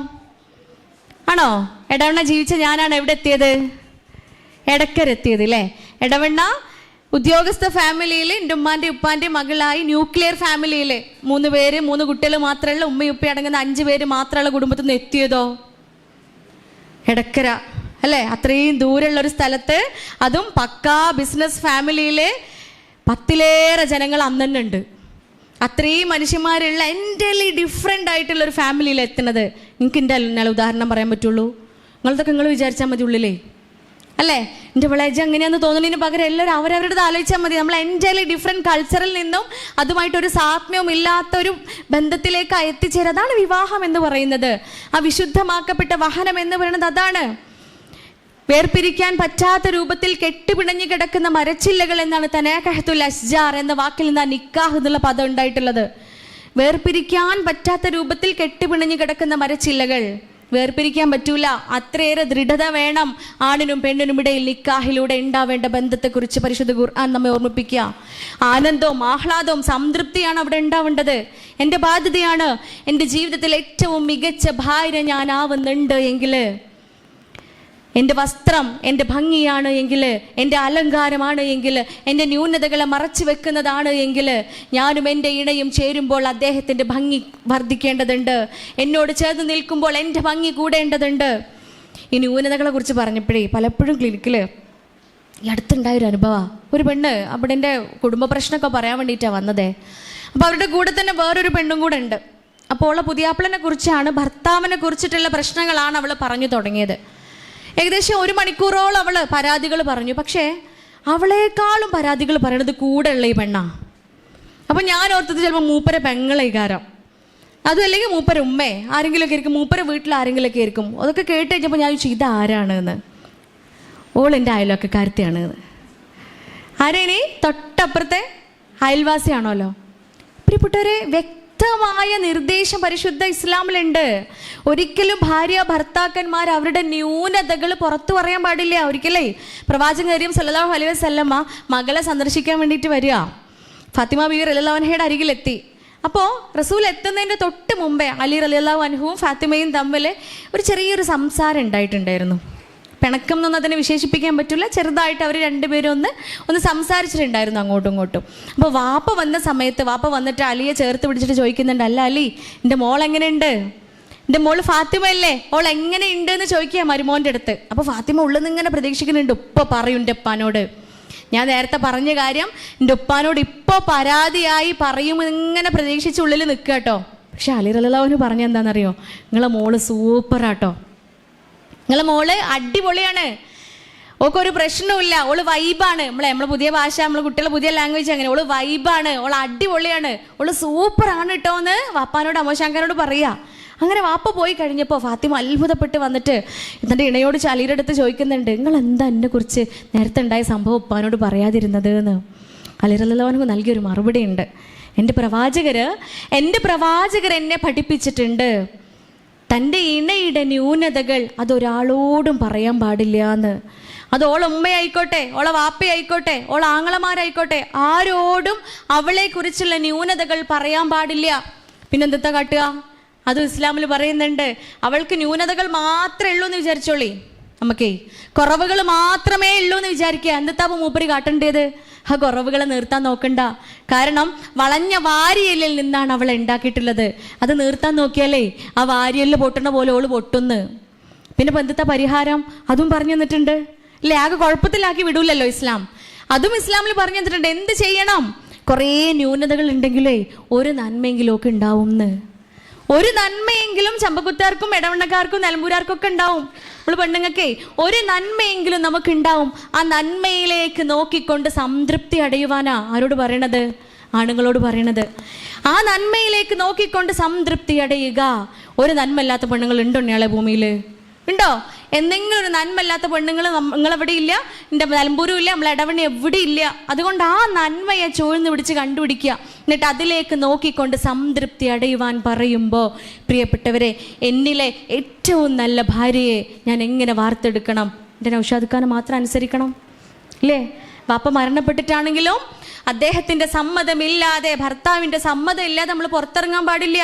ആണോ? എടവണ്ണ ജീവിച്ച ഞാനാണ് എവിടെ എത്തിയത്? എടക്കരെത്തിയത് അല്ലേ? എടവണ്ണ ഉദ്യോഗസ്ഥ ഫാമിലിയിൽ എൻ്റെ ഉമ്മാൻ്റെ ഉപ്പാൻ്റെ മകളായി ന്യൂക്ലിയർ ഫാമിലിയിൽ 3 പേര് 3 കുട്ടികൾ മാത്രമുള്ള, ഉമ്മയും ഉപ്പയും അടങ്ങുന്ന 5 പേര് മാത്രമുള്ള കുടുംബത്തിൽ നിന്ന് എത്തിയതോ എടക്കര അല്ലേ? അത്രയും ദൂരമുള്ളൊരു സ്ഥലത്ത്, അതും പക്കാ ബിസിനസ് ഫാമിലിയിൽ 10ലേറെ ജനങ്ങൾ അന്ന് തന്നെ ഉണ്ട്. അത്രയും മനുഷ്യന്മാരുള്ള എൻ്റർലി ഡിഫറെൻ്റ് ആയിട്ടുള്ളൊരു ഫാമിലിയിൽ എത്തുന്നത്. നിങ്ങൾക്ക് എൻ്റെ ഉദാഹരണം പറയാൻ പറ്റുള്ളൂ. നിങ്ങളതൊക്കെ നിങ്ങൾ വിചാരിച്ചാൽ മതി ഉള്ളിലേ അല്ലേ? എൻ്റെ വിളേജ് എങ്ങനെയാണെന്ന് തോന്നുന്നതിന് പകരം എല്ലാവരും അവരവരുടെ ആലോചിച്ചാൽ മതി. നമ്മൾ എൻ്റർലി ഡിഫറെൻറ്റ് കൾച്ചറിൽ നിന്നും അതുമായിട്ടൊരു സാത്മ്യവും ഇല്ലാത്തൊരു ബന്ധത്തിലേക്ക് എത്തിച്ചേരുക. അതാണ് വിവാഹം എന്ന് പറയുന്നത്. ആ വിശുദ്ധമാക്കപ്പെട്ട വാഹനം എന്ന് പറയുന്നത് അതാണ്. വേർപിരിക്കാൻ പറ്റാത്ത രൂപത്തിൽ കെട്ടുപിണഞ്ഞു കിടക്കുന്ന മരച്ചില്ലകൾ എന്നാണ് തനാഖഹത്തുൽ അസ്ജാർ എന്ന വാക്കിൽ നിന്ന് നിക്കാഹ് എന്നുള്ള പദം ഉണ്ടായിട്ടുള്ളത്. വേർപിരിക്കാൻ പറ്റാത്ത രൂപത്തിൽ കെട്ടുപിണഞ്ഞു കിടക്കുന്ന മരച്ചില്ലകൾ. വേർപിരിക്കാൻ പറ്റൂല. അത്രയേറെ ദൃഢത വേണം ആണിനും പെണ്ണിനും ഇടയിൽ നിക്കാഹിലൂടെ ഉണ്ടാവേണ്ട ബന്ധത്തെക്കുറിച്ച് പരിശുദ്ധ ഖുർആൻ നമ്മെ ഓർമ്മിപ്പിക്കുക. ആനന്ദവും ആഹ്ലാദവും സംതൃപ്തിയാണ് അവിടെ ഉണ്ടാവേണ്ടത്. എൻ്റെ ബാധ്യതയാണ് എൻ്റെ ജീവിതത്തിൽ ഏറ്റവും മികച്ച ഭാര്യ ഞാനാവുന്നുണ്ട് എങ്കിൽ, എൻ്റെ വസ്ത്രം എൻ്റെ ഭംഗിയാണ് എങ്കിൽ, എൻ്റെ അലങ്കാരമാണ് എങ്കിൽ, എൻ്റെ ന്യൂനതകളെ മറച്ചു വെക്കുന്നതാണ് എങ്കിൽ, ഞാനും എൻ്റെ ഇണയും ചേരുമ്പോൾ അദ്ദേഹത്തിൻ്റെ ഭംഗി വർദ്ധിക്കേണ്ടതുണ്ട്. എന്നോട് ചേർന്ന് നിൽക്കുമ്പോൾ എൻ്റെ ഭംഗി കൂടേണ്ടതുണ്ട്. ഈ ന്യൂനതകളെ കുറിച്ച് പറഞ്ഞപ്പോഴേ പലപ്പോഴും ക്ലിനിക്കിൽ ഈ അടുത്തുണ്ടായൊരു അനുഭവമാണ്. ഒരു പെണ്ണ് അവിടെ എൻ്റെ കുടുംബ പ്രശ്നമൊക്കെ പറയാൻ വേണ്ടിയിട്ടാണ് വന്നതേ. അപ്പോൾ അവരുടെ കൂടെ തന്നെ വേറൊരു പെണ്ണും കൂടെ ഉണ്ട്. അപ്പോൾ ഉള്ള പുതിയാപ്പിളിനെ കുറിച്ചാണ്, ഭർത്താവിനെ കുറിച്ചിട്ടുള്ള പ്രശ്നങ്ങളാണ് അവൾ പറഞ്ഞു തുടങ്ങിയത്. ഏകദേശം 1 മണിക്കൂറോളം അവൾ പരാതികൾ പറഞ്ഞു. പക്ഷേ അവളെക്കാളും പരാതികൾ പറയണത് കൂടെ ഉള്ള ഈ പെണ്ണാ. അപ്പം ഞാൻ ഓർത്തത് ചിലപ്പോൾ മൂപ്പരെ പെങ്ങളെ കാരം. അതും അല്ലെങ്കിൽ മൂപ്പര ഉമ്മേ ആരെങ്കിലുമൊക്കെ ആയിരിക്കും, മൂപ്പര വീട്ടിൽ ആരെങ്കിലുമൊക്കെ ആയിരിക്കും. അതൊക്കെ കേട്ട് കഴിഞ്ഞപ്പോൾ ഞാൻ ചോദിച്ചു ഇതാരാണ് എന്ന്. ഓൾ എൻ്റെ അയൽവക്കക്കാരത്തെയാണ് എന്ന്. ആരേനി? തൊട്ടപ്പുറത്തെ അയൽവാസിയാണല്ലോ. പ്രിയപ്പെട്ടവരെ, വ്യക്തമായ നിർദ്ദേശം പരിശുദ്ധ ഇസ്ലാമിലുണ്ട്. ഒരിക്കലും ഭാര്യ ഭർത്താക്കന്മാർ അവരുടെ ന്യൂനതകൾ പുറത്തു പറയാൻ പാടില്ല. ഒരിക്കലേ പ്രവാചകൻ കരീം സല്ലല്ലാഹു അലൈഹി വസല്ലമ മകളെ സന്ദർശിക്കാൻ വേണ്ടിയിട്ട് വരിക. ഫാത്തിമ ബീവി റളിയല്ലാഹു അൻഹയുടെ അരികിലെത്തി. അപ്പോൾ റസൂൽ എത്തുന്നതിൻ്റെ തൊട്ട് മുമ്പേ അലി റളിയല്ലാഹു അൻഹുവും ഫാത്തിമയും തമ്മിൽ ഒരു ചെറിയൊരു സംസാരം ഉണ്ടായിട്ടുണ്ടായിരുന്നു. പിണക്കം എന്നൊന്നും അതിനെ വിശേഷിപ്പിക്കാൻ പറ്റില്ല. ചെറുതായിട്ട് അവർ രണ്ടുപേരും ഒന്ന് സംസാരിച്ചിട്ടുണ്ടായിരുന്നു അങ്ങോട്ടും ഇങ്ങോട്ടും. അപ്പോൾ വാപ്പ വന്ന സമയത്ത് വാപ്പ വന്നിട്ട് അലിയെ ചേർത്ത് പിടിച്ചിട്ട് ചോദിക്കുന്നുണ്ട്, അല്ല അലി, എൻ്റെ മോൾ എങ്ങനെയുണ്ട്? എൻ്റെ മോൾ ഫാത്തിമ അല്ലേ, ഓൾ എങ്ങനെയുണ്ട് എന്ന് ചോദിക്കുക മരുമോൻ്റെ അടുത്ത്. അപ്പോൾ ഫാത്തിമ ഉള്ളിൽ നിന്ന് ഇങ്ങനെ പ്രതീക്ഷിക്കുന്നുണ്ട്, ഉപ്പ പറയും എൻ്റെ ഉപ്പാനോട്. ഞാൻ നേരത്തെ പറഞ്ഞ കാര്യം എൻ്റെ ഉപ്പാനോട് ഇപ്പോൾ പരാതിയായി പറയുമെന്നിങ്ങനെ പ്രതീക്ഷിച്ച് ഉള്ളിൽ നിൽക്കുക കേട്ടോ. പക്ഷെ അലി റളിയല്ലാഹു അൻഹു പറഞ്ഞെന്താണെന്നറിയോ? നിങ്ങളെ മോള് സൂപ്പറാട്ടോ, നിങ്ങളെ മോള് അടിപൊളിയാണ്, ഓൾക്ക് ഒരു പ്രശ്നവുമില്ല, ഓള് വൈബാണ്. നമ്മളെ പുതിയ ഭാഷ, നമ്മളെ കുട്ടികളെ പുതിയ ലാംഗ്വേജ് അങ്ങനെ, ഓള് വൈബാണ്, ഓള് അടിപൊളിയാണ്, ഓള് സൂപ്പറാണ് കേട്ടോ എന്ന് വാപ്പാനോട് അമ്മോശാങ്കാനോട് പറയുക. അങ്ങനെ വാപ്പ പോയി കഴിഞ്ഞപ്പോൾ ഫാത്തിമ അത്ഭുതപ്പെട്ട് വന്നിട്ട് എന്നിട്ട് ഇണയോട് അലിയുടെ അടുത്ത് ചോദിക്കുന്നുണ്ട്, നിങ്ങൾ എന്താ എന്നെക്കുറിച്ച് നേരത്തെ ഉണ്ടായ സംഭവം ഉപ്പാനോട് പറയാതിരുന്നത് എന്ന്. അലി റളിയല്ലാഹു അൻഹു നൽകിയൊരു മറുപടി ഉണ്ട്. എൻ്റെ പ്രവാചകർ എന്നെ പഠിപ്പിച്ചിട്ടുണ്ട്, തൻ്റെ ഇണയുടെ ന്യൂനതകൾ അതൊരാളോടും പറയാൻ പാടില്ല എന്ന്. അത് ഓളെ ഉമ്മയായിക്കോട്ടെ, ഓളെ വാപ്പയായിക്കോട്ടെ, ഓളെ ആങ്ങളമാരായിക്കോട്ടെ, ആരോടും അവളെക്കുറിച്ചുള്ള ന്യൂനതകൾ പറയാൻ പാടില്ല. പിന്നെന്താ കാട്ടുക? അത് ഇസ്ലാമിൽ പറയുന്നുണ്ട്. അവൾക്ക് ന്യൂനതകൾ മാത്രമേ ഉള്ളൂ എന്ന് വിചാരിച്ചോളി, നമുക്കേ കുറവുകൾ മാത്രമേ ഉള്ളൂ എന്ന് വിചാരിക്കുക. എന്താ മൂപ്പര് കാട്ടേണ്ടത്? ആ കുറവുകളെ നിർത്താൻ നോക്കണ്ട. കാരണം വളഞ്ഞ വാരിയലിൽ നിന്നാണ് അവളെ ഉണ്ടാക്കിയിട്ടുള്ളത്. അത് നിർത്താൻ നോക്കിയാലേ ആ വാരിയലിൽ പൊട്ടുന്ന പോലെ ഓള് പൊട്ടുന്ന്. പിന്നെ ഇപ്പം എന്താ പരിഹാരം? അതും പറഞ്ഞു തന്നിട്ടുണ്ട് അല്ലേ? ആകെ കുഴപ്പത്തിലാക്കി വിടൂലല്ലോ ഇസ്ലാം. അതും ഇസ്ലാമിൽ പറഞ്ഞു തന്നിട്ടുണ്ട്. എന്ത് ചെയ്യണം? കുറേ ന്യൂനതകൾ ഉണ്ടെങ്കിലേ ഒരു നന്മയെങ്കിലും ഒക്കെ ഉണ്ടാവും എന്ന്. ഒരു നന്മയെങ്കിലും ചമ്പക്കുത്താർക്കും ഇടവണ്ണക്കാർക്കും നിലമ്പൂരാർക്കും ഒക്കെ ഉണ്ടാവും. നമ്മൾ പെണ്ണുങ്ങൾക്കേ ഒരു നന്മയെങ്കിലും നമുക്കുണ്ടാവും. ആ നന്മയിലേക്ക് നോക്കിക്കൊണ്ട് സംതൃപ്തി അടയുവാനാ ആരോട് പറയണത്? ആണുങ്ങളോട് പറയണത്. ആ നന്മയിലേക്ക് നോക്കിക്കൊണ്ട് സംതൃപ്തി അടയുക. ഒരു നന്മയില്ലാത്ത പെണ്ണുങ്ങൾ ഉണ്ടോ ഇയാളെ ഭൂമിയിൽ? ഉണ്ടോ? എന്തെങ്കിലും ഒരു നന്മയില്ലാത്ത പെണ്ണുങ്ങൾ നിങ്ങളെവിടെ ഇല്ല, എൻ്റെ നിലമ്പൂരും ഇല്ല, നമ്മളെ ഇടവണ്ണി എവിടെ ഇല്ല. അതുകൊണ്ട് ആ നന്മയെ ചൂഴ്ന്ന് പിടിച്ച് കണ്ടുപിടിക്കുക. എന്നിട്ട് അതിലേക്ക് നോക്കിക്കൊണ്ട് സംതൃപ്തി അടയുവാൻ പറയുമ്പോൾ, പ്രിയപ്പെട്ടവരെ, എന്നിലെ ഏറ്റവും നല്ല ഭാര്യയെ ഞാൻ എങ്ങനെ വാർത്തെടുക്കണം? എൻ്റെ നൗഷാദ് ഖാനെ മാത്രം അനുസരിക്കണം അല്ലേ? വാപ്പ മരണപ്പെട്ടിട്ടാണെങ്കിലും അദ്ദേഹത്തിൻ്റെ സമ്മതമില്ലാതെ, ഭർത്താവിൻ്റെ സമ്മതം ഇല്ലാതെ നമ്മൾ പുറത്തിറങ്ങാൻ പാടില്ല.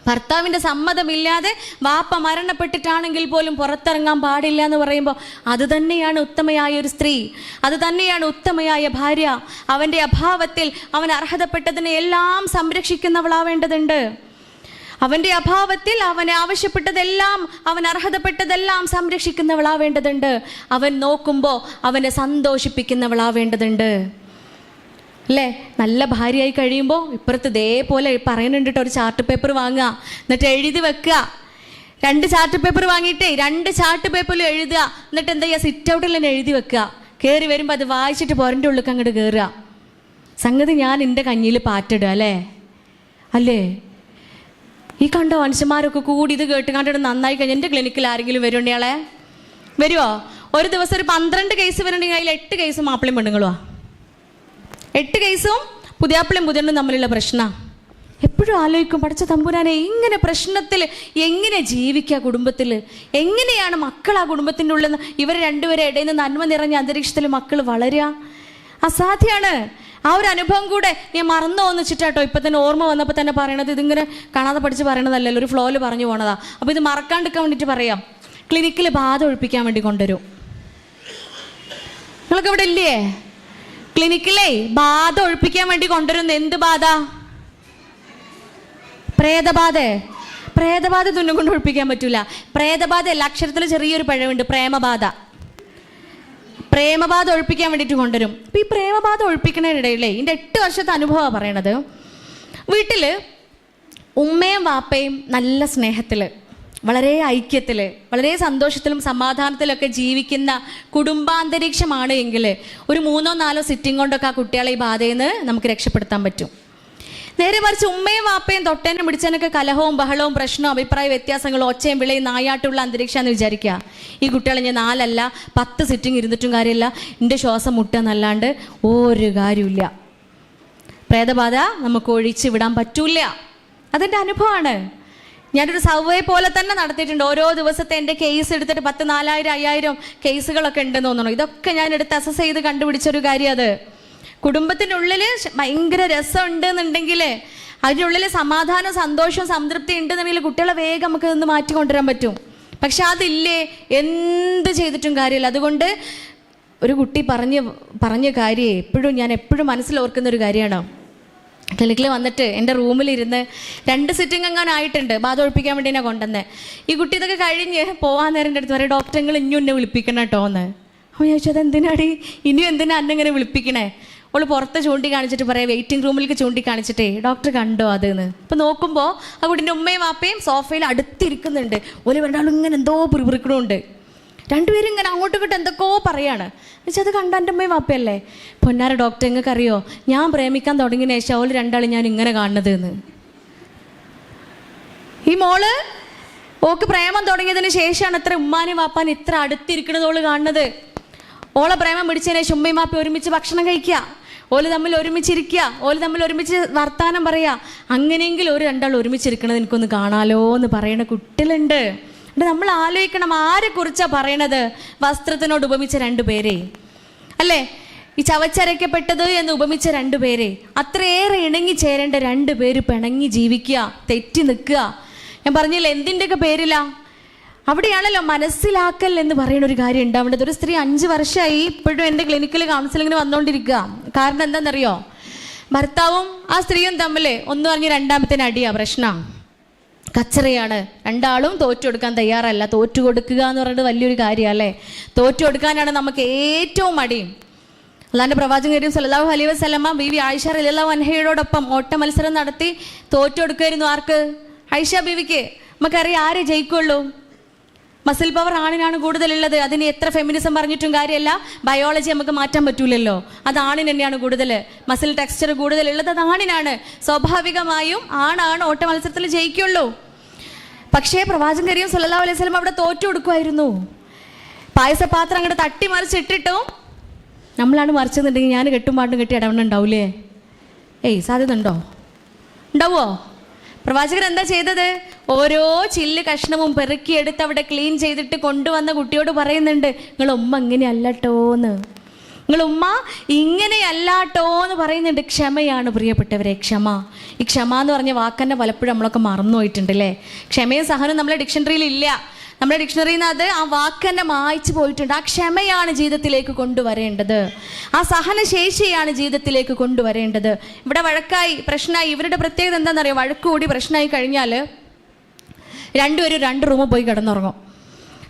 ഭർത്താവിൻ്റെ സമ്മതമില്ലാതെ വാപ്പ മരണപ്പെട്ടിട്ടാണെങ്കിൽ പോലും പുറത്തിറങ്ങാൻ പാടില്ല എന്ന് പറയുമ്പോൾ അത് തന്നെയാണ് ഉത്തമയായ ഒരു സ്ത്രീ, അത് തന്നെയാണ് ഉത്തമയായ ഭാര്യ. അവൻ്റെ അഭാവത്തിൽ അവൻ അർഹതപ്പെട്ടതിനെ എല്ലാം സംരക്ഷിക്കുന്നവളാവേണ്ടതുണ്ട്. അവൻ്റെ അഭാവത്തിൽ അവന് ആവശ്യപ്പെട്ടതെല്ലാം, അവൻ അർഹതപ്പെട്ടതെല്ലാം സംരക്ഷിക്കുന്നവളാവേണ്ടതുണ്ട്. അവൻ നോക്കുമ്പോൾ അവനെ സന്തോഷിപ്പിക്കുന്നവളാവേണ്ടതുണ്ട് അല്ലേ? നല്ല ഭാര്യയായി കഴിയുമ്പോൾ ഇപ്പുറത്ത് ഇതേപോലെ പറയുന്നുണ്ട് കേട്ടോ, ഒരു ചാർട്ട് പേപ്പർ വാങ്ങുക, എന്നിട്ട് എഴുതി വെക്കുക. 2 ചാർട്ട് പേപ്പർ വാങ്ങിയിട്ടേ 2 ചാർട്ട് പേപ്പറിൽ എഴുതുക. എന്നിട്ട് എന്താ ചെയ്യുക? സിറ്റ് ഔട്ടിൽ തന്നെ എഴുതി വെക്കുക. കയറി വരുമ്പോൾ അത് വായിച്ചിട്ട് പുറൻ്റെ ഉള്ളിൽ അങ്ങോട്ട് കയറുക. സംഗതി ഞാൻ എൻ്റെ കഞ്ഞിയിൽ പാറ്റിടുക അല്ലേ? ഈ കണ്ട മനുഷ്യന്മാരൊക്കെ കൂടി ഇത് കേട്ട് കണ്ടിട്ട് നന്നായി കഴിഞ്ഞാൽ എൻ്റെ ക്ലിനിക്കിൽ ആരെങ്കിലും വരുന്നുണ്ടെയാളെ വരുമോ? ഒരു ദിവസം ഒരു 12 കേസ് വരുന്നുണ്ടെങ്കിൽ അതിൽ 8 കേസ് മാപ്പിളയും പെണ്ണുങ്ങളുവാ. 8 കേസും പുതിയാപ്പിളയും പുതിയണ്ണും തമ്മിലുള്ള പ്രശ്നമാണ്. എപ്പോഴും ആലോചിക്കും, പഠിച്ച തമ്പുരാനെ, ഇങ്ങനെ പ്രശ്നത്തിൽ എങ്ങനെ ജീവിക്കുക? കുടുംബത്തിൽ എങ്ങനെയാണ് മക്കൾ ആ കുടുംബത്തിൻ്റെ ഉള്ളിൽ ഇവർ രണ്ടുപേരെ ഇടയിൽ നിന്ന് നന്മ നിറഞ്ഞ അന്തരീക്ഷത്തിൽ മക്കൾ വളരുക? അസാധ്യമാണ്. ആ ഒരു അനുഭവം കൂടെ ഞാൻ മറന്നു വന്നിച്ചിട്ടാട്ടോ ഇപ്പം തന്നെ ഓർമ്മ വന്നപ്പോൾ തന്നെ പറയണത്. ഇതിങ്ങനെ കാണാതെ പഠിച്ച് പറയണതല്ലല്ലോ, ഒരു ഫ്ലോയിൽ പറഞ്ഞു പോണതാ. അപ്പോൾ ഇത് മറക്കാണ്ടിരിക്കാൻ വേണ്ടിയിട്ട് പറയാം. ക്ലിനിക്കിൽ ബാധ ഒഴിപ്പിക്കാൻ വേണ്ടി കൊണ്ടുവരും. നിങ്ങളൊക്കെ ഇവിടെ ഇല്ലേ? ക്ലിനിക്കിലേ ബാധ ഒഴിപ്പിക്കാൻ വേണ്ടി കൊണ്ടുവരുന്ന എന്ത് ബാധ? പ്രേതബാധ തുന്നും കൊണ്ട് ഒഴിപ്പിക്കാൻ പറ്റൂല. പ്രേതബാധ എല്ലാ അക്ഷരത്തിൽ ചെറിയൊരു പഴവുണ്ട്, പ്രേമബാധ ഒഴിപ്പിക്കാൻ വേണ്ടിയിട്ട് കൊണ്ടുവരും. അപ്പം ഈ പ്രേമബാധ ഒഴിപ്പിക്കുന്നതിനിടയിലേ എൻ്റെ 8 വർഷത്തെ അനുഭവമാണ് പറയണത്. വീട്ടിൽ ഉമ്മയും വാപ്പയും നല്ല സ്നേഹത്തിൽ, വളരെ ഐക്യത്തിൽ, വളരെ സന്തോഷത്തിലും സമാധാനത്തിലൊക്കെ ജീവിക്കുന്ന കുടുംബാന്തരീക്ഷമാണ് എങ്കിൽ ഒരു 3-4 സിറ്റിംഗ് കൊണ്ടൊക്കെ ആ കുട്ടികളെ ഈ ബാധയിൽ നിന്ന് നമുക്ക് രക്ഷപ്പെടുത്താൻ പറ്റും. നേരെ മറിച്ച് ഉമ്മയും വാപ്പയും തൊട്ടേനും പിടിച്ചതിനൊക്കെ കലഹവും ബഹളവും പ്രശ്നവും അഭിപ്രായ വ്യത്യാസങ്ങളും ഒച്ചയും വിളയും നായാട്ടുള്ള അന്തരീക്ഷമെന്ന് വിചാരിക്കുക. ഈ കുട്ടികളെ ഞാൻ 4 അല്ല 10 സിറ്റിംഗ് ഇരുന്നിട്ടും കാര്യമില്ല, എൻ്റെ ശ്വാസം മുട്ടുകയെന്നല്ലാണ്ട് ഒരു കാര്യമില്ല. പ്രേതബാധ നമുക്ക് ഒഴിച്ച് വിടാൻ പറ്റൂല. അതെൻ്റെ അനുഭവമാണ്. ഞാനൊരു സർവേ പോലെ തന്നെ നടത്തിയിട്ടുണ്ട്. ഓരോ ദിവസത്തെ എൻ്റെ കേസ് എടുത്തിട്ട് 10, 4000, 5000 കേസുകളൊക്കെ ഉണ്ടെന്ന് തോന്നുന്നു. ഇതൊക്കെ ഞാൻ എടുത്ത് അസസ് ചെയ്ത് കണ്ടുപിടിച്ചൊരു കാര്യം. അത് കുടുംബത്തിനുള്ളിൽ ഭയങ്കര രസമുണ്ട് എന്നുണ്ടെങ്കിൽ, അതിനുള്ളിൽ സമാധാനം, സന്തോഷം, സംതൃപ്തി ഉണ്ടെന്നുണ്ടെങ്കിൽ കുട്ടികളെ വേഗം നമുക്ക് നിന്ന് മാറ്റിക്കൊണ്ടുവരാൻ പറ്റും. പക്ഷെ അതില്ലേ, എന്ത് ചെയ്തിട്ടും കാര്യമില്ല. അതുകൊണ്ട് ഒരു കുട്ടി പറഞ്ഞ കാര്യം ഞാൻ എപ്പോഴും മനസ്സിൽ ഓർക്കുന്നൊരു കാര്യമാണ്. ക്ലിനിക്കിൽ വന്നിട്ട് എൻ്റെ റൂമിലിരുന്ന് 2 സിറ്റിംഗ് ആയിട്ടുണ്ട്. ബാധ ഒഴിപ്പിക്കാൻ വേണ്ടി ഞാൻ കൊണ്ടുവന്നേ. ഈ കുട്ടി ഇതൊക്കെ കഴിഞ്ഞ് പോകാൻ നേരം എൻ്റെ അടുത്ത് പറയും, ഡോക്ടർ നിങ്ങൾ ഇനിയും എന്നെ വിളിപ്പിക്കണം കേട്ടോ എന്ന്. അപ്പോൾ ഞാൻ ചോദിച്ചത് എന്തിനാടി, ഇനിയും എന്തിനാ എന്നെ ഇങ്ങനെ വിളിപ്പിക്കണേ? അവൾ പുറത്ത് ചൂണ്ടിക്കാണിച്ചിട്ട് പറയാം, വെയിറ്റിംഗ് റൂമിലേക്ക് ചൂണ്ടിക്കാണിച്ചിട്ടേ ഡോക്ടർ കണ്ടോ അതെന്ന്. അപ്പോൾ നോക്കുമ്പോൾ ആ കുട്ടീൻ്റെ ഉമ്മയും വാപ്പയും സോഫയിൽ അടുത്തിരിക്കുന്നുണ്ട്. ഓല് രണ്ടാളും ഇങ്ങനെ എന്തോ പിറുപിറുക്കണമുണ്ട്. രണ്ടുപേരും ഇങ്ങനെ അങ്ങോട്ടും ഇങ്ങോട്ടും എന്തൊക്കെയോ പറയാണ്. എന്നുവെച്ചാൽ അത് കണ്ട എൻ്റെ ഉമ്മയും വാപ്പയല്ലേ. പൊന്നാര ഡോക്ടർ നിങ്ങൾക്ക് അറിയോ, ഞാൻ പ്രേമിക്കാൻ തുടങ്ങിയ ശേഷം ഓല് രണ്ടാളും ഞാൻ ഇങ്ങനെ കാണുന്നത് എന്ന്. ഈ മോള് ഓക്ക് പ്രേമം തുടങ്ങിയതിന് ശേഷമാണ് ഇത്ര ഉമ്മാനും വാപ്പാൻ ഇത്ര അടുത്തിരിക്കണത് ഓള് കാണുന്നത്. ഓളെ പ്രേമം പിടിച്ചതിന് ശേഷം ഉമ്മയും വാപ്പയും ഒരുമിച്ച് ഭക്ഷണം കഴിക്കുക, ഓല് തമ്മിൽ ഒരുമിച്ചിരിക്കുക, ഓല് തമ്മിൽ ഒരുമിച്ച് വർത്താനം പറയുക. അങ്ങനെയെങ്കിൽ ഒരു രണ്ടാൾ ഒരുമിച്ചിരിക്കണത് എനിക്കൊന്ന് കാണാലോ എന്ന് പറയുന്ന കുട്ടികളുണ്ട്. എന്നിട്ട് നമ്മൾ ആലോചിക്കണം, ആരെക്കുറിച്ചാണ് പറയണത്? വസ്ത്രത്തിനോട് ഉപമിച്ച 2 പേരെ അല്ലേ, ഈ ചവച്ചരയ്ക്കപ്പെട്ടത് എന്ന് ഉപമിച്ച 2 പേരെ. അത്രയേറെ ഇണങ്ങി ചേരേണ്ട 2 പേര് പിണങ്ങി ജീവിക്കുക, തെറ്റി നിൽക്കുക. ഞാൻ പറഞ്ഞില്ല എന്തിൻ്റെയൊക്കെ പേരില്ല. അവിടെയാണല്ലോ മനസ്സിലാക്കൽ എന്ന് പറയുന്ന ഒരു കാര്യം ഉണ്ടാവേണ്ടത്. ഒരു സ്ത്രീ 5 വർഷമായി ഇപ്പോഴും എൻ്റെ ക്ലിനിക്കിൽ കൗൺസിലിങ്ങിന് വന്നുകൊണ്ടിരിക്കുക. കാരണം എന്താണെന്നറിയോ, ഭർത്താവും ആ സ്ത്രീയും തമ്മിൽ ഒന്ന് പറഞ്ഞ് രണ്ടാമത്തേന് അടിയാ, പ്രശ്നം, കച്ചറയാണ്. രണ്ടാളും തോറ്റു കൊടുക്കാൻ തയ്യാറല്ല. തോറ്റു കൊടുക്കുക എന്ന് പറയുന്നത് വലിയൊരു കാര്യമാണ് അല്ലേ. തോറ്റു കൊടുക്കാനാണ് നമുക്ക് ഏറ്റവും മടിയും. അല്ലാണ്ട് പ്രവാചകൻ കരീം സല്ലല്ലാഹു അലൈഹി വസല്ലമ ബീവി ആയിഷ റളിയല്ലാഹു അൻഹയോടൊപ്പം ഓട്ട മത്സരം നടത്തി തോറ്റു കൊടുക്കുമായിരുന്നു. ആർക്ക്? ആയിഷ ബീവിക്ക്. നമുക്കറിയാം ആരെ ജയിക്കുള്ളൂ. മസിൽ പവർ ആണിനാണ് കൂടുതലുള്ളത്. അതിന് എത്ര ഫെമിനിസം പറഞ്ഞിട്ടും കാര്യമല്ല, ബയോളജി നമുക്ക് മാറ്റാൻ പറ്റൂലല്ലോ. അത് ആണിന് തന്നെയാണ് കൂടുതൽ. മസിൽ ടെക്സ്ചർ കൂടുതലുള്ളത് അത് ആണിനാണ്. സ്വാഭാവികമായും ആണാണ് ഓട്ട മത്സരത്തിൽ ജയിക്കുള്ളൂ. പക്ഷേ പ്രവാചകൻ കരീം സല്ലല്ലാഹു അലൈഹി വസല്ലം അവിടെ തോറ്റു കൊടുക്കുമായിരുന്നു. പായസപാത്രം അങ്ങോട്ട് തട്ടി മറിച്ചിട്ടിട്ടും നമ്മളാണ് മറിച്ചെന്നുണ്ടെങ്കിൽ ഞാൻ കെട്ടും പാട്ടും കെട്ടി ഇടവണ്ണുണ്ടാവൂലേ? സാധ്യത ഉണ്ടോ? ഉണ്ടാവുമോ? പ്രവാചകൻ എന്താ ചെയ്തത്? ഓരോ ചില്ല് കഷ്ണവും പെറുക്കിയെടുത്ത് അവിടെ ക്ലീൻ ചെയ്തിട്ട് കൊണ്ടുവന്ന കുട്ടിയോട് പറയുന്നുണ്ട്, നിങ്ങൾ ഉമ്മ ഇങ്ങനെയല്ലട്ടോന്ന്, നിങ്ങൾ ഉമ്മ ഇങ്ങനെയല്ലാട്ടോന്ന് പറയുന്നുണ്ട്. ക്ഷമയാണ് പ്രിയപ്പെട്ടവരെ, ക്ഷമ. ഈ ക്ഷമ എന്ന് പറഞ്ഞ വാക്കന്നെ പലപ്പോഴും നമ്മളൊക്കെ മറന്നു പോയിട്ടുണ്ട് അല്ലേ. ക്ഷമയും സഹനവും നമ്മളെ ഡിക്ഷണറിയിൽ ഇല്ല. നമ്മുടെ ഡിക്ഷണറിയിൽ നിന്ന് അത് ആ വാക്കന്നെ മായ്ച്ചു പോയിട്ടുണ്ട്. ആ ക്ഷമയാണ് ജീവിതത്തിലേക്ക് കൊണ്ടുവരേണ്ടത്. ആ സഹനശേഷിയാണ് ജീവിതത്തിലേക്ക് കൊണ്ടുവരേണ്ടത്. ഇവിടെ വഴക്കായി, പ്രശ്നമായി. ഇവരുടെ പ്രത്യേകത എന്താണെന്നറിയോ? വഴക്ക് കൂടി പ്രശ്നമായി കഴിഞ്ഞാൽ രണ്ടുപേരും 2 റൂമിൽ പോയി കിടന്നുറങ്ങും.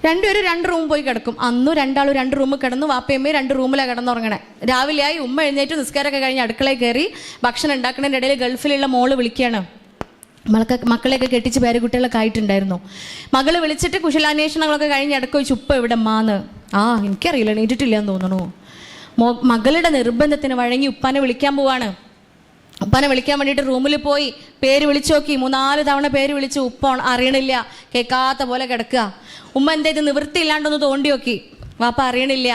2 റൂമിൽ പോയി കിടക്കും. അന്നും രണ്ടാളും 2 റൂമിൽ കിടന്നു. വാപ്പയമ്മയും 2 റൂമിലാണ് കിടന്നുറങ്ങണേ. രാവിലെയായി ഉമ്മ എഴുന്നേറ്റ് നിസ്കാരമൊക്കെ കഴിഞ്ഞ് അടുക്കളയിൽ കയറി ഭക്ഷണം ഉണ്ടാക്കുന്നതിൻ്റെ ഇടയിൽ ഗൾഫിലുള്ള മോള് വിളിക്കുകയാണ്. മക്കളെയൊക്കെ കെട്ടിച്ച് പേരക്കുട്ടികളൊക്കെ ആയിട്ടുണ്ടായിരുന്നു. മകള് വിളിച്ചിട്ട് കുശലാന്വേഷണങ്ങളൊക്കെ കഴിഞ്ഞ് ഇടയ്ക്ക് വെച്ച് ഉപ്പ ഇവിടെ മാന്ന്. എനിക്കറിയില്ല, എണീറ്റിട്ടില്ല എന്ന് തോന്നണു. മകളുടെ നിർബന്ധത്തിന് വഴങ്ങി ഉപ്പാനെ വിളിക്കാൻ പോവാണ്. ഉപ്പാനെ വിളിക്കാൻ വേണ്ടിയിട്ട് റൂമിൽ പോയി പേര് വിളിച്ചു നോക്കി. 3-4 തവണ പേര് വിളിച്ചു. ഉപ്പ അറിയണില്ല, കേൾക്കാത്ത പോലെ കിടക്കുക. ഉമ്മ എന്തേത് നിവൃത്തിയില്ലാണ്ടൊന്ന് തോണ്ടി നോക്കി. വാപ്പ അറിയണില്ല,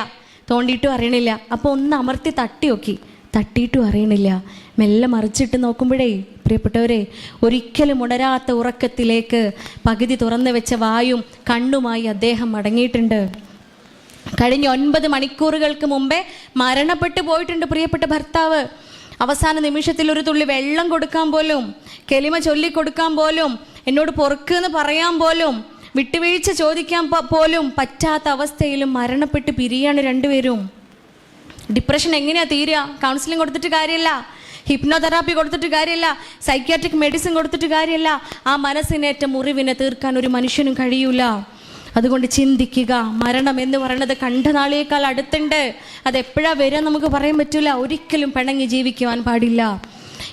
തോണ്ടിയിട്ടും അറിയണില്ല. അപ്പോൾ ഒന്ന് അമർത്തി തട്ടി നോക്കി, തട്ടിയിട്ടും അറിയണില്ല. മെല്ലെ മറിച്ചിട്ട് നോക്കുമ്പോഴേ പ്രിയപ്പെട്ടവരെ, ഒരിക്കലും ഉണരാത്ത ഉറക്കത്തിലേക്ക് പകുതി തുറന്നു വെച്ച വായും കണ്ണുമായി അദ്ദേഹം മടങ്ങിയിട്ടുണ്ട്. കഴിഞ്ഞ 9 മണിക്കൂറുകൾക്ക് മുമ്പേ മരണപ്പെട്ടു പോയിട്ടുണ്ട് പ്രിയപ്പെട്ട ഭർത്താവ്. അവസാന നിമിഷത്തിൽ ഒരു തുള്ളി വെള്ളം കൊടുക്കാൻ പോലും, കെലിമ ചൊല്ലിക്കൊടുക്കാൻ പോലും, എന്നോട് പൊറുക്കെന്ന് പറയാൻ പോലും, വിട്ടുവീഴ്ച ചോദിക്കാൻ പോലും പറ്റാത്ത അവസ്ഥയിലും മരണപ്പെട്ട് പിരിയാണ് 2 പേരും. ഡിപ്രഷൻ എങ്ങനെയാണ് തീരുക? കൗൺസിലിംഗ് കൊടുത്തിട്ട് കാര്യമില്ല, ഹിപ്നോതെറാപ്പി കൊടുത്തിട്ട് കാര്യമില്ല, സൈക്യാട്രിക് മെഡിസിൻ കൊടുത്തിട്ട് കാര്യമില്ല. ആ മനസ്സിനേറ്റ മുറിവിനെ തീർക്കാൻ ഒരു മനുഷ്യനും കഴിയൂല. അതുകൊണ്ട് ചിന്തിക്കുക, മരണം എന്ന് പറയുന്നത് കണ്ടനാളേക്കാൾ അടുത്തുണ്ട്. അതെപ്പോഴാണ് വരിക നമുക്ക് പറയാൻ പറ്റില്ല. ഒരിക്കലും പിണങ്ങി ജീവിക്കുവാൻ പാടില്ല.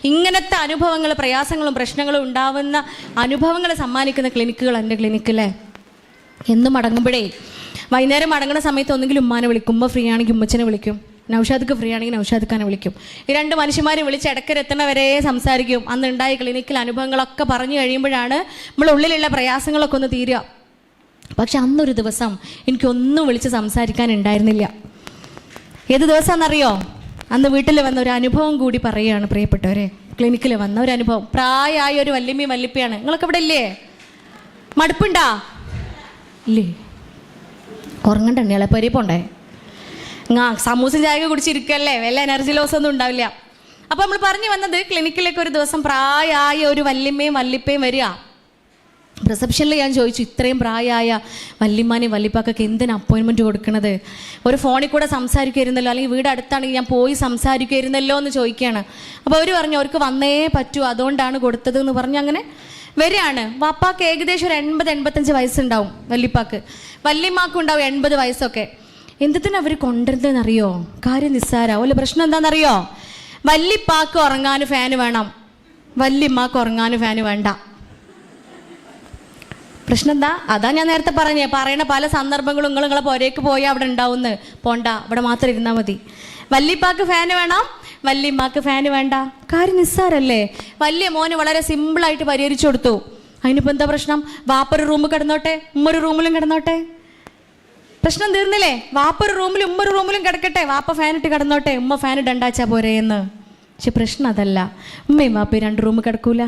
ഇങ്ങനത്തെ അനുഭവങ്ങൾ, പ്രയാസങ്ങളും പ്രശ്നങ്ങളും ഉണ്ടാവുന്ന അനുഭവങ്ങൾ സമ്മാനിക്കുന്ന ക്ലിനിക്കുകൾ എൻ്റെ ക്ലിനിക്കിലെ. എന്നും മടങ്ങുമ്പോഴേ വൈകുന്നേരം മടങ്ങുന്ന സമയത്ത് ഒന്നെങ്കിലും ഉമ്മാനെ വിളിക്കും. ഉമ്മ ഫ്രീ ആണെങ്കിൽ ഉമ്മച്ചനെ വിളിക്കും. നൗഷാദക്ക് ഫ്രീ ആണെങ്കിൽ നൗഷാദ് ഖാനെ വിളിക്കും. ഈ 2 മനുഷ്യന്മാരെ വിളിച്ച് ഇടക്കരെത്തണവരെ സംസാരിക്കും. അന്ന് ഉണ്ടായ ക്ലിനിക്കിൽ അനുഭവങ്ങളൊക്കെ പറഞ്ഞു കഴിയുമ്പോഴാണ് നമ്മളെ ഉള്ളിലുള്ള പ്രയാസങ്ങളൊക്കെ ഒന്ന് തീരുക. പക്ഷെ അന്നൊരു ദിവസം എനിക്കൊന്നും വിളിച്ച് സംസാരിക്കാൻ ഉണ്ടായിരുന്നില്ല. ഏത് ദിവസമാണെന്നറിയോ? അന്ന് വീട്ടിൽ വന്ന ഒരു അനുഭവം കൂടി പറയുകയാണ് പ്രിയപ്പെട്ടവരെ. ക്ലിനിക്കിൽ വന്ന ഒരു അനുഭവം. പ്രായമായ ഒരു വല്യമ്മയും വല്യപ്പയാണ്. നിങ്ങളൊക്കെ ഇവിടെ ഇല്ലേ? മടുപ്പുണ്ടാ? ഇല്ലേ? ഉറങ്ങണ്ട എണ്ണയാളെ പരിപ്പുണ്ടേ. സമൂസ ചായ കുടിച്ചിരിക്കല്ലേ, വല്ല എനർജി ലോസ് ഒന്നും ഉണ്ടാവില്ല. അപ്പോൾ നമ്മൾ പറഞ്ഞു വന്നത്, ക്ലിനിക്കിലേക്ക് ഒരു ദിവസം പ്രായമായ ഒരു വല്യമ്മയും വല്യപ്പയും വരിക. റിസപ്ഷനിൽ ഞാൻ ചോദിച്ചു, ഇത്രയും പ്രായമായ വല്യമ്മാനെയും വല്യപ്പാക്കൊക്കെ എന്തിനാ അപ്പോയിൻമെൻറ്റ് കൊടുക്കണത്? ഒരു ഫോണിൽ കൂടെ സംസാരിക്കുമായിരുന്നല്ലോ, അല്ലെങ്കിൽ വീട് അടുത്താണെങ്കിൽ ഞാൻ പോയി സംസാരിക്കുമായിരുന്നല്ലോ എന്ന് ചോദിക്കുകയാണ്. അപ്പോൾ അവർ പറഞ്ഞു അവർക്ക് വന്നേ പറ്റൂ, അതുകൊണ്ടാണ് കൊടുത്തത് എന്ന് പറഞ്ഞ് അങ്ങനെ വരികയാണ്. വാപ്പാക്ക് ഏകദേശം ഒരു 80-85 വയസ്സുണ്ടാവും വല്യപ്പാക്ക്. വല്യമ്മാക്കും ഉണ്ടാവും 80 വയസ്സൊക്കെ. എന്തിനാ അവർ കൊണ്ടുവരുന്നതെന്നറിയോ? കാര്യം നിസ്സാര. ഓല പ്രശ്നം എന്താണെന്നറിയോ? വല്യപ്പാക്ക് ഉറങ്ങാൻ ഫാന് വേണം, വല്യമ്മാക്ക് ഉറങ്ങാൻ ഫാന് വേണ്ട. പ്രശ്നം എന്താ? അതാ ഞാൻ നേരത്തെ പറയണ പല സന്ദർഭങ്ങളും നിങ്ങളെ പുരയ്ക്ക് പോയാൽ അവിടെ ഉണ്ടാവുമെന്ന്. പോണ്ട, അവിടെ മാത്രം ഇരുന്നാൽ മതി. വല്യപ്പാക്ക് ഫാന് വേണം, വല്യമ്മാക്ക് ഫാന് വേണ്ട. കാര്യം നിസ്സാരല്ലേ? വലിയ മോന് വളരെ സിമ്പിളായിട്ട് പരിഹരിച്ചു കൊടുത്തു. അതിനിപ്പോൾ എന്താ പ്രശ്നം? വാപ്പൊരു റൂമിൽ കിടന്നോട്ടെ, ഉമ്മൊരു റൂമിലും കിടന്നോട്ടെ, പ്രശ്നം തീർന്നില്ലേ? വാപ്പൊരു റൂമിലും ഉമ്മൊരു റൂമിലും കിടക്കട്ടെ, വാപ്പ ഫാനിട്ട് കിടന്നോട്ടെ, ഉമ്മ ഫാൻ ഇടണ്ടാച്ചാ പോരെ എന്ന്. പക്ഷെ പ്രശ്നം അതല്ല. ഉമ്മയും വാപ്പയും 2 റൂമിൽ കിടക്കൂല,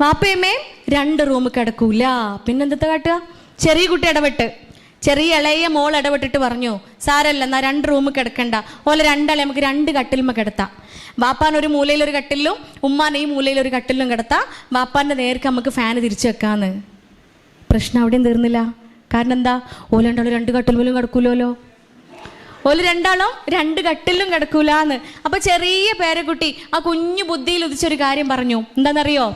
വാപ്പയമ്മയും 2 റൂമിൽ കിടക്കൂല. പിന്നെന്താ കാട്ടുക? ചെറിയ കുട്ടി ഇടപെട്ട്, ചെറിയ ഇളയ മോൾ ഇടപെട്ടിട്ട് പറഞ്ഞു, സാരല്ല എന്നാൽ 2 റൂമിൽ കിടക്കണ്ട, ഓലെ 2 ആളെ നമുക്ക് 2 കട്ടിലുമ്മ കിടത്താം. വാപ്പാൻ ഒരു മൂലയിലൊരു കട്ടിലും ഉമ്മാൻ ഈ മൂലയിലൊരു കട്ടിലും കിടത്താം. വാപ്പാൻ്റെ നേർക്ക് നമുക്ക് ഫാന് തിരിച്ചു വെക്കാന്ന്. പ്രശ്നം അവിടെയും തീർന്നില്ല. കാരണം എന്താ? ഓല 2 ആളും 2 കട്ടിലും കിടക്കൂലോ. ഓല് 2 ആളും 2 കട്ടിലും കിടക്കൂലെന്ന്. അപ്പൊ ചെറിയ പേരക്കുട്ടി ആ കുഞ്ഞു ബുദ്ധിയിൽ ഉദിച്ചൊരു കാര്യം പറഞ്ഞു. എന്താണെന്നറിയോ?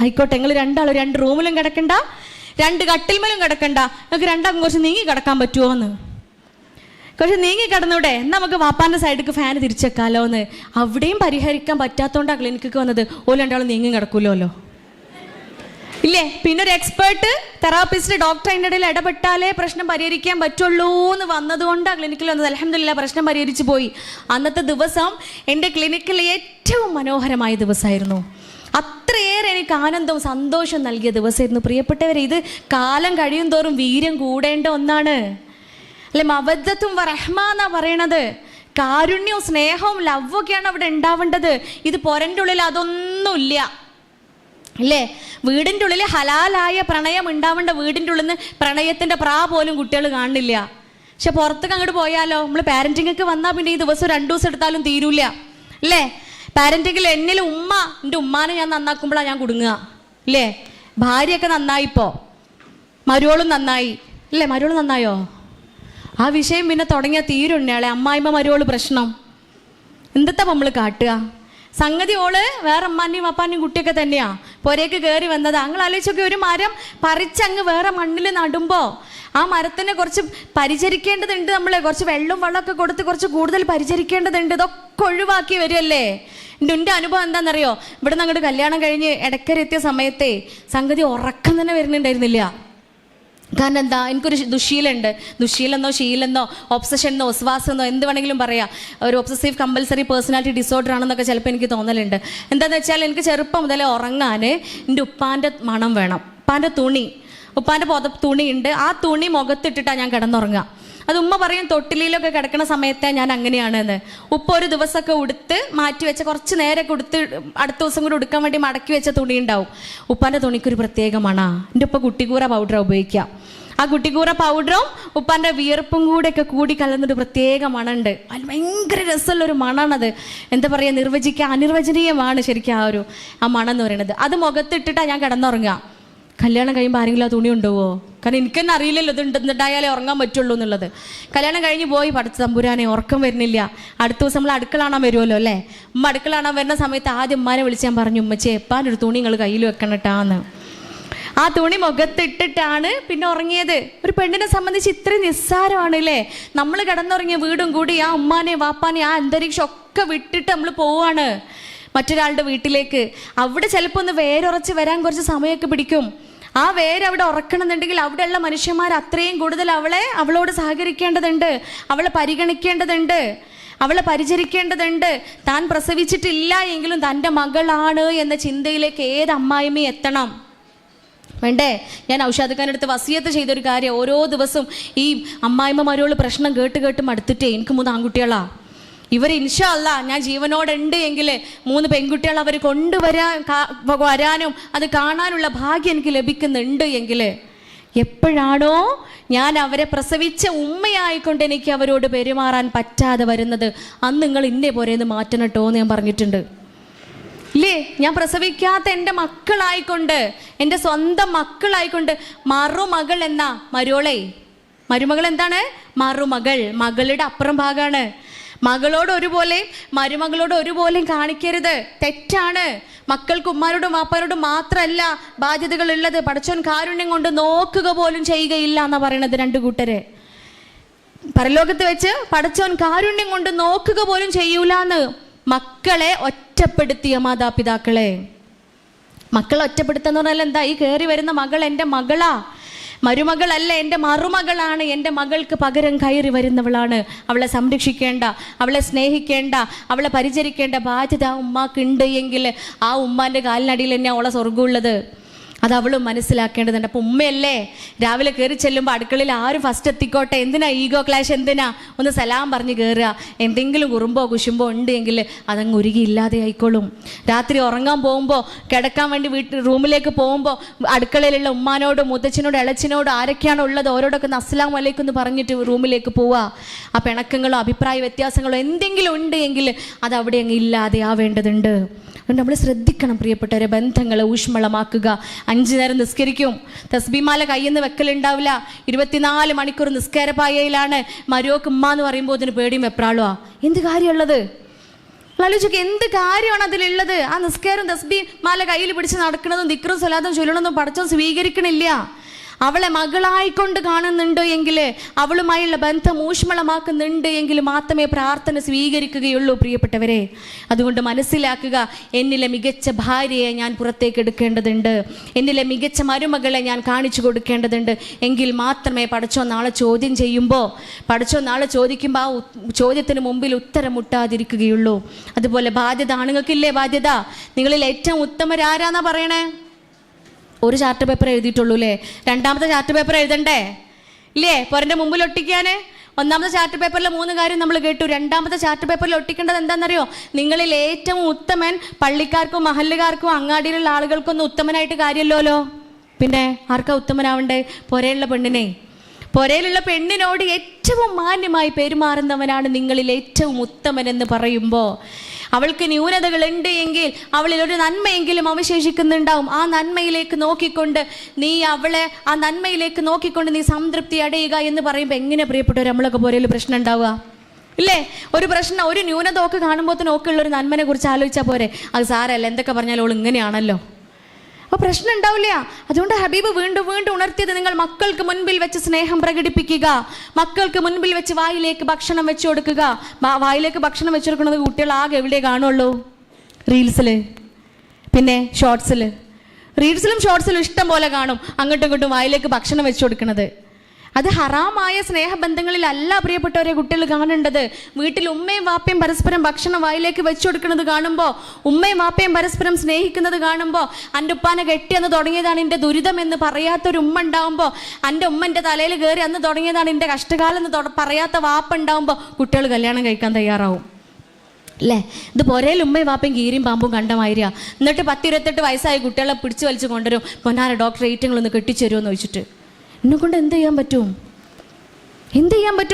ആയിക്കോട്ടെ, നിങ്ങൾ 2 ആളും 2 റൂമിലും കിടക്കണ്ട, 2 കട്ടിൽമേലും കിടക്കണ്ട, നിങ്ങൾക്ക് 2 ആൾക്കും കുറച്ച് നീങ്ങി കിടക്കാൻ പറ്റുമോ എന്ന്. കുറച്ച് നീങ്ങി കിടന്നൂടെ, നമുക്ക് വാപ്പാൻ്റെ സൈഡിലേക്ക് ഫാന് തിരിച്ചേക്കാലോ എന്ന്. അവിടെയും പരിഹരിക്കാൻ പറ്റാത്തതുകൊണ്ടാണ് ക്ലിനിക്ക് വന്നത്. ഓല് 2 ആളും നീങ്ങി കിടക്കൂലോ ഇല്ലേ? പിന്നെ ഒരു എക്സ്പേർട്ട് തെറാപ്പിസ്റ്റ് ഡോക്ടർ അതിൻ്റെ ഇടയിൽ ഇടപെട്ടാലേ പ്രശ്നം പരിഹരിക്കാൻ പറ്റുള്ളൂ എന്ന് വന്നതുകൊണ്ടാണ് ക്ലിനിക്കിൽ വന്നത്. അൽഹംദുലില്ലാ പ്രശ്നം പരിഹരിച്ചു പോയി. അന്നത്തെ ദിവസം എൻ്റെ ക്ലിനിക്കിൽ ഏറ്റവും മനോഹരമായ ദിവസമായിരുന്നു. അത്രയേറെ എനിക്ക് ആനന്ദവും സന്തോഷവും നൽകിയ ദിവസമായിരുന്നു പ്രിയപ്പെട്ടവരെ. ഇത് കാലം കഴിയും തോറും വീര്യം കൂടേണ്ട ഒന്നാണ് അല്ലെ? മവദ്ദത്തും റഹ്മ എന്നാ പറയണത്. കാരുണ്യവും സ്നേഹവും ലവ്വൊക്കെയാണ് അവിടെ ഉണ്ടാവേണ്ടത്. ഇത് പൊരൻ്റെ ഉള്ളിൽ അതൊന്നുമില്ല അല്ലേ? വീടിൻ്റെ ഉള്ളിൽ ഹലാലായ പ്രണയം ഉണ്ടാവേണ്ട വീടിൻ്റെ ഉള്ളിൽ നിന്ന് പ്രണയത്തിൻ്റെ പ്രാ പോലും കുട്ടികൾ കാണുന്നില്ല. പക്ഷെ പുറത്തേക്ക് അങ്ങോട്ട് പോയാലോ, നമ്മൾ പാരൻറ്റിങ്ങൊക്കെ വന്നാൽ പിന്നെ ഈ ദിവസം 2 ദിവസം എടുത്താലും തീരൂല അല്ലേ? പാരൻറ്റിങ്ങിൽ എന്നിൽ ഉമ്മ, എൻ്റെ ഉമ്മാനെ ഞാൻ നന്നാക്കുമ്പോഴാണ് ഞാൻ കുടുങ്ങുക അല്ലേ? ഭാര്യയൊക്കെ നന്നായിപ്പോ, മരുവോളും നന്നായി അല്ലേ? മരുവോള് നന്നായോ? ആ വിഷയം പിന്നെ തുടങ്ങിയ തീരുണ്ണിയാളെ അമ്മായിമ്മ മരുവോള് പ്രശ്നം. എന്തെത്താ നമ്മൾ കാട്ടുക? സംഗതി ഓള് വേറെ അമ്മാൻ്റെയും അപ്പാൻ്റെയും കുട്ടിയൊക്കെ തന്നെയാ പുരയ്ക്ക് കയറി വന്നത്. അങ്ങ് ആലോചിച്ചൊക്കെ ഒരു മരം പറിച്ചങ്ങ് വേറെ മണ്ണിൽ നടുമ്പോൾ ആ മരത്തിനെ കുറച്ച് പരിചരിക്കേണ്ടതുണ്ട്. നമ്മൾ കുറച്ച് വെള്ളമൊക്കെ കൊടുത്ത് കുറച്ച് കൂടുതൽ പരിചരിക്കേണ്ടതുണ്ട്. ഇതൊക്കെ ഒഴിവാക്കി വരുമല്ലേ? എൻ്റെ അനുഭവം എന്താണെന്നറിയോ? ഇവിടെ നിന്ന് അങ്ങോട്ട് കല്യാണം കഴിഞ്ഞ് ഇടയ്ക്കരെത്തിയ സമയത്തെ സംഗതി ഉറക്കം തന്നെ വരുന്നുണ്ടായിരുന്നില്ല. കാരണം എന്താ? എനിക്കൊരു ദുശീലുണ്ട്. ദുശീലെന്നോ ശീലെന്നോ ഒബ്സഷനെന്നോ ഒസ്വാസെന്നോ എന്ത് വേണമെങ്കിലും പറയാം. ഒരു ഒബ്സസീവ് കമ്പൽസറി പേഴ്സണാലിറ്റി ഡിസോർഡർ ആണെന്നൊക്കെ ചിലപ്പോൾ എനിക്ക് തോന്നലുണ്ട്. എന്താണെന്ന് വെച്ചാൽ എനിക്ക് ചെറുപ്പം മുതലേ ഉറങ്ങാൻ എൻ്റെ ഉപ്പാൻ്റെ മണം വേണം. ഉപ്പാൻ്റെ തുണി, ഉപ്പാൻ്റെ തുണിയുണ്ട്, ആ തുണി മുഖത്തിട്ടിട്ടാണ് ഞാൻ കിടന്നുറങ്ങുക. അത് ഉമ്മ പറയും തൊട്ടിലൊക്കെ കിടക്കുന്ന സമയത്തെ ഞാൻ അങ്ങനെയാണെന്ന്. ഉപ്പ ഒരു ദിവസമൊക്കെ ഉടുത്ത് മാറ്റി വെച്ച കുറച്ച് നേരമൊക്കെ ഉടുത്ത് അടുത്ത ദിവസം കൂടി ഉടുക്കാൻ വേണ്ടി മടക്കി വെച്ച തുണി ഉണ്ടാവും. ഉപ്പാൻ്റെ തുണിക്കൊരു പ്രത്യേക മണാ. എൻ്റെ ഉപ്പ കുട്ടിക്കൂറ പൗഡറാണ് ഉപയോഗിക്കുക. ആ കുട്ടിക്കൂറ പൗഡറും ഉപ്പാൻ്റെ വിയർപ്പും കൂടെയൊക്കെ കൂടി കലർന്നൊരു പ്രത്യേക മണമുണ്ട്. അത് ഭയങ്കര രസമുള്ളൊരു മണമാണത്. എന്താ പറയുക, അനിർവചനീയമാണ് ശരിക്കും ആ മണം എന്ന് പറയുന്നത്. അത് മുഖത്തിട്ടിട്ടാണ് ഞാൻ കിടന്നുറങ്ങുക. കല്യാണം കഴിയുമ്പോൾ ആരെങ്കിലും ആ തുണി ഉണ്ടാവുമോ? കാരണം എനിക്ക് തന്നെ അറിയില്ലല്ലോ ഇത് ഉണ്ടായാലേ ഉറങ്ങാൻ പറ്റുള്ളൂ എന്നുള്ളത്. കല്യാണം കഴിഞ്ഞ് പോയി പഠിച്ച തമ്പുരാനെ ഉറക്കം വരുന്നില്ല. അടുത്ത ദിവസം നമ്മൾ അടുക്കള കാണാൻ വരുമല്ലോ അല്ലേ? ഉമ്മ അടുക്കള കാണാൻ വരുന്ന സമയത്ത് ആദ്യം ഉമ്മാനെ വിളിച്ച് ഞാൻ പറഞ്ഞു, ഉമ്മച്ചേ എപ്പാൻ്റെ ഒരു തുണി നിങ്ങൾ കയ്യിൽ വെക്കണട്ടാന്ന്. ആ തുണി മുഖത്തിട്ടിട്ടാണ് പിന്നെ ഉറങ്ങിയത്. ഒരു പെണ്ണിനെ സംബന്ധിച്ച് ഇത്രയും നിസ്സാരമാണ് അല്ലേ? നമ്മൾ കിടന്നുറങ്ങിയ വീടും കൂടി ആ ഉമ്മാനെ വാപ്പാനെ ആ അന്തരീക്ഷം ഒക്കെ വിട്ടിട്ട് നമ്മൾ പോവാണ് മറ്റൊരാളുടെ വീട്ടിലേക്ക്. അവിടെ ചിലപ്പോൾ ഒന്ന് വേരുറച്ച് വരാൻ കുറച്ച് സമയമൊക്കെ പിടിക്കും. ആ വേര് അവിടെ ഉറക്കണമെന്നുണ്ടെങ്കിൽ അവിടെയുള്ള മനുഷ്യന്മാർ അത്രയും കൂടുതൽ അവളോട് സഹകരിക്കേണ്ടതുണ്ട്, അവളെ പരിഗണിക്കേണ്ടതുണ്ട്, അവളെ പരിചരിക്കേണ്ടതുണ്ട്. താൻ പ്രസവിച്ചിട്ടില്ല എങ്കിലും തൻ്റെ മകളാണ് എന്ന ചിന്തയിലേക്ക് ഏത് അമ്മായിമ്മയും എത്തണം. വേണ്ടേ? ഞാൻ ഔഷാദ് ഖാൻ്റെ അടുത്ത് വസിയത്ത് ചെയ്തൊരു കാര്യം, ഓരോ ദിവസവും ഈ അമ്മായിമ്മമാരോട് പ്രശ്നം കേട്ട് മടുത്തിട്ടേ, എനിക്ക് 3 ആൺകുട്ടികളാ, ഇവർ ഇൻഷാ അല്ലാ ഞാൻ ജീവനോടുണ്ട് എങ്കിൽ 3 പെൺകുട്ടികൾ അവർ വരാനും അത് കാണാനുള്ള ഭാഗ്യം എനിക്ക് ലഭിക്കുന്നുണ്ട് എങ്കിൽ, എപ്പോഴാണോ ഞാൻ അവരെ പ്രസവിച്ച ഉമ്മയായിക്കൊണ്ട് എനിക്ക് അവരോട് പെരുമാറാൻ പറ്റാതെ വരുന്നത്, അന്ന് നിങ്ങൾ ഇന്നേ പോരെന്ന് മാറ്റണം കേട്ടോ എന്ന് ഞാൻ പറഞ്ഞിട്ടുണ്ട്. ഇല്ലേ? ഞാൻ പ്രസവിക്കാത്ത എൻ്റെ മക്കളായിക്കൊണ്ട്, എൻ്റെ സ്വന്തം മക്കളായിക്കൊണ്ട്, മറുമകൾ എന്ന മരുമകൾ എന്താണ്? മറുമകൾ, മകളുടെ അപ്പുറം ഭാഗമാണ്. മകളോട് ഒരുപോലെയും മരുമകളോട് ഒരുപോലെയും കാണിക്കരുത്, തെറ്റാണ്. മക്കൾക്ക് ഉമ്മാരോടും വാപ്പാരോടും മാത്രമല്ല ബാധ്യതകൾ ഉള്ളത്, പടച്ചോൻ കാരുണ്യം കൊണ്ട് നോക്കുക പോലും ചെയ്യുകയില്ല എന്നാ പറയണത് 2 കൂട്ടര്. പരലോകത്ത് വെച്ച് പടച്ചോൻ കാരുണ്യം കൊണ്ട് നോക്കുക പോലും ചെയ്യൂലെന്ന്. മക്കളെ ഒറ്റപ്പെടുത്തിയ മാതാപിതാക്കളെ, മക്കളെ ഒറ്റപ്പെടുത്തുന്ന പറഞ്ഞാൽ എന്താ? ഈ കയറി വരുന്ന മകൾ എൻ്റെ മകളാ, മരുമകളല്ല, എൻ്റെ മറുമകളാണ്, എൻ്റെ മകൾക്ക് പകരം കയറി വരുന്നവളാണ്. അവളെ സംരക്ഷിക്കേണ്ട, അവളെ സ്നേഹിക്കേണ്ട, അവളെ പരിചരിക്കേണ്ട ബാധ്യത ആ ഉമ്മാക്കുണ്ട് എങ്കിൽ ആ ഉമ്മാൻ്റെ കാലിനടിയിൽ തന്നെ അവളെ സ്വർഗ്ഗമുള്ളത്. അത് അവളും മനസ്സിലാക്കേണ്ടതുണ്ട്. അപ്പോൾ ഉമ്മയല്ലേ രാവിലെ കയറി ചെല്ലുമ്പോൾ അടുക്കളയിൽ ആരും ഫസ്റ്റ് എത്തിക്കോട്ടെ, എന്തിനാ ഈഗോ ക്ലാഷ്, എന്തിനാ ഒന്ന് സലാം പറഞ്ഞ് കയറുക. എന്തെങ്കിലും കുറുമ്പോ കുശുമ്പോ ഉണ്ട് എങ്കിൽ അതങ്ങ് ഉരുകി ഇല്ലാതെ ആയിക്കോളും. രാത്രി ഉറങ്ങാൻ പോകുമ്പോൾ, കിടക്കാൻ വേണ്ടി റൂമിലേക്ക് പോകുമ്പോൾ അടുക്കളയിലുള്ള ഉമ്മാനോടും മുത്തച്ഛനോടും ഇളച്ചിനോടും ആരൊക്കെയാണോ ഉള്ളത് ഓരോടൊക്കെ അസ്സലാമു അലൈക്കും എന്ന് പറഞ്ഞിട്ട് റൂമിലേക്ക് പോവുക. ആ പിണക്കങ്ങളോ അഭിപ്രായ വ്യത്യാസങ്ങളോ എന്തെങ്കിലും ഉണ്ട് എങ്കിൽ അത് അവിടെ അങ്ങ് ഇല്ലാതെ ആവേണ്ടതുണ്ട്. അതുകൊണ്ട് നമ്മൾ ശ്രദ്ധിക്കണം പ്രിയപ്പെട്ടവരെ, ബന്ധങ്ങളെ ഊഷ്മളമാക്കുക. 5 നേരം നിസ്കരിക്കും, തസ്ബീമാല കയ്യിൽ നിന്ന് വെക്കലുണ്ടാവില്ല, 24 മണിക്കൂർ നിസ്കാരപ്പായയിലാണ്. മരോക്ക് ഉമ്മ എന്ന് പറയുമ്പോൾ അതിന് പേടിയും വെപ്രാളുവാ. എന്ത് കാര്യമുള്ളത്? ആലോചിക്കുക, എന്ത് കാര്യമാണ് അതിലുള്ളത്? ആ നിസ്കാരം തസ്ബീമാല കയ്യിൽ പിടിച്ച് നടക്കുന്നതും ദിക്റും സ്വലാത്തും ചൊല്ലണതും പടച്ചോൻ സ്വീകരിക്കണില്ല. അവളെ മകളായിക്കൊണ്ട് കാണുന്നുണ്ട് എങ്കിൽ, അവളുമായുള്ള ബന്ധം ഊഷ്മളമാക്കുന്നുണ്ട് എങ്കിൽ മാത്രമേ പ്രാർത്ഥന സ്വീകരിക്കുകയുള്ളൂ പ്രിയപ്പെട്ടവരെ. അതുകൊണ്ട് മനസ്സിലാക്കുക, എന്നിലെ മികച്ച ഭാര്യയെ ഞാൻ പുറത്തേക്ക് എടുക്കേണ്ടതുണ്ട്, എന്നിലെ മികച്ച മരുമകളെ ഞാൻ കാണിച്ചു കൊടുക്കേണ്ടതുണ്ട്. എങ്കിൽ മാത്രമേ പടച്ചോൻ നാളെ ചോദ്യം ചെയ്യുമ്പോൾ, പടച്ചോൻ നാളെ ചോദിക്കുമ്പോൾ ആ ചോദ്യത്തിന് മുമ്പിൽ ഉത്തരം മുട്ടാതിരിക്കുകയുള്ളൂ. അതുപോലെ ബാധ്യത, ആണുങ്ങൾക്കില്ലേ ബാധ്യത? നിങ്ങളിൽ ഏറ്റവും ഉത്തമരാരാന്നാ പറയണേ? ഒരു ചാർട്ട് പേപ്പർ എഴുതിയിട്ടുള്ളൂ അല്ലേ? 2ാമത്തെ ചാർട്ട് പേപ്പർ എഴുതണ്ടേ ഇല്ലേ? പോരൻ്റെ മുമ്പിൽ ഒട്ടിക്കാൻ 1ാമത്തെ ചാർട്ട് പേപ്പറിൽ 3 കാര്യം നമ്മൾ കേട്ടു. 2ാമത്തെ ചാർട്ട് പേപ്പറിൽ ഒട്ടിക്കേണ്ടത് എന്താണെന്നറിയോ? നിങ്ങളിൽ ഏറ്റവും ഉത്തമൻ പള്ളിക്കാർക്കും മഹല്ലുകാർക്കും അങ്ങാടിയിലുള്ള ആളുകൾക്കൊന്നും ഉത്തമനായിട്ട് കാര്യമല്ലോ. പിന്നെ ആർക്കാ ഉത്തമനാവണ്ടേ? പൊരയുള്ള പെണ്ണിനെ. പൊരയിലുള്ള പെണ്ണിനോട് ഏറ്റവും മാന്യമായി പെരുമാറുന്നവനാണ് നിങ്ങളിൽ ഏറ്റവും ഉത്തമൻ എന്ന് പറയുമ്പോൾ, അവൾക്ക് ന്യൂനതകളുണ്ട് എങ്കിൽ അവളിൽ ഒരു നന്മയെങ്കിലും അവശേഷിക്കുന്നുണ്ടാവും. ആ നന്മയിലേക്ക് നോക്കിക്കൊണ്ട് ആ നന്മയിലേക്ക് നോക്കിക്കൊണ്ട് നീ സംതൃപ്തി അടയുക എന്ന് പറയുമ്പോൾ എങ്ങനെ പ്രിയപ്പെട്ടവർ നമ്മളൊക്കെ പൊരയിൽ പ്രശ്നം ഉണ്ടാവുക ഇല്ലേ? ഒരു പ്രശ്നം, ഒരു ന്യൂനത ഒക്കെ കാണുമ്പോൾ നോക്കുള്ള ഒരു നന്മനെ കുറിച്ച് ആലോചിച്ചാൽ പോരെ? അത് സാരല്ല, എന്തൊക്കെ പറഞ്ഞാലും അവൾ ഇങ്ങനെയാണല്ലോ, അപ്പോൾ പ്രശ്നം ഉണ്ടാവില്ല. അതുകൊണ്ട് ഹബീബ് വീണ്ടും വീണ്ടും ഉണർത്തിയത്, നിങ്ങൾ മക്കൾക്ക് മുൻപിൽ വെച്ച് സ്നേഹം പ്രകടിപ്പിക്കുക, മക്കൾക്ക് മുൻപിൽ വെച്ച് വായിലേക്ക് ഭക്ഷണം വെച്ച് കൊടുക്കുക. വായിലേക്ക് ഭക്ഷണം വെച്ച് കൊടുക്കുന്നത് കുട്ടികൾ ആകെ എവിടെ കാണുള്ളൂ? റീൽസിൽ, പിന്നെ റീൽസിലും ഷോർട്സിലും ഇഷ്ടം പോലെ കാണും അങ്ങോട്ടും ഇങ്ങോട്ടും വായിലേക്ക് ഭക്ഷണം വെച്ച് കൊടുക്കുന്നത്. അത് ഹറാമായ സ്നേഹബന്ധങ്ങളിലല്ല പ്രിയപ്പെട്ടവരെ കുട്ടികൾ കാണേണ്ടത്. വീട്ടിൽ ഉമ്മയും വാപ്പയും പരസ്പരം ഭക്ഷണം വായിലേക്ക് വെച്ചു കൊടുക്കുന്നത് കാണുമ്പോൾ, ഉമ്മയും വാപ്പയും പരസ്പരം സ്നേഹിക്കുന്നത് കാണുമ്പോൾ, എൻ്റെ ഉപ്പാനെ കെട്ടി അന്ന് തുടങ്ങിയതാണ് എൻ്റെ ദുരിതം എന്ന് പറയാത്തൊരു ഉമ്മ ഉണ്ടാവുമ്പോൾ, എൻ്റെ ഉമ്മ എൻ്റെ തലയിൽ കയറി അന്ന് തുടങ്ങിയതാണ് എൻ്റെ കഷ്ടകാലം എന്ന് പറയാത്ത വാപ്പ ഉണ്ടാവുമ്പോൾ കുട്ടികൾ കല്യാണം കഴിക്കാൻ തയ്യാറാവും അല്ലേ? ഇത് പൊരയിൽ ഉമ്മയും വാപ്പയും കീരിയും പാമ്പും കണ്ടമായിരിക. എന്നിട്ട് 10-28 വയസ്സായ കുട്ടികളെ പിടിച്ചു വലിച്ച് കൊണ്ടുവരും, പൊന്നാര ഡോക്ടർ റേറ്റിങ്ങളൊന്ന് കെട്ടിച്ചു തരുമോ എന്ന് ചോദിച്ചിട്ട്. എന്നെ കൊണ്ട് എന്ത് ചെയ്യാൻ പറ്റും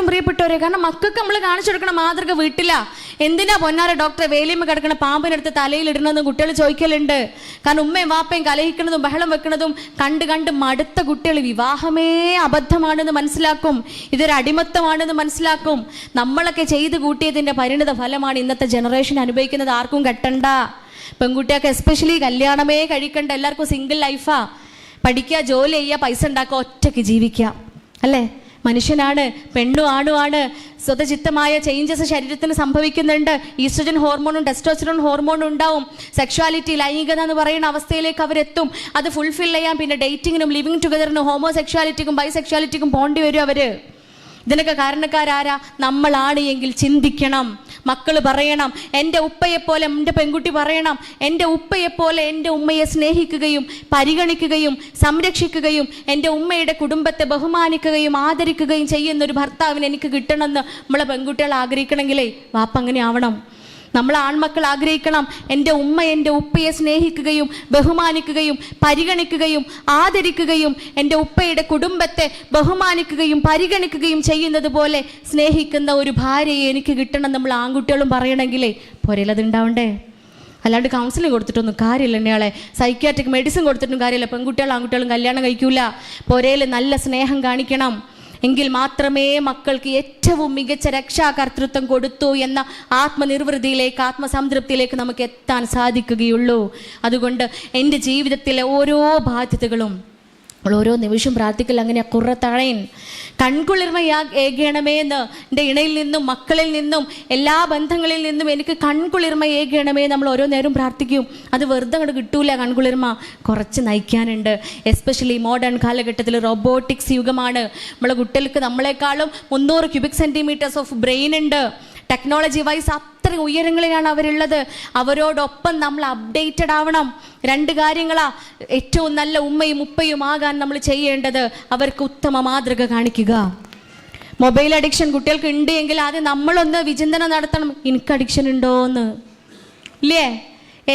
പ്രിയപ്പെട്ടവരെ? കാരണം മക്കൾക്ക് നമ്മൾ കാണിച്ചു കൊടുക്കണം മാതൃക വീട്ടിലാ. എന്തിനാ പൊന്നാര ഡോക്ടറെ വേലിയമ്മ കിടക്കണ പാമ്പിനെടുത്ത് തലയിലിടണമെന്നും കുട്ടികൾ ചോദിക്കലുണ്ട്. കാരണം ഉമ്മയും വാപ്പയും കലഹിക്കുന്നതും ബഹളം വെക്കുന്നതും കണ്ട് മടുത്ത കുട്ടികൾ വിവാഹമേ അബദ്ധമാണെന്ന് മനസ്സിലാക്കും, ഇതൊരു അടിമത്തമാണെന്ന് മനസ്സിലാക്കും. നമ്മളൊക്കെ ചെയ്ത് കൂട്ടിയതിൻ്റെ പരിണിത ഫലമാണ് ഇന്നത്തെ ജനറേഷൻ അനുഭവിക്കുന്നത്. ആർക്കും കെട്ടണ്ട, പെൺകുട്ടിയൊക്കെ എസ്പെഷ്യലി കല്യാണമേ കഴിക്കണ്ട, എല്ലാവർക്കും സിംഗിൾ ലൈഫാ. പഠിക്കുക, ജോലി ചെയ്യുക, പൈസ ഉണ്ടാക്കുക, ഒറ്റയ്ക്ക് ജീവിക്കുക അല്ലേ? മനുഷ്യനാണ്, പെണ്ണും ആണുമാണ്. സ്വതചിത്തമായ ചേഞ്ചസ് ശരീരത്തിന് സംഭവിക്കുന്നുണ്ട്. ഈസ്ട്രജൻ ഹോർമോണും ടെസ്റ്റോസ്റ്ററോൺ ഹോർമോണും ഉണ്ടാവും. സെക്ഷുവാലിറ്റി, ലൈംഗികത എന്ന് പറയുന്ന അവസ്ഥയിലേക്ക് അവരെത്തും. അത് ഫുൾഫിൽ ചെയ്യാൻ പിന്നെ ഡേറ്റിങ്ങിനും ലിവിങ് ടുഗദറിനും ഹോമോസെക്ഷുവാലിറ്റിക്കും ബൈസെക്ഷുവാലിറ്റിക്കും പോകേണ്ടി വരും അവർ. ഇതിനൊക്കെ കാരണക്കാരാരാ? നമ്മളാണ് എങ്കിൽ ചിന്തിക്കണം. മക്കൾ പറയണം, എൻ്റെ ഉപ്പയെപ്പോലെ എൻ്റെ പെൺകുട്ടി പറയണം, എൻ്റെ ഉപ്പയെപ്പോലെ എൻ്റെ ഉമ്മയെ സ്നേഹിക്കുകയും പരിഗണിക്കുകയും സംരക്ഷിക്കുകയും എൻ്റെ ഉമ്മയുടെ കുടുംബത്തെ ബഹുമാനിക്കുകയും ആദരിക്കുകയും ചെയ്യുന്ന ഒരു ഭർത്താവിന് എനിക്ക് കിട്ടണമെന്ന് നമ്മളെ പെൺകുട്ടികൾ ആഗ്രഹിക്കണമെങ്കിലേ വാപ്പ അങ്ങനെ ആവണം. നമ്മൾ ആൺമക്കൾ ആഗ്രഹിക്കണം, എൻ്റെ ഉമ്മ എൻ്റെ ഉപ്പയെ സ്നേഹിക്കുകയും ബഹുമാനിക്കുകയും പരിഗണിക്കുകയും ആദരിക്കുകയും എൻ്റെ ഉപ്പയുടെ കുടുംബത്തെ ബഹുമാനിക്കുകയും പരിഗണിക്കുകയും ചെയ്യുന്നത് പോലെ സ്നേഹിക്കുന്ന ഒരു ഭാര്യയെ എനിക്ക് കിട്ടണം നമ്മൾ ആൺകുട്ടികളും പറയണമെങ്കിലേ പുരയിലത് ഉണ്ടാവണ്ടേ. അല്ലാണ്ട് കൗൺസിലിംഗ് കൊടുത്തിട്ടൊന്നും കാര്യമില്ല. എന്നെയാളെ സൈക്യാട്രിക് മെഡിസിൻ കൊടുത്തിട്ടും കാര്യമില്ല. പെൺകുട്ടികളും ആൺകുട്ടികളും കല്യാണം കഴിക്കൂല. പുരയിൽ നല്ല സ്നേഹം കാണിക്കണം. എങ്കിൽ മാത്രമേ മക്കൾക്ക് ഏറ്റവും മികച്ച രക്ഷാകർതൃത്വം കൊടുത്തു എന്ന ആത്മനിർവൃതിയിലേക്ക്, ആത്മസംതൃപ്തിയിലേക്ക് നമുക്ക് എത്താൻ സാധിക്കുകയുള്ളൂ. അതുകൊണ്ട് എൻ്റെ ജീവിതത്തിലെ ഓരോ ബാധ്യതകളും ഓരോ നിമിഷം പ്രാർത്ഥിക്കൽ അങ്ങനെ കുറത്തഴയൻ കൺകുളിർമ ഏകണമേ എന്ന് എൻ്റെ ഇണയിൽ നിന്നും മക്കളിൽ നിന്നും എല്ലാ ബന്ധങ്ങളിൽ നിന്നും എനിക്ക് കൺകുളിർമ ഏകണമേ നമ്മൾ ഓരോ നേരം പ്രാർത്ഥിക്കും. അത് വെറുതെ അങ്ങോട്ട് കിട്ടൂല. കൺകുളിർമ കുറച്ച് നയിക്കാനുണ്ട്. എസ്പെഷ്യലി മോഡേൺ കാലഘട്ടത്തിൽ റോബോട്ടിക്സ് യുഗമാണ്. നമ്മളെ കുട്ടികൾക്ക് നമ്മളെക്കാളും 300 ക്യൂബിക് സെൻറ്റിമീറ്റേഴ്സ് ഓഫ് ബ്രെയിൻ ഉണ്ട്. ടെക്നോളജി വൈസ് അത്ര ഉയരങ്ങളിലാണ് അവരുള്ളത്. അവരോടൊപ്പം നമ്മൾ അപ്ഡേറ്റഡ് ആവണം. 2 കാര്യങ്ങളാ ഏറ്റവും നല്ല ഉമ്മയും ഉപ്പയും ആകാൻ നമ്മൾ ചെയ്യേണ്ടത്. അവർക്ക് ഉത്തമ മാതൃക കാണിക്കുക. മൊബൈൽ അഡിക്ഷൻ കുട്ടികൾക്ക് ഉണ്ട് എങ്കിൽ ആദ്യം നമ്മളൊന്ന് വിചിന്തനം നടത്തണം. എനിക്ക് അഡിക്ഷൻ ഉണ്ടോയെന്ന് ഇല്ലേ?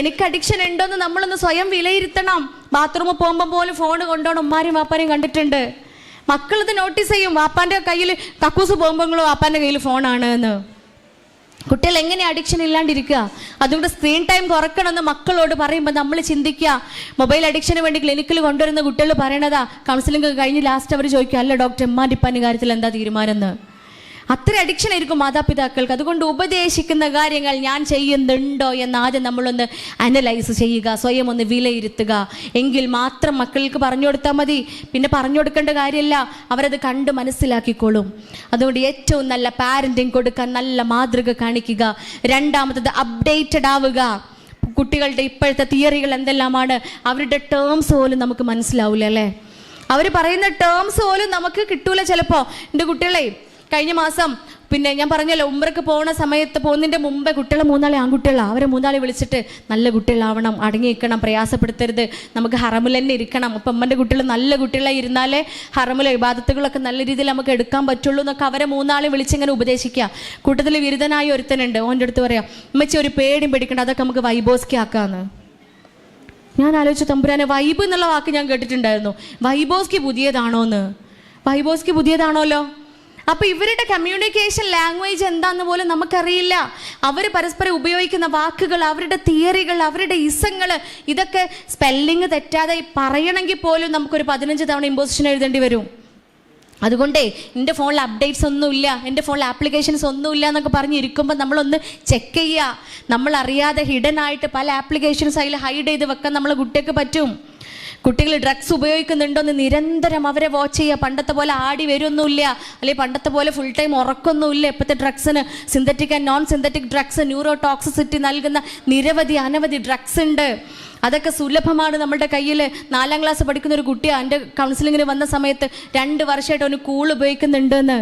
എനിക്ക് അഡിക്ഷൻ ഉണ്ടോയെന്ന് നമ്മളൊന്ന് സ്വയം വിലയിരുത്തണം. ബാത്റൂമിൽ പോകുമ്പോൾ പോലും ഫോൺ കൊണ്ടുപോകണം. ഉമ്മാരും വാപ്പാരെയും കണ്ടിട്ടുണ്ട്. മക്കളിത് നോട്ടീസ് ചെയ്യും. വാപ്പാൻ്റെ കയ്യിൽ കക്കൂസ് പോകുമ്പോഴോ വാപ്പാൻ്റെ കയ്യിൽ ഫോണാണ് എന്ന്. കുട്ടികൾ എങ്ങനെ അഡിക്ഷൻ ഇല്ലാണ്ടിരിക്കുക? അതുകൊണ്ട് സ്ക്രീൻ ടൈം കുറക്കണമെന്ന് മക്കളോട് പറയുമ്പോൾ നമ്മൾ ചിന്തിക്കുക. മൊബൈൽ അഡിക്ഷന് വേണ്ടി ക്ലിനിക്കിൽ കൊണ്ടുവരുന്ന കുട്ടികൾ പറയണതാ, കൗൺസിലിംഗ് കഴിഞ്ഞ് ലാസ്റ്റ് അവർ ചോദിക്കുക, അല്ല ഡോക്ടർ എമ്മാൻ്റെ ഇപ്പാൻ്റെ കാര്യത്തിൽ എന്താ തീരുമാനം എന്ന്. അത്ര അഡിക്ഷൻ ആയിരിക്കും മാതാപിതാക്കൾക്ക്. അതുകൊണ്ട് ഉപദേശിക്കുന്ന കാര്യങ്ങൾ ഞാൻ ചെയ്യുന്നുണ്ടോ എന്ന് ആദ്യം നമ്മളൊന്ന് അനലൈസ് ചെയ്യുക, സ്വയം ഒന്ന് വിലയിരുത്തുക. എങ്കിൽ മാത്രം മക്കൾക്ക് പറഞ്ഞു കൊടുത്താൽ മതി. പിന്നെ പറഞ്ഞു കൊടുക്കേണ്ട കാര്യമില്ല, അവരത് കണ്ട് മനസ്സിലാക്കിക്കോളും. അതുകൊണ്ട് ഏറ്റവും നല്ല പാരൻറ്റിങ് കൊടുക്കാൻ നല്ല മാതൃക കാണിക്കുക. രണ്ടാമത്തത് അപ്ഡേറ്റഡ് ആവുക. കുട്ടികളുടെ ഇപ്പോഴത്തെ തിയറികൾ എന്തെല്ലാമാണ്, അവരുടെ ടേംസ് പോലും നമുക്ക് മനസ്സിലാവില്ല അല്ലേ? അവർ പറയുന്ന ടേംസ് പോലും നമുക്ക് കിട്ടൂല ചിലപ്പോൾ. എൻ്റെ കുട്ടികളെ കഴിഞ്ഞ മാസം പിന്നെ ഞാൻ പറഞ്ഞല്ലോ, ഉംറയ്ക്ക് പോകുന്നതിൻ്റെ മുമ്പേ കുട്ടികളെ 3 ആൺകുട്ടികളാണ്. അവരെ 3 വിളിച്ചിട്ട് നല്ല കുട്ടികളാവണം, അടങ്ങി നിൽക്കണം, പ്രയാസപ്പെടുത്തരുത്, നമുക്ക് ഹറമിൽ തന്നെ ഇരിക്കണം. അപ്പം അമ്മൻ്റെ കുട്ടികൾ നല്ല കുട്ടികളായി ഇരുന്നാലേ ഹറമിലെ ഇബാദത്തുകളൊക്കെ നല്ല രീതിയിൽ നമുക്ക് എടുക്കാൻ പറ്റുള്ളൂ എന്നൊക്കെ അവരെ 3 വിളിച്ചിങ്ങനെ ഉപദേശിക്കുക. കൂട്ടത്തിൽ ബിരുദനായ ഒരുത്തനുണ്ട്. ഓൻ്റെ അടുത്ത് പറയാം, ഉമ്മച്ചി ഒരു പേടിയും പേടിക്കണ്ട, അതൊക്കെ നമുക്ക് വൈബോസ്കി ആക്കാമെന്ന്. ഞാൻ ആലോചിച്ചു, തമ്പുരാനെ വൈബ് എന്നുള്ള വാക്ക് ഞാൻ കേട്ടിട്ടുണ്ടായിരുന്നു. വൈബോസ്കി പുതിയതാണോന്ന്? വൈബോസ്കി പുതിയതാണോല്ലോ. അപ്പോൾ ഇവരുടെ കമ്മ്യൂണിക്കേഷൻ ലാംഗ്വേജ് എന്താണെന്ന് പോലും നമുക്കറിയില്ല. അവർ പരസ്പരം ഉപയോഗിക്കുന്ന വാക്കുകൾ, അവരുടെ തിയറികൾ, അവരുടെ ഇസങ്ങൾ, ഇതൊക്കെ സ്പെല്ലിങ് തെറ്റാതെ പറയണമെങ്കിൽ പോലും നമുക്കൊരു 15 തവണ ഇമ്പോസിഷൻ എഴുതേണ്ടി വരും. അതുകൊണ്ടേ എൻ്റെ ഫോണിൽ അപ്ഡേറ്റ്സ് ഒന്നുമില്ല, എൻ്റെ ഫോണിൽ ആപ്ലിക്കേഷൻസ് ഒന്നുമില്ല എന്നൊക്കെ പറഞ്ഞിരിക്കുമ്പോൾ നമ്മളൊന്ന് ചെക്ക് ചെയ്യുക. നമ്മളറിയാതെ ഹിഡൻ ആയിട്ട് പല ആപ്ലിക്കേഷൻസ് അതിൽ ഹൈഡ് ചെയ്ത് വെക്കാൻ നമ്മളെ കുട്ടികൾക്ക് പറ്റും. കുട്ടികൾ ഡ്രഗ്സ് ഉപയോഗിക്കുന്നുണ്ടോയെന്ന് നിരന്തരം അവരെ വാച്ച് ചെയ്യുക. പണ്ടത്തെ പോലെ ആടി വരുമൊന്നുമില്ല, അല്ലെങ്കിൽ പണ്ടത്തെ പോലെ ഫുൾ ടൈം ഉറക്കൊന്നുമില്ല. ഇപ്പോഴത്തെ ഡ്രഗ്സിന് synthetic and non synthetic drugs, neurotoxicity നൽകുന്ന അനവധി ഡ്രഗ്സ് ഉണ്ട്. അതൊക്കെ സുലഭമാണ് നമ്മുടെ കയ്യിൽ. 4ാം ക്ലാസ് പഠിക്കുന്ന ഒരു കുട്ടിയാണ് എൻ്റെ കൗൺസിലിങ്ങിന് വന്ന സമയത്ത് 2 വർഷമായിട്ട് അവന് കൂൾ ഉപയോഗിക്കുന്നുണ്ടെന്ന്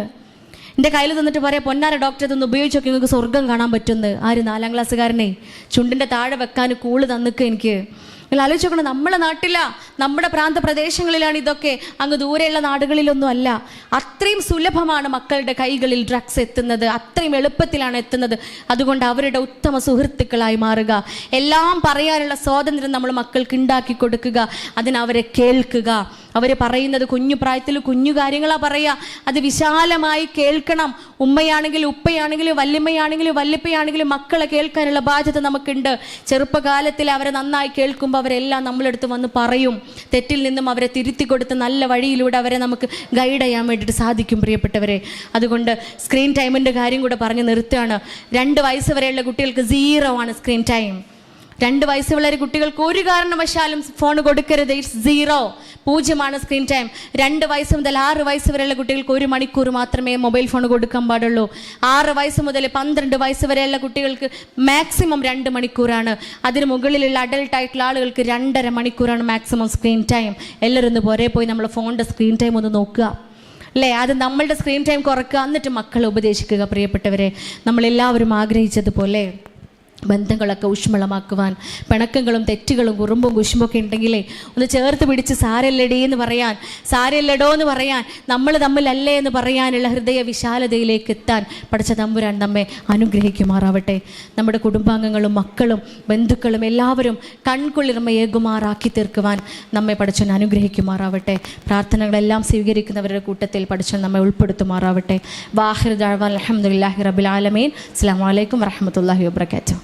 എൻ്റെ കയ്യിൽ തന്നിട്ട് പറയാം, പൊന്നാര ഡോക്ടർ ഇതൊന്ന് ഉപയോഗിച്ച് നോക്കി, നിങ്ങൾക്ക് സ്വർഗം കാണാൻ പറ്റുമെന്ന്. ആര്? 4ാം ക്ലാസ്സുകാരനെ ചുണ്ടിൻ്റെ താഴെ വെക്കാൻ കൂള് തന്നിക്കുക എനിക്ക്. നിങ്ങൾ ആലോചിച്ച് നോക്കണം, നമ്മളെ നാട്ടില, നമ്മുടെ പ്രാന്തപ്രദേശങ്ങളിലാണ് ഇതൊക്കെ, അങ്ങ് ദൂരെയുള്ള നാടുകളിലൊന്നും അല്ല. അത്രയും സുലഭമാണ് മക്കളുടെ കൈകളിൽ ഡ്രഗ്സ് എത്തുന്നത്, അത്രയും എളുപ്പത്തിലാണ് എത്തുന്നത്. അതുകൊണ്ട് അവരുടെ ഉത്തമ സുഹൃത്തുക്കളായി മാറുക. എല്ലാം പറയാനുള്ള സ്വാതന്ത്ര്യം നമ്മൾ മക്കൾക്ക് ഉണ്ടാക്കി കൊടുക്കുക. അതിനവരെ കേൾക്കുക. അവർ പറയുന്നത് കുഞ്ഞു പ്രായത്തിൽ കുഞ്ഞു കാര്യങ്ങളാണ് പറയുക. അത് വിശാലമായി കേൾക്കണം. ഉമ്മയാണെങ്കിലും ഉപ്പയാണെങ്കിലും വല്യമ്മയാണെങ്കിലും വല്യപ്പയാണെങ്കിലും മക്കളെ കേൾക്കാനുള്ള ബാധ്യത നമുക്കുണ്ട്. ചെറുപ്പകാലത്തിൽ അവരെ നന്നായി കേൾക്കുമ്പോൾ അവരെല്ലാം നമ്മളെടുത്ത് വന്ന് പറയും. തെറ്റിൽ നിന്നും അവരെ തിരുത്തി കൊടുത്ത് നല്ല വഴിയിലൂടെ അവരെ നമുക്ക് ഗൈഡ് ചെയ്യാൻ വേണ്ടിയിട്ട് സാധിക്കും പ്രിയപ്പെട്ടവരെ. അതുകൊണ്ട് സ്ക്രീൻ ടൈമിൻ്റെ കാര്യം കൂടെ പറഞ്ഞ് നിർത്തുകയാണ്. 2 വയസ്സ് വരെയുള്ള കുട്ടികൾക്ക് 0 ആണ് സ്ക്രീൻ ടൈം. 2 വയസ്സ് വരെ കുട്ടികൾക്ക് ഒരു കാരണവശാലും ഫോൺ കൊടുക്കരുത്. It's 0, 0 screen time. 2 വയസ്സ് മുതൽ 6 വയസ്സ് വരെയുള്ള കുട്ടികൾക്ക് 1 മണിക്കൂർ മാത്രമേ മൊബൈൽ ഫോൺ കൊടുക്കാൻ പാടുള്ളൂ. 6 വയസ്സ് മുതൽ 12 വയസ്സ് വരെയുള്ള കുട്ടികൾക്ക് മാക്സിമം 2 മണിക്കൂറാണ്. അതിന് മുകളിലുള്ള അഡൽട്ട് ആയിട്ടുള്ള ആളുകൾക്ക് 2.5 മണിക്കൂറാണ് മാക്സിമം സ്ക്രീൻ ടൈം. എല്ലാവരും ഒന്ന് പോരെ പോയി നമ്മൾ ഫോണിൻ്റെ സ്ക്രീൻ ടൈം ഒന്ന് നോക്കുക അല്ലേ. അത് നമ്മളുടെ സ്ക്രീൻ ടൈം കുറക്കുക, എന്നിട്ട് മക്കളെ ഉപദേശിക്കുക. പ്രിയപ്പെട്ടവരെ, നമ്മളെല്ലാവരും ആഗ്രഹിച്ചതുപോലെ ബന്ധങ്ങളൊക്കെ ഊഷ്മളമാക്കുവാൻ, പിണക്കങ്ങളും തെറ്റുകളും കുറുമ്പും കുശുമ്പൊക്കെ ഉണ്ടെങ്കിലേ ഒന്ന് ചേർത്ത് പിടിച്ച് സാരല്ലടി എന്ന് പറയാൻ, സാരല്ലടോ എന്ന് പറയാൻ, നമ്മൾ തമ്മിലല്ലേ എന്ന് പറയാനുള്ള ഹൃദയ വിശാലതയിലേക്ക് എത്താൻ പഠിച്ച തമ്പുരാൻ നമ്മെ അനുഗ്രഹിക്കുമാറാവട്ടെ. നമ്മുടെ കുടുംബാംഗങ്ങളും മക്കളും ബന്ധുക്കളും എല്ലാവരും കൺകുളിർമയേകുമാറാക്കി തീർക്കുവാൻ നമ്മെ പഠിച്ചവൻ അനുഗ്രഹിക്കുമാറാവട്ടെ. പ്രാർത്ഥനകളെല്ലാം സ്വീകരിക്കുന്നവരുടെ കൂട്ടത്തിൽ പഠിച്ചവൻ നമ്മെ ഉൾപ്പെടുത്തുമാറാവട്ടെ. വാഹിർ ദഅ്വാന അൽഹംദുലില്ലാഹി റബ്ബിൽ ആലമീൻ. അസ്സലാമു അലൈക്കും വറഹ്മത്തുള്ളാഹി വബറകാതുഹു.